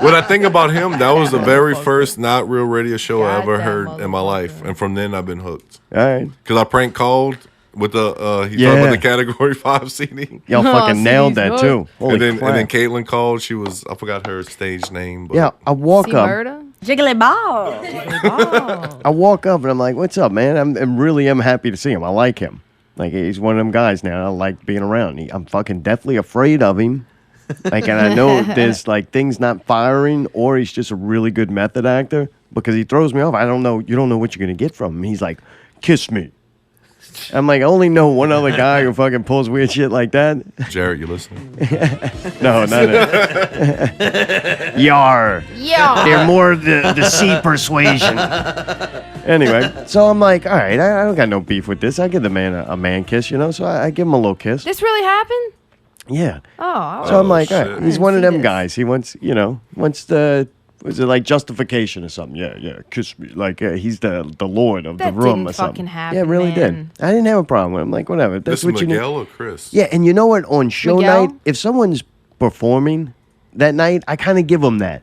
What I think about him, that was the very first not real radio show I ever Goddamn heard in my life, and from then I've been hooked. All right. Cause I prank called with the he Yeah. talked about the Category 5 CD. Y'all fucking nailed that, he's too. Holy And then crap. Caitlin called. She was I forgot her stage name. But Yeah, I walk See up. murder? Jiggly ball. I walk up and I'm like, "What's up, man? I'm really happy to see him. I like him. Like he's one of them guys now. I like being around. I'm fucking deathly afraid of him. Like, and I know there's like things not firing, or he's just a really good method actor because he throws me off. I don't know. You don't know what you're gonna get from him. He's like, kiss me. I'm like, I only know one other guy who fucking pulls weird shit like that. Jared, you listening? No, not it. Yar. Yeah. They're more the C persuasion. Anyway, so I'm like, all right, I don't got no beef with this. I give the man a man kiss, you know, so I give him a little kiss. This really happened? Yeah. Oh, So I'm like, all shit. right, he's one of them guys. He wants, was it like justification or something? Yeah, kiss me. Like he's the lord of That the room didn't or something. fucking happen, Yeah, it really man. did. I didn't have a problem with him. Like, whatever. If This That's is what you Miguel need. or Chris? Yeah, and you know what? On show Miguel? night, if someone's performing that night, I kind of give them that.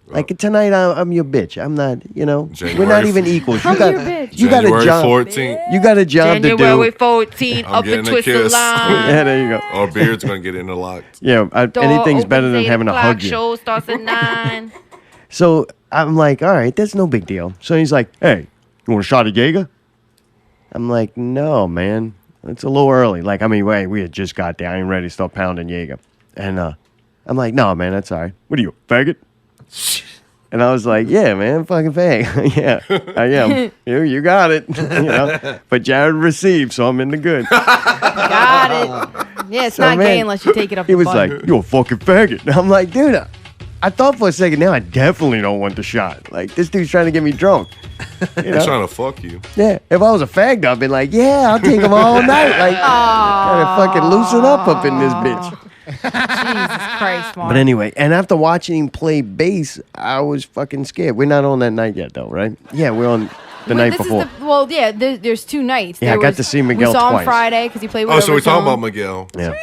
Like tonight, I'm your bitch. I'm not, we're not January even equals. I'm your bitch. You got a January job. 14th. You got a job to do. January 14th, I'm up getting and a twist the kiss. line. Yeah, there you go. Our beard's gonna get interlocked. Yeah, Door anything's better opens than 8 having to o'clock, hug you. Show starts at 9. So I'm like, all right, that's no big deal. So he's like, hey, you want a shot of Jaeger? I'm like, no, man. It's a little early. Like, I mean, wait, we had just got there. I ain't ready to start pounding Jaeger. And I'm like, no, man, that's all right. What are you, a faggot? And I was like, yeah, man, fucking fag. Yeah, I am. You got it. But Jared received, so I'm in the good. Got it. Yeah, it's So, not man, gay unless you take it up He the was butt. like, you're a fucking faggot. And I'm like, dude, I thought for a second, now I definitely don't want the shot. Like, this dude's trying to get me drunk. You He's know? trying to fuck you. Yeah, if I was a fag, I'd be like, yeah, I'll take them all night. Like, gotta fucking loosen up in this bitch. Jesus Christ, Mark. But anyway, and after watching him play bass, I was fucking scared. We're not on that night yet, though, right? Yeah, we're on the night before. There's 2 nights. Yeah, I got to see Miguel We saw him twice. Friday because he played with Oh, so we're talking Overtone. about Miguel. Yeah.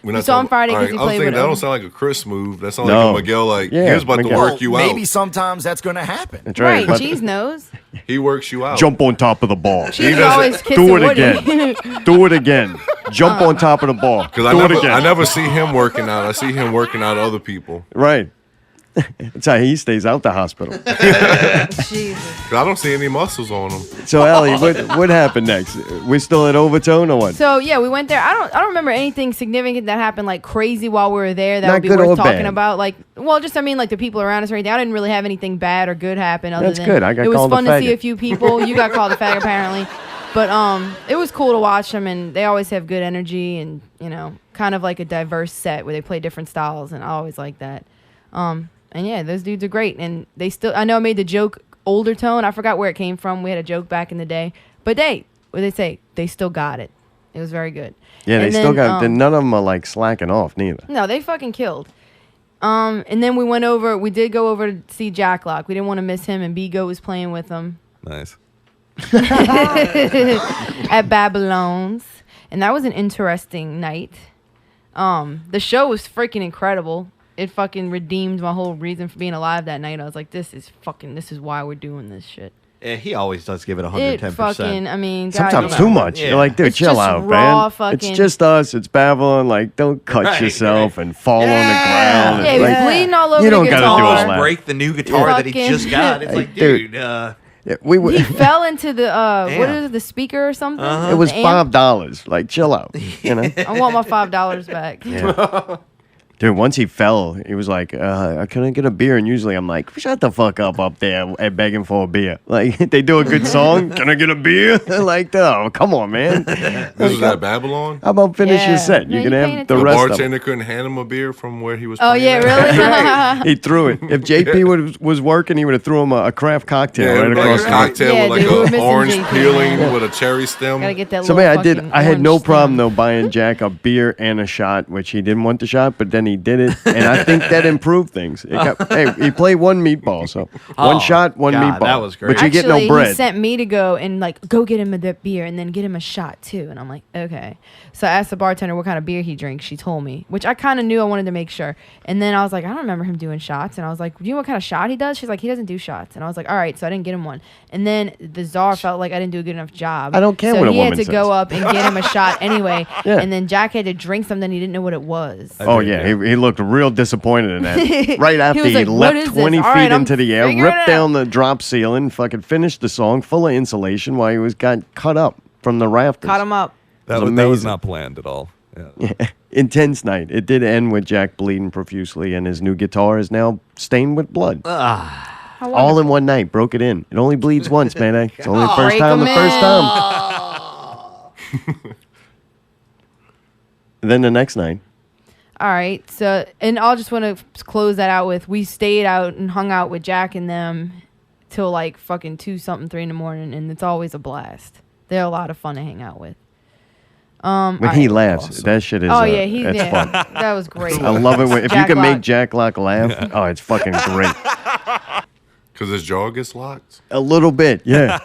We're We not saw him talking- Friday 'cause all he I was played thinking with that him. don't sound like a Chris move. That sounds No. like a Miguel. Like Yeah, he was about Miguel. to work you Maybe out. sometimes that's going to happen. That's right. Right, but cheese knows. He works you out. jump on top of the ball. Cheese doesn't- always kiss Do a it Woody. again. Do it again. Jump on top of the ball. Because Do it again. I never see him working out. I see him working out other people. Right. That's how he stays out the hospital. Jesus. 'Cause I don't see any muscles on him. So, Allie, what happened next? We're still at Overtone or what? So yeah, we went there. I don't remember anything significant that happened like crazy while we were there that Not would be good or worth talking bad. about. Like, well, just I mean like the people around us or anything. I didn't really have anything bad or good happen. Other That's than good. I got it was called a fun to see faggot. a few people. You got called a fag apparently, but it was cool to watch them, and they always have good energy and kind of like a diverse set where they play different styles, and I always like that. And yeah, those dudes are great, and they still. I know I made the joke older tone. I forgot where it came from. We had a joke back in the day, but what they say, they still got it. It was very good. Yeah, they And still then, got. None of them are like slacking off, neither. No, they fucking killed. And then we did go over to see Jack Locke. We didn't want to miss him, and B-Go was playing with him Nice. at Babylon's, and that was an interesting night. The show was freaking incredible. It fucking redeemed my whole reason for being alive that night. I was like, this is why we're doing this shit. Yeah, he always does give it It 110%. fucking, I mean, Sometimes God, too much. Yeah. You're like, dude, It's chill just out, raw man. fucking- It's just us. It's Babylon. Like, don't cut Right, yourself and fall on the ground. Yeah, he was Like, bleeding all over you the don't gotta do guitar. all Almost that. break the new guitar that he Fucking- just got. It's Hey, like, dude. dude, Yeah, we were. He fell into the what Damn. is it, the speaker or something? It was The amp? $5. Like, chill out. You know. I want my $5 back. Yeah. Dude, once he fell, he was like, can I get a beer? And usually I'm like, shut the fuck up there and begging for a beer. Like, they do a good song. Can I get a beer? Like, oh, come on, man. This was at Babylon. How about finish Yeah. your set? No, You you can paying have the The rest of bartender couldn't hand him a beer from where he was. Oh playing yeah, at. really? He threw it. If JP was working, he would have threw him a craft cocktail Yeah, right like across a the room. cocktail Yeah, with like dude, we were a missing orange JP, peeling man. with a cherry stem. Gotta get that. So, little man, fucking I had no orange problem, stem. though, buying Jack a beer and a shot, which he didn't want the shot, but then he did it. And I think that improved things. Hey, he played one meatball, so one shot, one God, meatball. that was great. But you get no Actually, bread. he sent me to go and like go get him a beer and then get him a shot too. And I'm like, okay. So I asked the bartender what kind of beer he drinks. She told me, which I kind of knew. I wanted to make sure. And then I was like, I don't remember him doing shots. And I was like, do you know what kind of shot he does? She's like, he doesn't do shots. And I was like, all right. So I didn't get him one. And then the czar felt like I didn't do a good enough job. I don't care so what a he had woman to says. go up and get him a shot anyway. Yeah. And then Jack had to drink something he didn't know what it was. Oh, yeah. He looked real disappointed in that. Right after was he like, "What leapt is this? 20 All feet right, I'm into the air, figuring it ripped down the drop ceiling, fucking finished the song full of insulation while he got cut up from the rafters. Caught him up. That was was amazing. not planned at all. Yeah. Yeah. Intense night. It did end with Jack bleeding profusely, and his new guitar is now stained with blood. All in one night. Broke it in. It only bleeds once, man. It's only the first Break time. 'em The first in. time. And then the next night. All right. So, and I'll just want to close that out with we stayed out and hung out with Jack and them till like fucking 2-something, 3 in the morning, and it's always a blast. They're a lot of fun to hang out with. When he laughs, that shit is. Oh yeah, he it's did. fun. That was great. I love it when, if you Jack can make Locke. Jack Locke laugh. Oh, it's fucking great. Because his jaw gets locked. A little bit, yeah.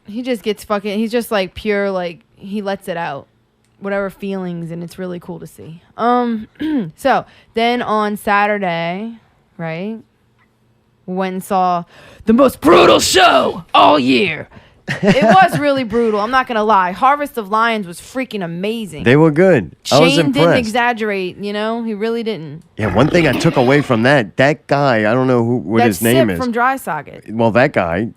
He just gets fucking. He's just like pure. Like he lets it out, whatever feelings, and it's really cool to see. So then on Saturday, right, we went and saw the most brutal show all year. It was really brutal. I'm not gonna lie. Harvest of Lions was freaking amazing. They were good. I was Shane didn't impressed. exaggerate. You know, he really didn't. Yeah, one thing I took away from that guy, I don't know what That his name Sip is. from Dry Socket. Well, that guy,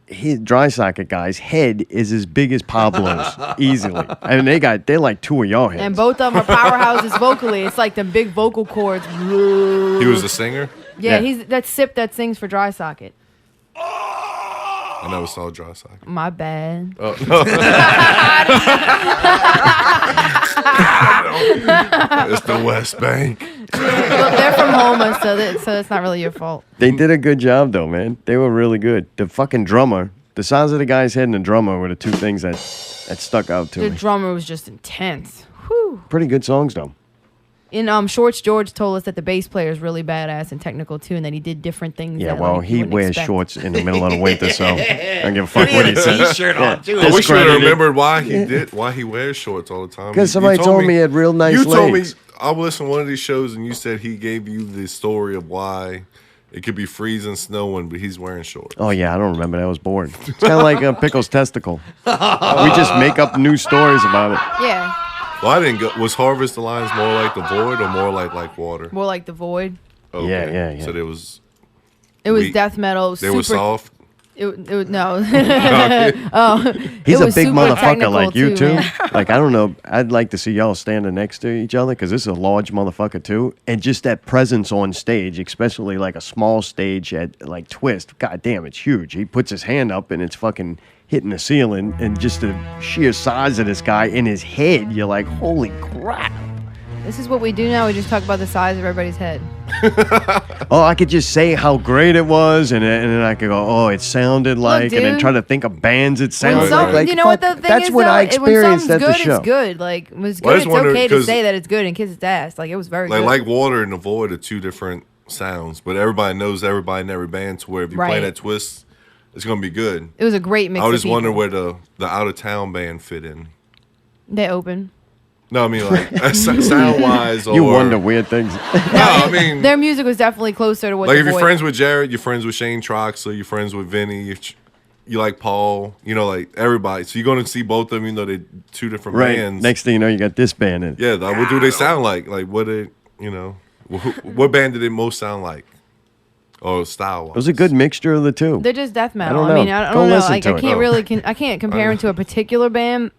his dry socket guy's head is as big as Pablo's easily. I mean, they're like two of y'all heads. And both of them are powerhouses vocally. It's like the big vocal cords. He was the singer. Yeah, he's that Sip that sings for Dry Socket. I never saw Dry Socket. My bad. Oh, no. It's the West Bank. Well, they're from Houma, so that's not really your fault. They did a good job, though, man. They were really good. The fucking drummer, the size of the guy's head and the drummer were the two things that stuck out to The me. drummer was just intense. Whew. Pretty good songs, though. In Shorts, George told us that the bass player is really badass and technical too, and that he did different things. Yeah, that, well, like, you he wouldn't wears expect. shorts in the middle of the winter, so I don't give a fuck what he says. T-shirt on too. I wish we Discredited. remembered why he wears shorts all the time. Because You somebody told me he had real nice You told me legs. I was listening to one of these shows and you said he gave you the story of why it could be freezing, snowing, but he's wearing shorts. Oh, yeah, I don't remember. That was bored. It's kind of like Pickle's testicle. We just make up new stories about it. Yeah, Well, I didn't go. Was Harvest the Lines more like the Void or more like Water? more like the Void. Okay. Yeah. So there was. It was Weak. death metal. They were soft. It no. He's It a was big super motherfucker technical like you, too. man. Like, I don't know. I'd like to see y'all standing next to each other because this is a large motherfucker, too. And just that presence on stage, especially like a small stage at like Twist. God damn, it's huge. He puts his hand up and it's fucking hitting the ceiling. And just the sheer size of this guy in his head, you're like, holy crap. This is what we do now. We just talk about the size of everybody's head. Oh, I could just say how great it was, and then I could go, oh, it sounded like, and then dude. try to think of bands it When sounded some- like. you know what the thing that's is, what though? I When experienced something's at the good, show. it's good. Like, it was Well, I good. just It's wonder, okay to 'cause- say that it's good and kiss its ass. Like, it was very good. Like Water and the Void are two different sounds, but everybody knows everybody in every band to where if you play Right. that Twist, it's gonna be good. It was a great mix I of was just wondering people. where the out of town band fit in. They open. No, I mean like sound wise. You wonder weird things. No, I mean Their music was definitely closer to what like the if you're Void- friends with Jared, you're friends with Shane Troxler, you're friends with Vinny, you like Paul, you know, like everybody. So you're gonna see both of them, even though they're two different Right. bands. Next thing you know, you got this band in. Yeah, like, what do they sound like? Like what they, you know, what band did it most sound like? Or style It was a good mixture of the two. They're just death metal. I don't I mean, know. I Go don't know. listen Like, to I it. can't Oh. really, I can't compare them to a particular band.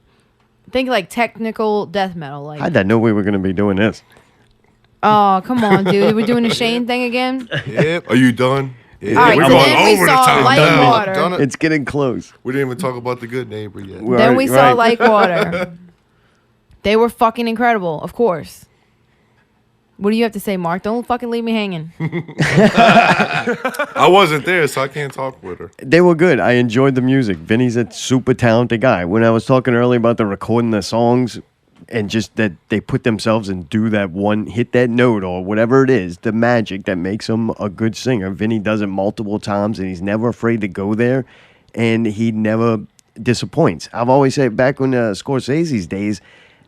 Think like technical death metal. Like, I didn't know we were going to be doing this. oh, come on, dude. We're doing the Shane thing again. Yep. Are you done? Yeah. All right, We're so going then we over the saw time Like now. Water. It's getting close. We didn't even talk about the Good Neighbor yet. Then we saw Right. Like Water. They were fucking incredible, of course. What do you have to say, Mark? Don't fucking leave me hanging. I wasn't there, so I can't talk with her. They were good. I enjoyed the music. Vinny's a super talented guy. When I was talking earlier about the recording the songs and just that they put themselves and do that one, hit that note or whatever it is, the magic that makes him a good singer. Vinny does it multiple times and he's never afraid to go there and he never disappoints. I've always said back when Scorsese's days,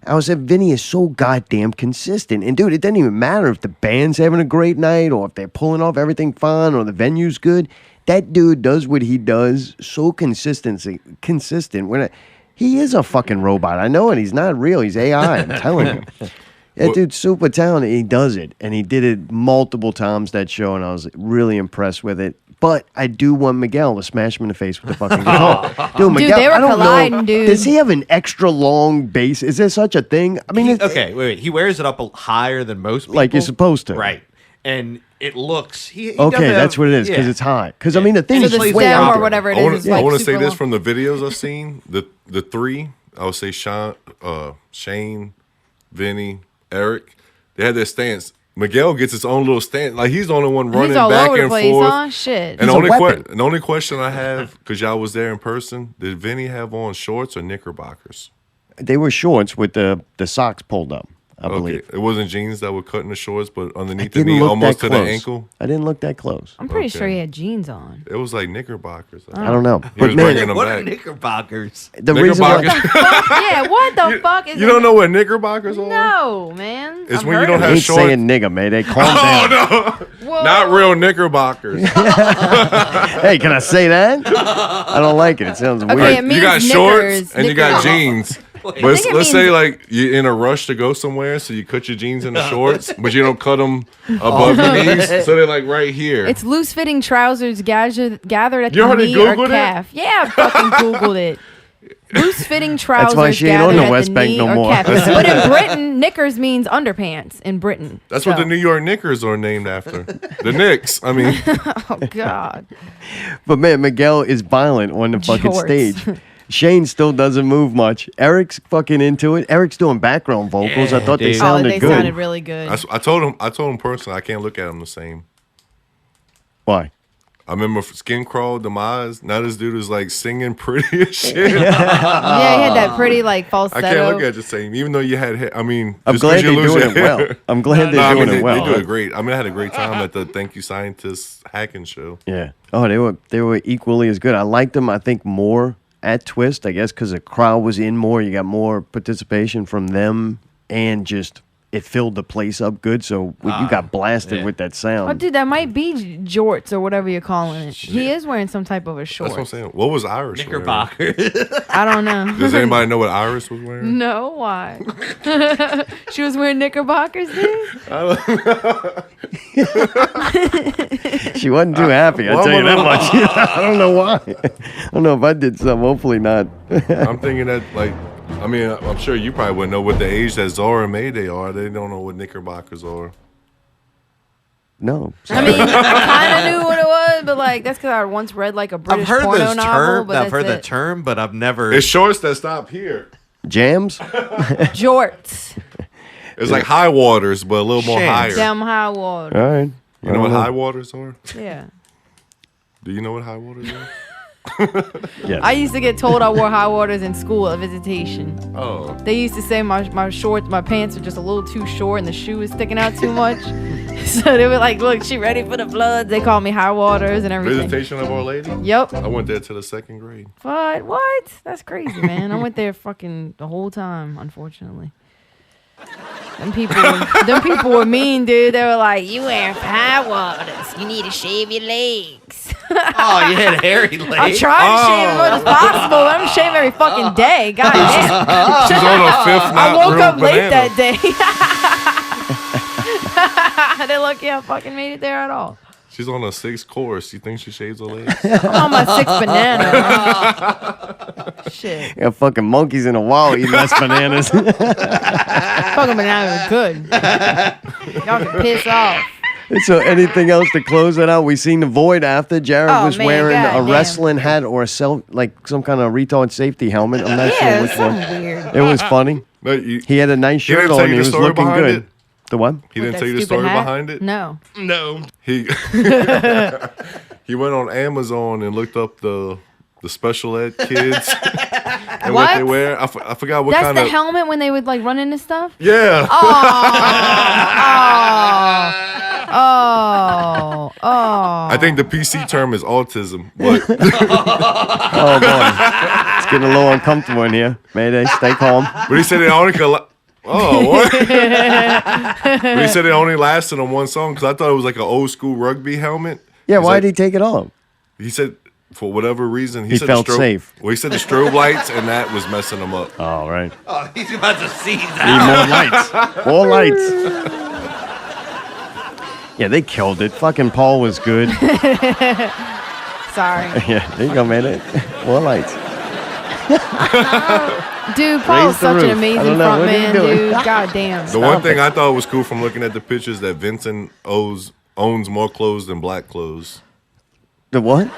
I always said Vinny is so goddamn consistent. And dude, it doesn't even matter if the band's having a great night or if they're pulling off everything fine or the venue's good. That dude does what he does so consistent. He is a fucking robot. I know it. He's not real. He's AI. I'm telling you. That dude's super talented. He does it. And he did it multiple times that show, and I was really impressed with it. But I do want Miguel to smash him in the face with the fucking guitar. Dude, Miguel, they were I don't colliding, know. dude. Does he have an extra long bass? Is there such a thing? I mean, Okay, wait. He wears it up higher than most people. like you're supposed to. Right. And it looks. He Okay, doesn't that's have- what it is, because yeah. it's high. Because, I mean, the thing So is the way stem out or there. whatever it I is is like want to say super this long. from the videos I've seen. The three, I would say Shane, Vinny, Eric, they had their stance. Miguel gets his own little stance. Like he's the only one running He's all back over the and place, forth. huh? Shit. And He's a weapon. the only question I have, because y'all was there in person, did Vinny have on shorts or knickerbockers? They were shorts with the socks pulled up, I Okay, believe. it wasn't jeans that were cut in the shorts, but I underneath the didn't knee, look almost that to close. the ankle. I didn't look that close. I'm pretty Okay. sure he had jeans on. It was like knickerbockers. I don't know. He But was man, bringing them What are back. knickerbockers? the reason why, Knickerbockers. Yeah, what the fuck is You don't know what knickers are? No, man. It's I've when you heard don't of I have ain't shorts. saying nigga, Mayday. Calm Oh down. no, Whoa. not real knickerbockers. Hey, can I say that? I don't like it. It sounds Okay, weird. it means You got knickers, shorts and you got knickers. jeans. But I think it let's say means- like you're in a rush to go somewhere, so you cut your jeans in the shorts, but you don't cut them above your knees, so they're like right here. It's loose-fitting trousers gathered at You the already knee or Googled it? calf. Yeah, I fucking Googled it. Loose-fitting trousers why she ain't gathered on the at West the Bank knee no or more. calf. But in Britain, knickers means underpants in Britain. That's what So- the New York Knickers are named after. The Knicks. I mean, Oh God. But man, Miguel is violent on the fucking Jorts. stage. Shane still doesn't move much. Eric's fucking into it. Eric's doing background vocals. I thought they dude. sounded they good. sounded really good. I told him personally, I can't look at him the same. Why? I remember Skin Crawl, Demise. Now this dude is like singing pretty as shit. Yeah, he had that pretty like falsetto. I can't look at it the same, even though you had hair. I mean, I'm just 'cause glad you they're lose doing your it well. hair. I'm glad they're doing it well. They do it great. I mean, I had a great time at the Thank You Scientists hacking show. Yeah. Oh, they were equally as good. I liked them, I think, more at Twist, I guess, because the crowd was in more. You got more participation from them, and just it filled the place up good. So you got blasted with that sound. Oh, dude, that might be jorts or whatever you're calling it. He is wearing some type of a short. That's what I'm saying. What was Iris Knickerbocker. I don't know. Does anybody know what Iris was wearing? No, why? She was wearing knickerbockers, dude. She wasn't too happy, I'll tell you that much. I don't know why. I don't know if I did something. Hopefully not. I'm thinking that, like, I mean, I'm sure you probably wouldn't know what the age that Czar and Mayday are. They don't know what Knickerbockers are. No. I mean, I kind of knew what it was, but like that's because I once read like a British I've heard porno this novel. term. But I've heard that's the it. term, but I've never. It's shorts that stop here. Jams? Jorts. It's like high waters, but a little more Shams. higher. Damn high water. All right. You know what high waters are? Yeah. Do you know what high waters are? Yes. I used to get told I wore high waters in school at visitation. Oh. They used to say my shorts, my pants are just a little too short and the shoe is sticking out too much. So they were like, look, she ready for the floods. They called me high waters and everything. Visitation of Our Lady? Yep. I went there to the 2nd grade. What? That's crazy, man. I went there fucking the whole time, unfortunately. Them people were mean, dude. They were like, you wearing high waters. You need to shave your legs. Oh, you had hairy legs. I tried to shave as much as possible. I don't shave every fucking day. God damn. She's on her 5th I not woke grilled up late banana. that day. They're lucky I fucking made it there at all. She's on her 6th course. You think she shaves her legs? I'm on my 6th banana. Shit. Got fucking monkeys in a wall eating less bananas. Fucking bananas are good. Y'all can piss off. So anything else to close it out? We seen the Void after. Jared Oh, was man, wearing a goddamn. wrestling hat or like some kind of retard safety helmet. I'm not Yeah, sure which one. something weird. It was funny. No, He had a nice He shirt didn't tell on. you He the was story looking behind good. it? The what? He didn't With tell you that the story stupid hat? behind it? No. No. He he went on Amazon and looked up the special ed kids and what they What? wear. I forgot what That's kind the of. helmet when they would like run into stuff? Yeah. Oh. I think the PC term is autism, but Oh boy, it's getting a little uncomfortable in here. Mayday, stay calm. but he said it only could. Oh, what? But he said it only lasted on one song because I thought it was like an old school rugby helmet. Yeah, He's why like- did he take it off? He said for whatever reason He said felt the safe. Well, he said the strobe lights and that was messing him up. Oh, right. Oh, he's about to seize Need out. more lights. More lights. Yeah, they killed it. Fucking Paul was good. Sorry. Yeah, there you go, Mayday. More lights. Dude, Paul's Raise the such an roof. I amazing don't know, front what are you man, doing? dude. God damn. The one thing I thought was cool from looking at the pictures that Vincent owns more clothes than black clothes. The what?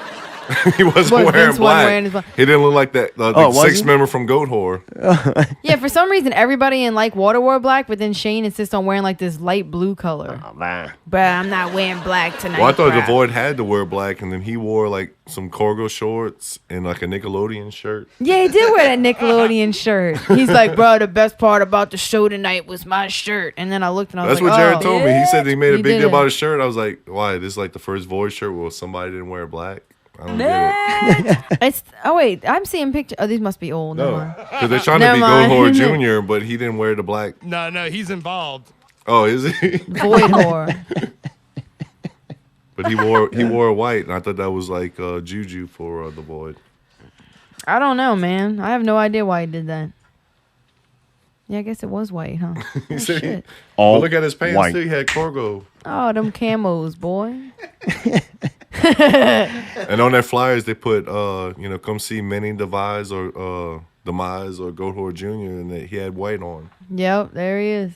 He wasn't What, wearing Vince wasn't black. wearing his black- He didn't look like that. Oh, The was sixth he? member from Goat Whore. Yeah, for some reason, everybody in like water wore black, but then Shane insists on wearing like this light blue color. Oh, man. But I'm not wearing black tonight. Well, I thought bruh. the Void had to wear black, and then he wore like some cargo shorts and like a Nickelodeon shirt. Yeah, he did wear that Nickelodeon shirt. He's like, bro, the best part about the show tonight was my shirt. And then I looked and I was That's like, what Jared oh, told me. He said he made a He big did deal it. about his shirt. I was like, why? This is like the first Void shirt where somebody didn't wear black. I don't get it. Oh wait, I'm seeing pictures. Oh, these must be old. Never No, mind. because they're trying to Never be mind. Goat Whore Jr., but he didn't wear the black. No, he's involved. Oh, is he? Void whore. But he wore white, and I thought that was like juju for the Void. I don't know, man. I have no idea why he did that. Yeah, I guess it was white, huh? He Oh, said he, shit. well, look at his pants white. too. He had cargo. Oh, them camos, boy. And on their flyers, they put, come see Manny Demise or Demise or Goat Whore Jr. and he had white on. Yep, there he is.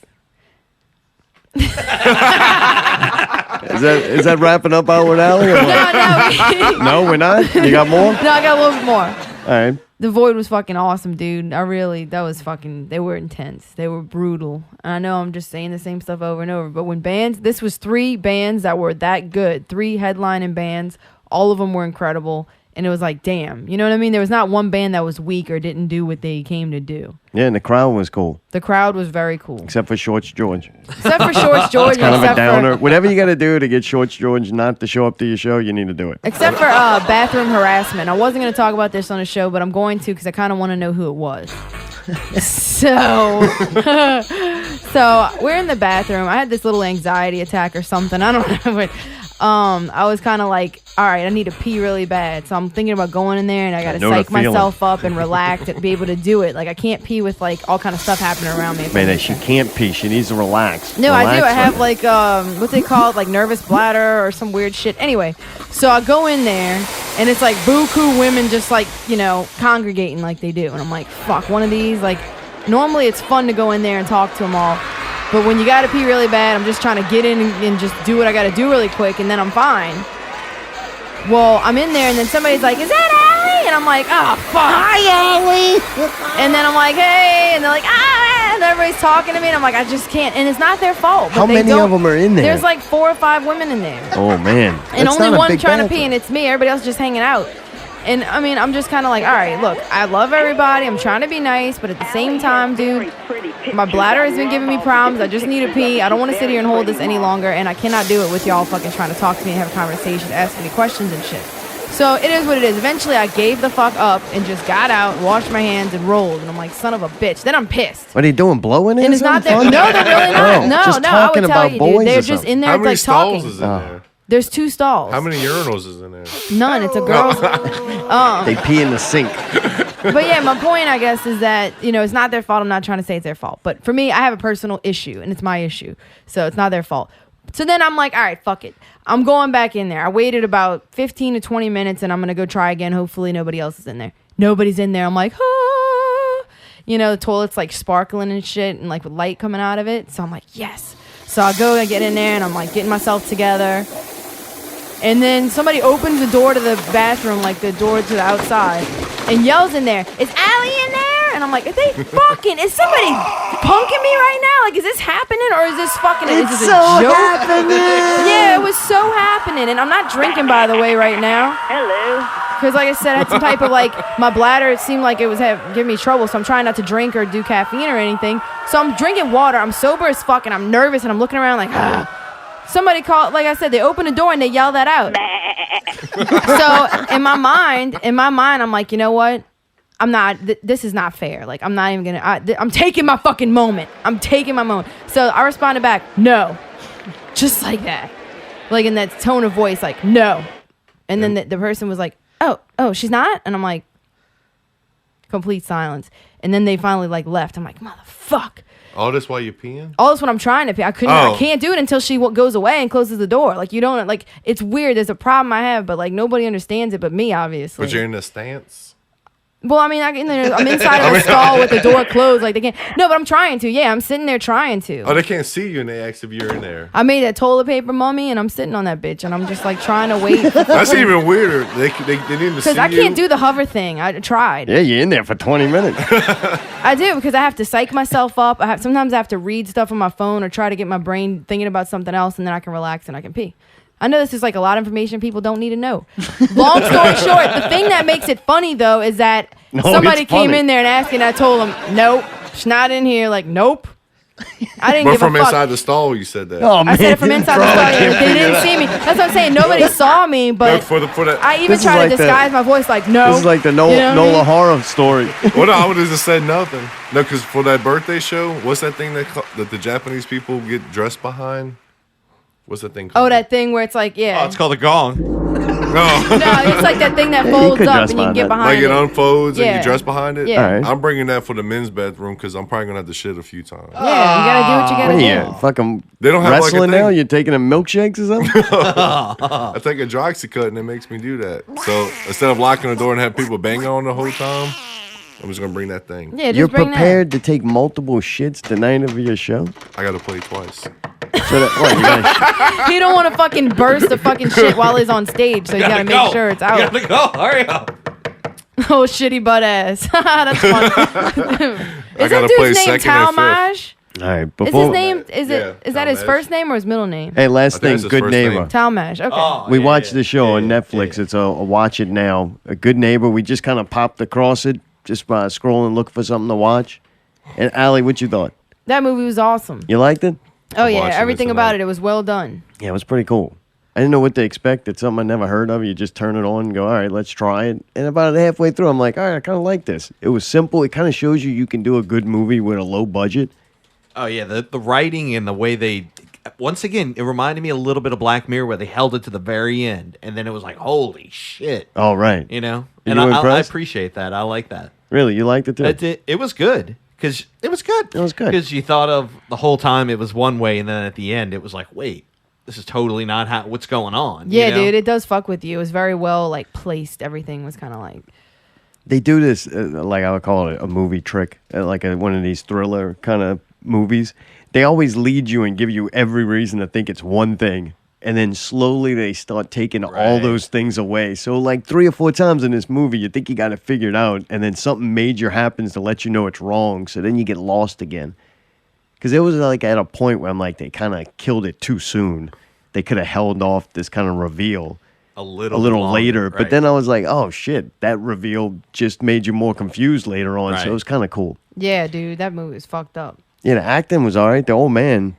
Is that wrapping up Howard Alley? Or what? No, No, we're not? You got more? no, I got a little bit more. All right. The Void was fucking awesome, dude. That was fucking, they were intense. They were brutal. And I know I'm just saying the same stuff over and over, but when this was 3 bands that were that good, 3 headlining bands, all of them were incredible. And it was like, damn, you know what I mean? There was not one band that was weak or didn't do what they came to do. Yeah, and the crowd was cool. The crowd was very cool. Except for Shorts George. Except for Shorts George. It's kind of a downer. Whatever you got to do to get Shorts George not to show up to your show, you need to do it. Except for bathroom harassment. I wasn't going to talk about this on the show, but I'm going to because I kind of want to know who it was. So we're in the bathroom. I had this little anxiety attack or something. I don't know. But, I was kind of like, all right, I need to pee really bad. So I'm thinking about going in there and I got to psych myself up and relax and be able to do it. Like, I can't pee with like all kind of stuff happening around me. Man, she can't pee. She needs to relax. No, relax I do. I have like, what's they call it? Like nervous bladder or some weird shit. Anyway, so I go in there and it's like buku women just like, congregating like they do. And I'm like, fuck, one of these. Like, normally it's fun to go in there and talk to them all. But when you got to pee really bad, I'm just trying to get in and just do what I got to do really quick, and then I'm fine. Well, I'm in there, and then somebody's like, is that Allie? And I'm like, oh, fuck. Hi, Allie. And then I'm like, hey. And they're like, ah. And everybody's talking to me, and I'm like, I just can't. And it's not their fault. How many of them are in there? There's like 4 or 5 women in there. Oh, man. And only one trying to pee, and it's me. Everybody else just hanging out. And, I mean, I'm just kind of like, all right, look, I love everybody. I'm trying to be nice, but at the same time, dude, my bladder has been giving me problems. I just need to pee. I don't want to sit here and hold this any longer, and I cannot do it with y'all fucking trying to talk to me and have a conversation, asking me questions and shit. So it is what it is. Eventually, I gave the fuck up and just got out, washed my hands, and rolled. And I'm like, son of a bitch. Then I'm pissed. What are you doing, blowing it? And it's not there. No, they're really not. No, just I would tell you, dude. They're just something. in there How many like stalls talking. is in there? There's 2 stalls. How many urinals is in there? None. It's a girl's. They pee in the sink. But yeah, my point, I guess, is that, it's not their fault. I'm not trying to say it's their fault. But for me, I have a personal issue, and it's my issue. So it's not their fault. So then I'm like, all right, fuck it. I'm going back in there. I waited about 15 to 20 minutes, and I'm going to go try again. Hopefully nobody else is in there. Nobody's in there. I'm like, ah. The toilet's like sparkling and shit and like with light coming out of it. So I'm like, yes. So I go and get in there, and I'm like getting myself together. And then somebody opens the door to the bathroom, like the door to the outside, and yells in there, is Allie in there? And I'm like, is somebody punking me right now? Like, is this happening or is this fucking, is this a joke? Happening. Yeah, it was so happening. And I'm not drinking, by the way, right now. Hello. Because like I said, I had some type of like, my bladder, it seemed like it was giving me trouble. So I'm trying not to drink or do caffeine or anything. So I'm drinking water. I'm sober as fuck and I'm nervous and I'm looking around like, ah. Somebody called, like I said, they opened the door and they yelled that out. So in my mind, I'm like, you know what? I'm not, this is not fair. Like, I'm not even going to, I'm taking my fucking moment. So I responded back, no. Just like that. Like in that tone of voice, like, no. And then the person was like, oh, she's not? And I'm like, complete silence. And then they finally like left. I'm like, motherfuck. All this while you're peeing? All this when I'm trying to pee. I can't do it until she goes away and closes the door. Like, you don't, like, it's weird. There's a problem I have, but like nobody understands it but me, obviously. But you're in a stance? Well, I mean, I'm inside of a stall with the door closed. Like, they can't. No, but I'm trying to. Yeah, I'm sitting there trying to. Oh, they can't see you and they ask if you're in there. I made a toilet paper mummy and I'm sitting on that bitch and I'm just like trying to wait. That's even weirder. They need to see you. Because I can't do the hover thing. I tried. Yeah, you're in there for 20 minutes. I do, because I have to psych myself up. Sometimes I have to read stuff on my phone or try to get my brain thinking about something else, and then I can relax and I can pee. I know this is like a lot of information people don't need to know. Long story short, the thing that makes it funny, though, is that somebody came in there and asked, and I told them, nope, she's not in here. Like, nope. I didn't give a fuck. But from inside the stall, you said that. Oh, man. I said it from inside the stall. They didn't see me. That's what I'm saying. Nobody saw me, but I even tried to disguise my voice like, no. This is like the NOLA horror story. Well, no, I would have just said nothing. No, because for that birthday show, what's that thing that the Japanese people get dressed behind? What's that thing called? Oh, that thing where it's like, yeah. Oh, it's called a gong. No, it's like that thing that folds up and you can get behind it. Like it unfolds and you dress behind it? Yeah. Right. I'm bringing that for the men's bathroom because I'm probably going to have to shit a few times. Yeah, you got to do what you got to do. What are you, fucking They don't have wrestling like a thing. now? You're taking them milkshakes or something? I take a Droxycut and it makes me do that. So instead of locking the door and have people bang on the whole time, I'm just going to bring that thing. Yeah, just You're bring prepared to take multiple shits the night of your show? I got to play twice. So He don't want to fucking burst the fucking shit while he's on stage, so you gotta make sure it's out. You gotta go. Hurry up. Oh, shitty butt ass. That's funny. Is that dude's name Talmage? All right, Is before his name? Is that his first name or his middle name? Hey, last thing, that's his Good first Neighbor. name. Talmage. Okay. We watched the show on Netflix. It's a watch it now. A Good Neighbor. We just kind of popped across it, just by scrolling, looking for something to watch. And Allie, what you thought? That movie was awesome. You liked it? Oh yeah, watching everything it about tonight. it was well done. Yeah, it was pretty cool. I didn't know what to expect. It's something I never heard of. You just turn it on and go, all right, let's try it. And about halfway through, I'm like, all right, I kind of like this. It was simple. It kind of shows you can do a good movie with a low budget. Oh yeah, the writing and the way they. Once again, it reminded me a little bit of Black Mirror, where they held it to the very end, and then it was like, holy shit. All right. You know, Are and you I impressed? appreciate that. I like that. Really? You liked it too? It was good because it was good. It was good. Because you thought of the whole time it was one way, and then at the end it was like, wait, this is totally not how. What's going on? Yeah, you know? dude, it does fuck with you. It was very well like placed. Everything was kind of like. They do this, like I would call it a movie trick, like one of these thriller kind of movies. They always lead you and give you every reason to think it's one thing. And then slowly they start taking all those things away. So like 3 or 4 times in this movie, you think you got it figured out. And then something major happens to let you know it's wrong. So then you get lost again. Because it was like at a point where I'm like, they kind of killed it too soon. They could have held off this kind of reveal a little later. longer, But right. then I was like, oh shit, that reveal just made you more confused later on. Right. So it was kind of cool. Yeah, dude, that movie was fucked up. Yeah, the acting was all right. The old man,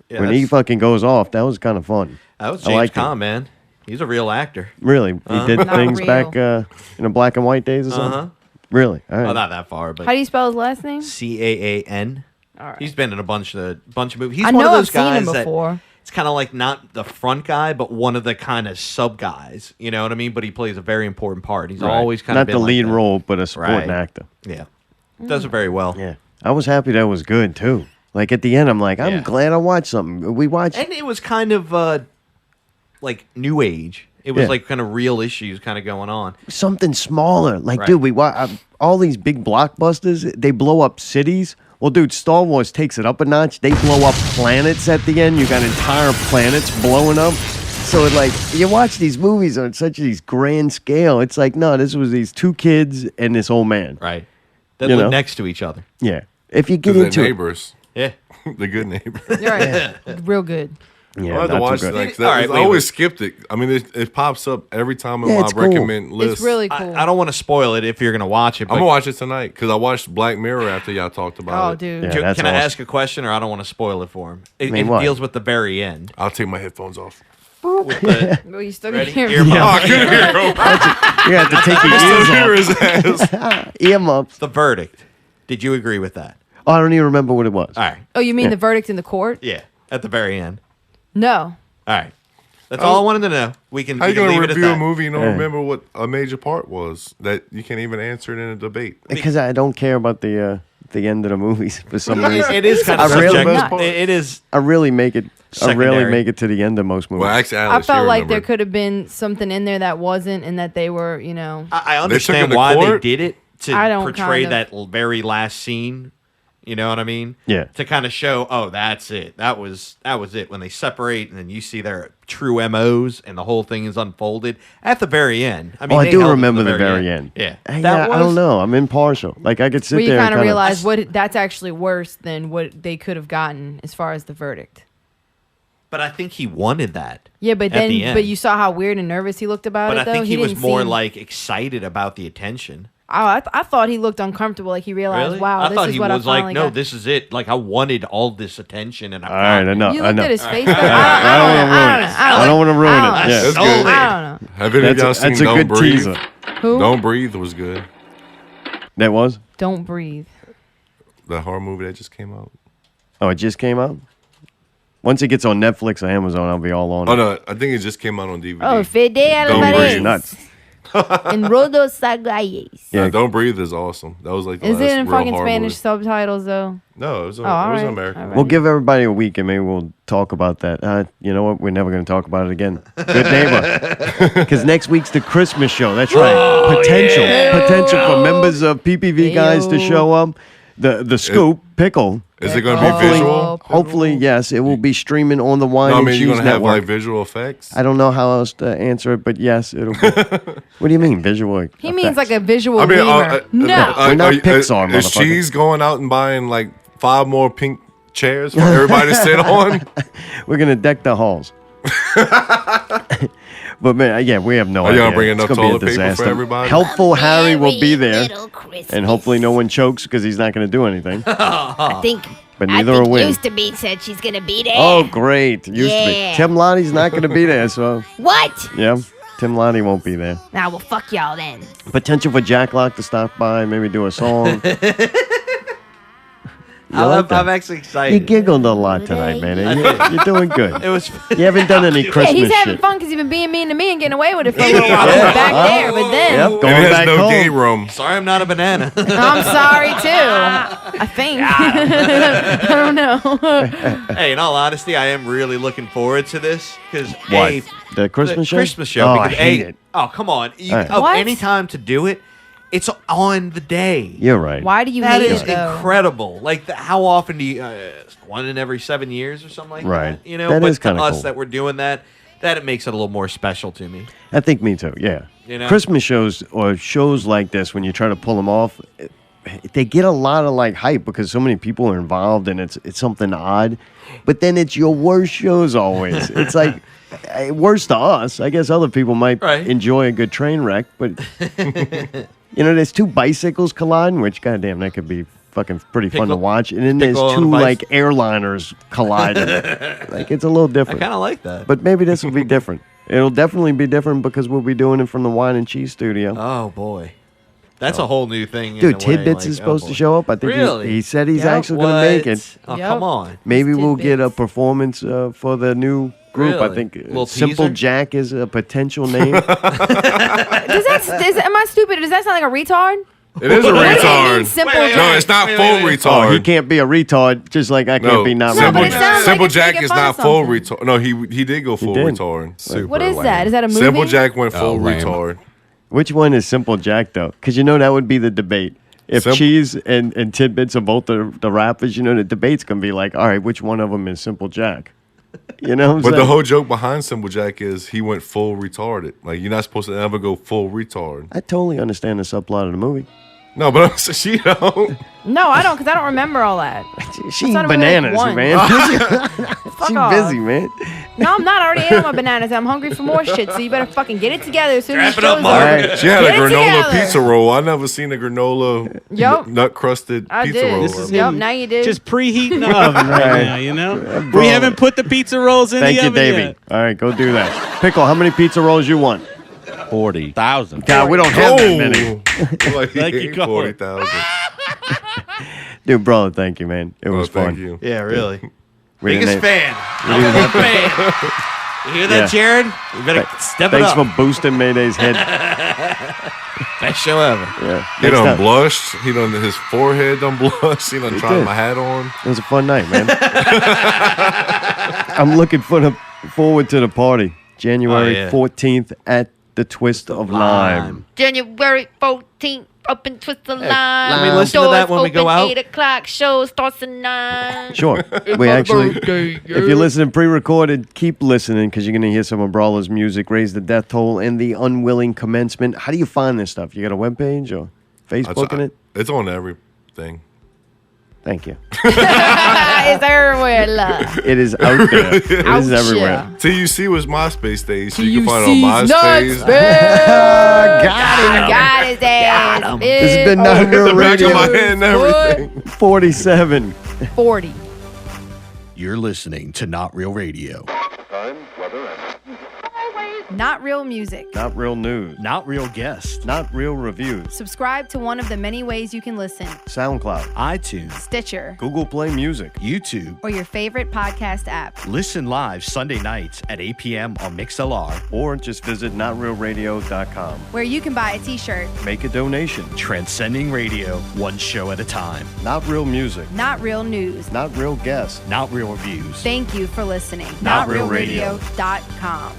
Yeah, when he that's- fucking goes off, that was kind of fun. That was I James liked it. Caan, man. He's a real actor. Really? He did Not things real. back in the black and white days or something? Uh-huh. Really? All right. Well, not that far, but How do you spell his last name? Caan. All right. He's been in a bunch of movies. He's I one know of those I've seen guys him that before. it's kind of like not the front guy, but one of the kind of sub guys. You know what I mean? But he plays a very important part. He's Right. always kind Not of been the like lead that. role, but a supporting Right. actor. Yeah, does it very well. Yeah. I was happy that was good, too. Like, at the end, I'm like, I'm Yeah. glad I watched something. We watched... And it was kind of like new age. It was Yeah. like kind of real issues kind of going on. something smaller. Like, Right. dude, we all these big blockbusters, they blow up cities. Well, dude, Star Wars takes it up a notch. They blow up planets at the end. You got entire planets blowing up. So, like, you watch these movies on such these grand scale. It's like, no, this was these 2 kids and this old man. Right. That You live know? next to each other. Yeah. If you get Because into they're it. neighbors. Yeah. The good neighbors. You're right. Real good. Yeah, I had to not watch too it. good. Like, All right, I wait, always wait. skipped it. I mean, it pops up every time in Yeah, my it's cool. recommend list. It's really cool. I don't want to spoil it if you're going to watch it. I'm But gonna watch it tonight because I watched Black Mirror after y'all talked about Oh, it. dude. Yeah, Can that's I awesome. ask a question, or I don't want to spoil it for him? It, mean, it what? deals with the very end. I'll take my headphones off. With the, Well, you still ready? can hear Ear me. Oh, I couldn't hear him. You have to take your I ears still hear off. his ass. Earmuffs. the verdict. Did you agree with that? Oh, I don't even remember what it was. All right. Oh, you mean Yeah. the verdict in the court? Yeah. At the very end. No. All right. That's all I wanted to know. We can, How we you can gonna leave it at review a that. movie and don't Yeah. remember what a major part was that you can't even answer it in a debate? Because I don't care about the end of the movies for some reason. It is kind I of really- subjective. It is. I really make it. I rarely Secondary. make it to the end of most movies. Well, actually, I Alex, felt you like there remember. could have been something in there that wasn't, and that they were, I him understand to why court? they did it to I don't portray kind of. that very last scene. You know what I mean? Yeah. To kind of show, oh, that's it. That was it. When they separate, and then you see their true MOs, and the whole thing is unfolded at the very end. I mean, I they do held it to remember the very end. Yeah. Yeah, I don't know. I'm impartial. Like I could sit where you there kind and of realize that's actually worse than what they could have gotten as far as the verdict. But I think he wanted that. Yeah, but at then, the end. but you saw how weird and nervous he looked about But it. I Though think he was didn't more seem- like excited about the attention. Oh, I thought he looked uncomfortable. Like he realized, Really? wow, I this thought is he what was I like, finally no, got. this is it. Like I wanted all this attention, and All right, I know. You I looked know. at his face. I don't want to ruin it. That's Yeah. good. I don't know. Have any of y'all seen That's a Don't good Breathe? teaser. Who? Don't Breathe was good. That was? Don't breathe. The horror movie that just came out. Oh, it just came out? Once it gets on Netflix or Amazon, I'll be all on Oh it. no, I think it just came out on DVD. Oh, Fede Don't Alvarez. Breathe. Nuts. And Rodo Sagayes. Yeah, Don't Breathe is awesome. That was like the Is last it in real fucking horror Spanish movie. subtitles though? No, it was, Oh, all it was right, American. all We'll give everybody a week and maybe we'll talk about that. You know what? We're never going to talk about it again. Good neighbor. Because next week's the Christmas show. That's right. Potential for members of PPV guys to show up. The Scoop, Pickle, Is it going to be Hopefully, visual? hopefully, yes. It will be streaming on the Wine No, I and mean, Cheese you're going to have Network. like visual effects. I don't know how else to answer it, but yes, it'll be. What do you mean, visual? He means like a visual I mean, lemur. No. We're not Pixar, Is motherfucker. Cheese going out and buying like 5 more pink chairs for everybody to sit on? We're gonna deck the halls. But man, yeah, we have no Are you idea. gonna bring It's enough gonna be a toilet paper for disaster. everybody? Helpful Harry will be there, little Christmas. and hopefully no one chokes because he's not gonna do anything. I think. But I neither think will we. used to be said she's gonna be there. Oh, great! Used to be. Yeah. Tim Lottie's not gonna be there, so What? yeah, Tim Lottie won't be there. Nah, well, fuck y'all then. Potential for Jack Locke to stop by, maybe do a song. You like that? I'm actually You excited. giggled a lot tonight, man. You're doing good. It was. You haven't done any Yeah, Christmas he's having shit. fun because he's been being mean to me and getting away with it for a little while back there. But then, Yep, And going it has back no home. game room. Sorry, I'm not a banana. I'm sorry too. I think. I don't know. Hey, in all honesty, I am really looking forward to this because What? The Christmas show? Christmas show. Oh, I because, hate it. Oh, come on. You, All right. oh, What? any time to do it, it's on the day. You're right. Why do you That hate is it though? incredible. Like, how often do you? 1 in every 7 years or something like Right. that. You know, That but is to kinda us cool. that we're doing that, it makes it a little more special to me. I think me too. Yeah. You know? Christmas shows or shows like this, when you try to pull them off, they get a lot of like hype because so many people are involved and it's something odd. But then it's your worst shows always. It's like worse to us. I guess other people might enjoy a good train wreck, but you know, there's 2 bicycles colliding, which goddamn, that could be fucking pretty fun to Pickle- watch. And then there's pickle on 2 a bicycle. like airliners colliding. Like it's a little I different. kind of like that. But maybe this will be different. It'll definitely be different because we'll be doing it from the Wine and Cheese studio. Oh boy, that's a whole new thing. in Dude, a way, Tidbits like, is supposed oh, to boy. show up. I think Really? he said he's Yep. actually going to make What? it. Oh, Yep. come on. Maybe we'll Tidbits. get a performance for the new group. I Really? think Little Simple teaser? Jack is a potential name. Am I stupid? Does that sound like a retard? It is a What does it mean, retard. Simple Wait, No, Jack? it's not Wait, full wait, wait. Oh, retard. he can't be a retard, just like I can't No, be not No, but Simple, it sounds like Simple it's Jack making is fun not of full something. retard. No, he did go full did. retard. What is that? Is that a movie? Simple Jack went full lame. retard. Which one is Simple Jack, though? Because you know that would be the debate. If Cheese and Tidbits are both the rappers, you know, the debate's going to be like, all right, which one of them is Simple Jack? You know what I'm But the saying? whole joke behind Simple Jack is he went full retarded. Like, you're not supposed to ever go full retard. I totally understand the subplot of the movie. No, but I'm saying she don't. No, I don't, because I don't remember all that. She That's eat not a movie like bananas, one. man. Fuck She's off. busy, man. No, I'm not. I already ate all my bananas. I'm hungry for more shit. So you better fucking get it together as soon as Wrap it up, show's Mark. over. Right. She had a Get it granola together. pizza roll. I never seen a granola Yup. nut crusted I pizza did. roll. This is Yup, now you did. Just preheating the oven right Right. now, you know? Bro. We haven't put the pizza rolls in Thank the you, oven Davey. yet. All right, go do that. Pickle, how many pizza rolls you want? 40,000. God, we don't have that many. Like Thank you, he ate Colin. 40,000. Dude, brother, thank you, man. It was fun. Thank you. Yeah, really. We didn't Biggest have- fan. I'm a big fan. You hear that, Yeah. Jared? You better step it Thanks up. for boosting Mayday's head. Best show ever. Yeah. He Next done time. blushed. He done his forehead done blushed. He done He tried did. my hat on. It was a fun night, man. I'm looking forward to the party. January Oh, yeah. 14th at the Twist of Lime. January 14th, up in Twist the Line. Let me listen to that when we go Doors out. open 8 o'clock, show starts at 9. Sure. We actually, if you're listening pre-recorded, keep listening because you're going to hear some of Brawler's music, Raise the Death Toll, and the Unwilling Commencement. How do you find this stuff? You got a webpage or Facebooking it? It's on everything. Thank you. It's everywhere, love. It is out there. It is Ouch. everywhere. TUC was MySpace days, so you can find it on TUC's MySpace. nuts, bitch. Got Got his ass. This has been Not Real The back Radio of my head and everything. 47. 40. You're listening to Not Real Radio. Not real music. Not real news. Not real guests. Not real reviews. Subscribe to one of the many ways you can listen. SoundCloud. iTunes. Stitcher. Google Play Music. YouTube. Or your favorite podcast app. Listen live Sunday nights at 8 p.m. on MixLR. Or just visit NotRealRadio.com. Where you can buy a t-shirt. Make a donation. Transcending radio, one show at a time. Not real music. Not real news. Not real guests. Not real reviews. Thank you for listening. Not Real Radio. NotRealRadio.com.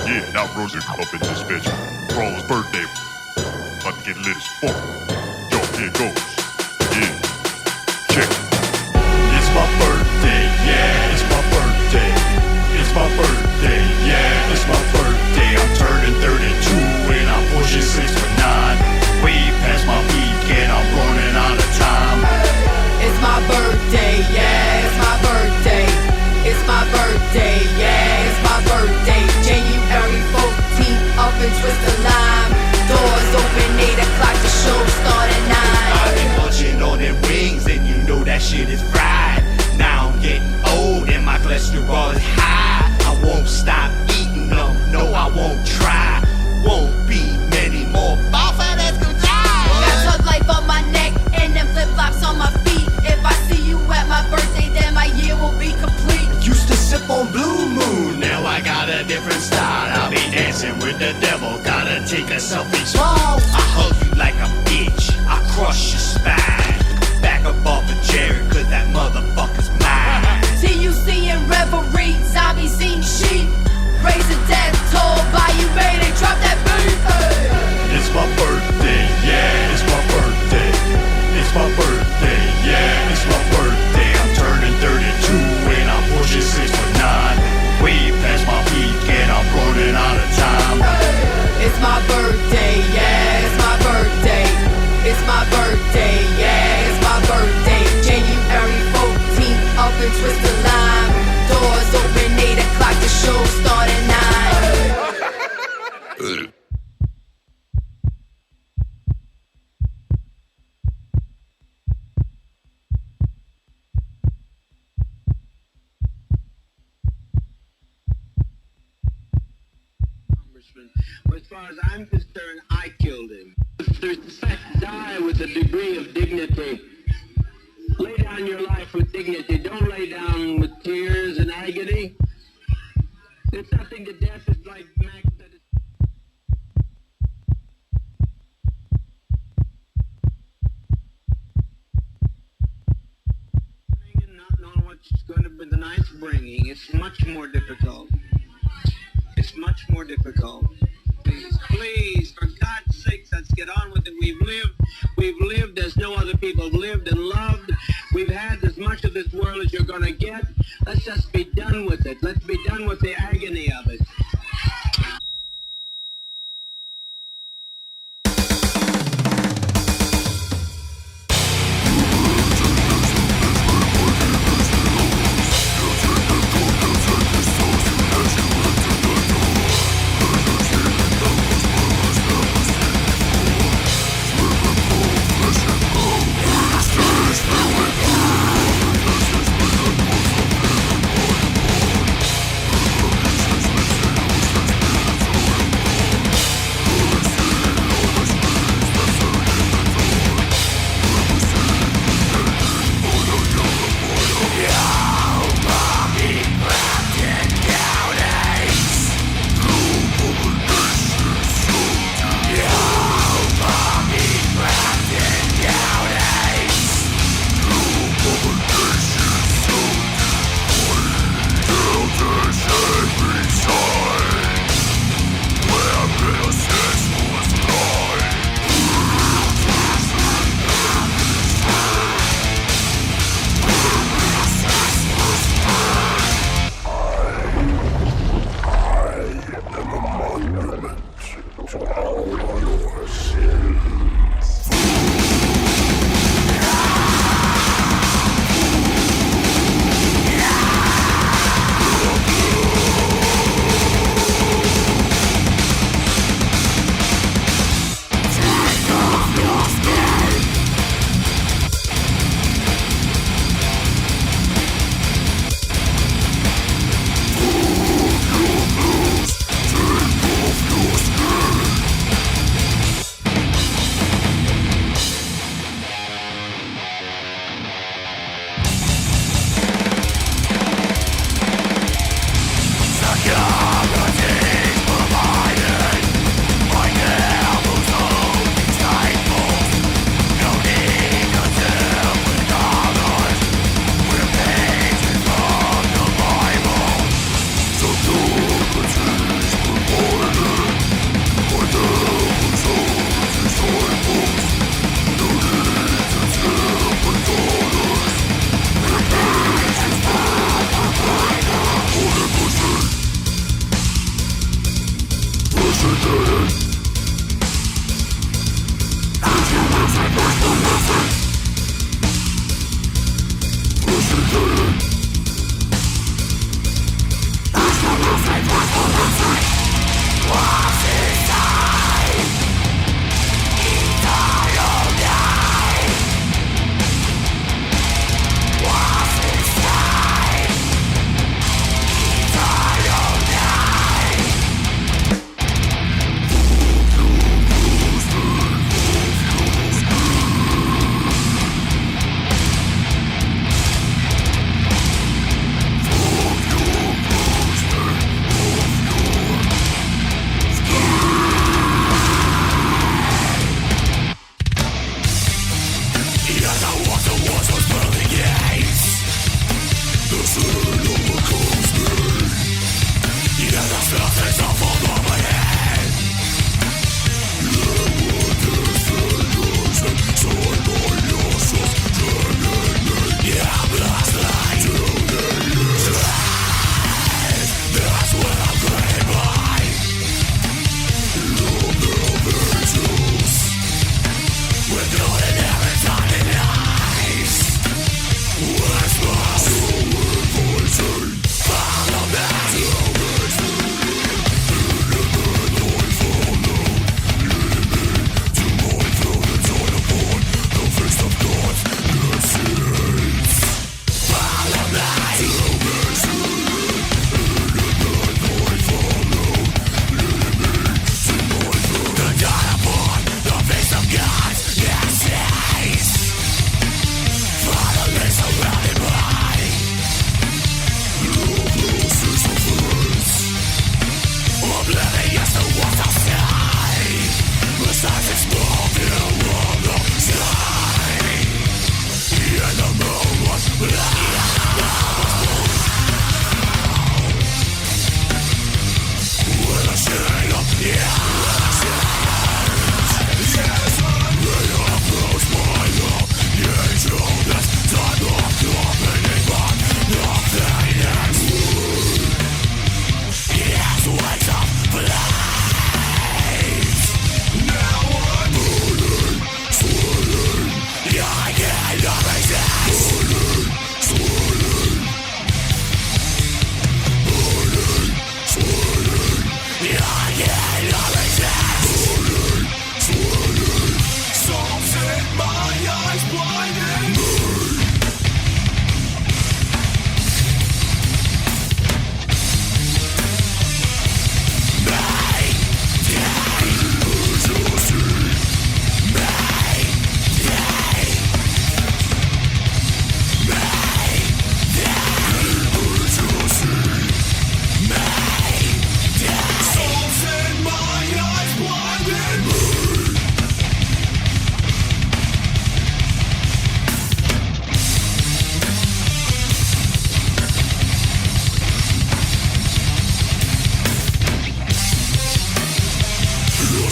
Yeah, now Rosie up in this bitch. Brawler's birthday. get lit as fuck. Yo, here it goes. Yeah, check it. It's my birthday, yeah, it's my birthday. It's my birthday, yeah, it's my birthday. I'm turning 32 and I'm pushing 6 for 9. Way past my peak and I'm running out of time. It's my birthday, yeah, it's my birthday. It's my birthday, yeah, it's my birthday. January 14th, up in Twister Lime. Doors open 8 o'clock, the show start at 9. I've been munching on them wings and you know that shit is fried. Now I'm getting old and my cholesterol is high. I won't stop eating them, no I won't try. Won't be many more buffaloes go die. Got Tug Life on my neck and them flip-flops on my feet. If I see you at my birthday, then my year will be complete. Used to sip on Blue Moon, now I got a different style. I'll be dancing with the devil, gotta take a selfie. Small, I hug you like a bitch, I crush your spine. Back up off a chair, cause that motherfucker's mine. TUC and Reverie, zombie scene sheep. Raise a death toll, BAYOU ready, drop that beat. It's my birthday, yeah, it's my birthday. It's my birthday, yeah, it's my birthday. I'm turning 32 and I'm pushing 6 for 9. Way past my peak and I'm running out of time. It's my birthday, yeah, it's my birthday. It's my birthday, yeah, it's my birthday. January 14th, up in Twister Lime. Doors open 8 o'clock, the show start at 9. But as far as I'm concerned, I killed him. Die with a degree of dignity. Lay down your life with dignity. Don't lay down with tears and agony. There's nothing to death. It's like Max said. And not knowing what's going to be the night's bringing. It's much more difficult. It's much more difficult. Please, for God's sakes, let's get on with it. We've lived as no other people have lived and loved. We've had as much of this world as you're going to get. Let's just be done with it. Let's be done with the agony of it.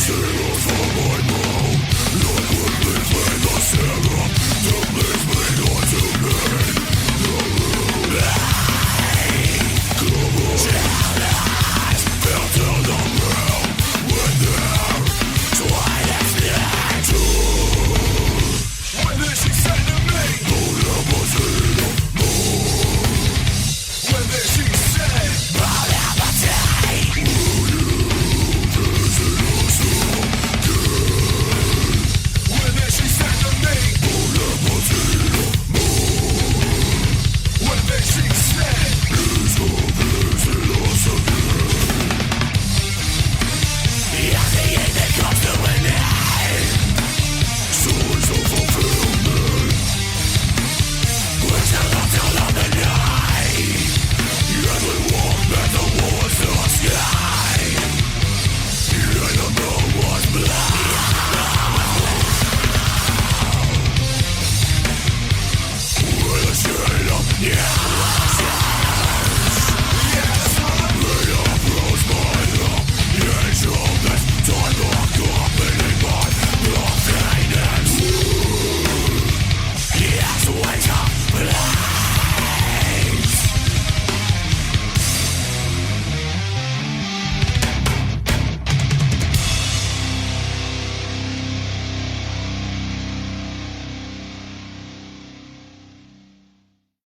Singles for my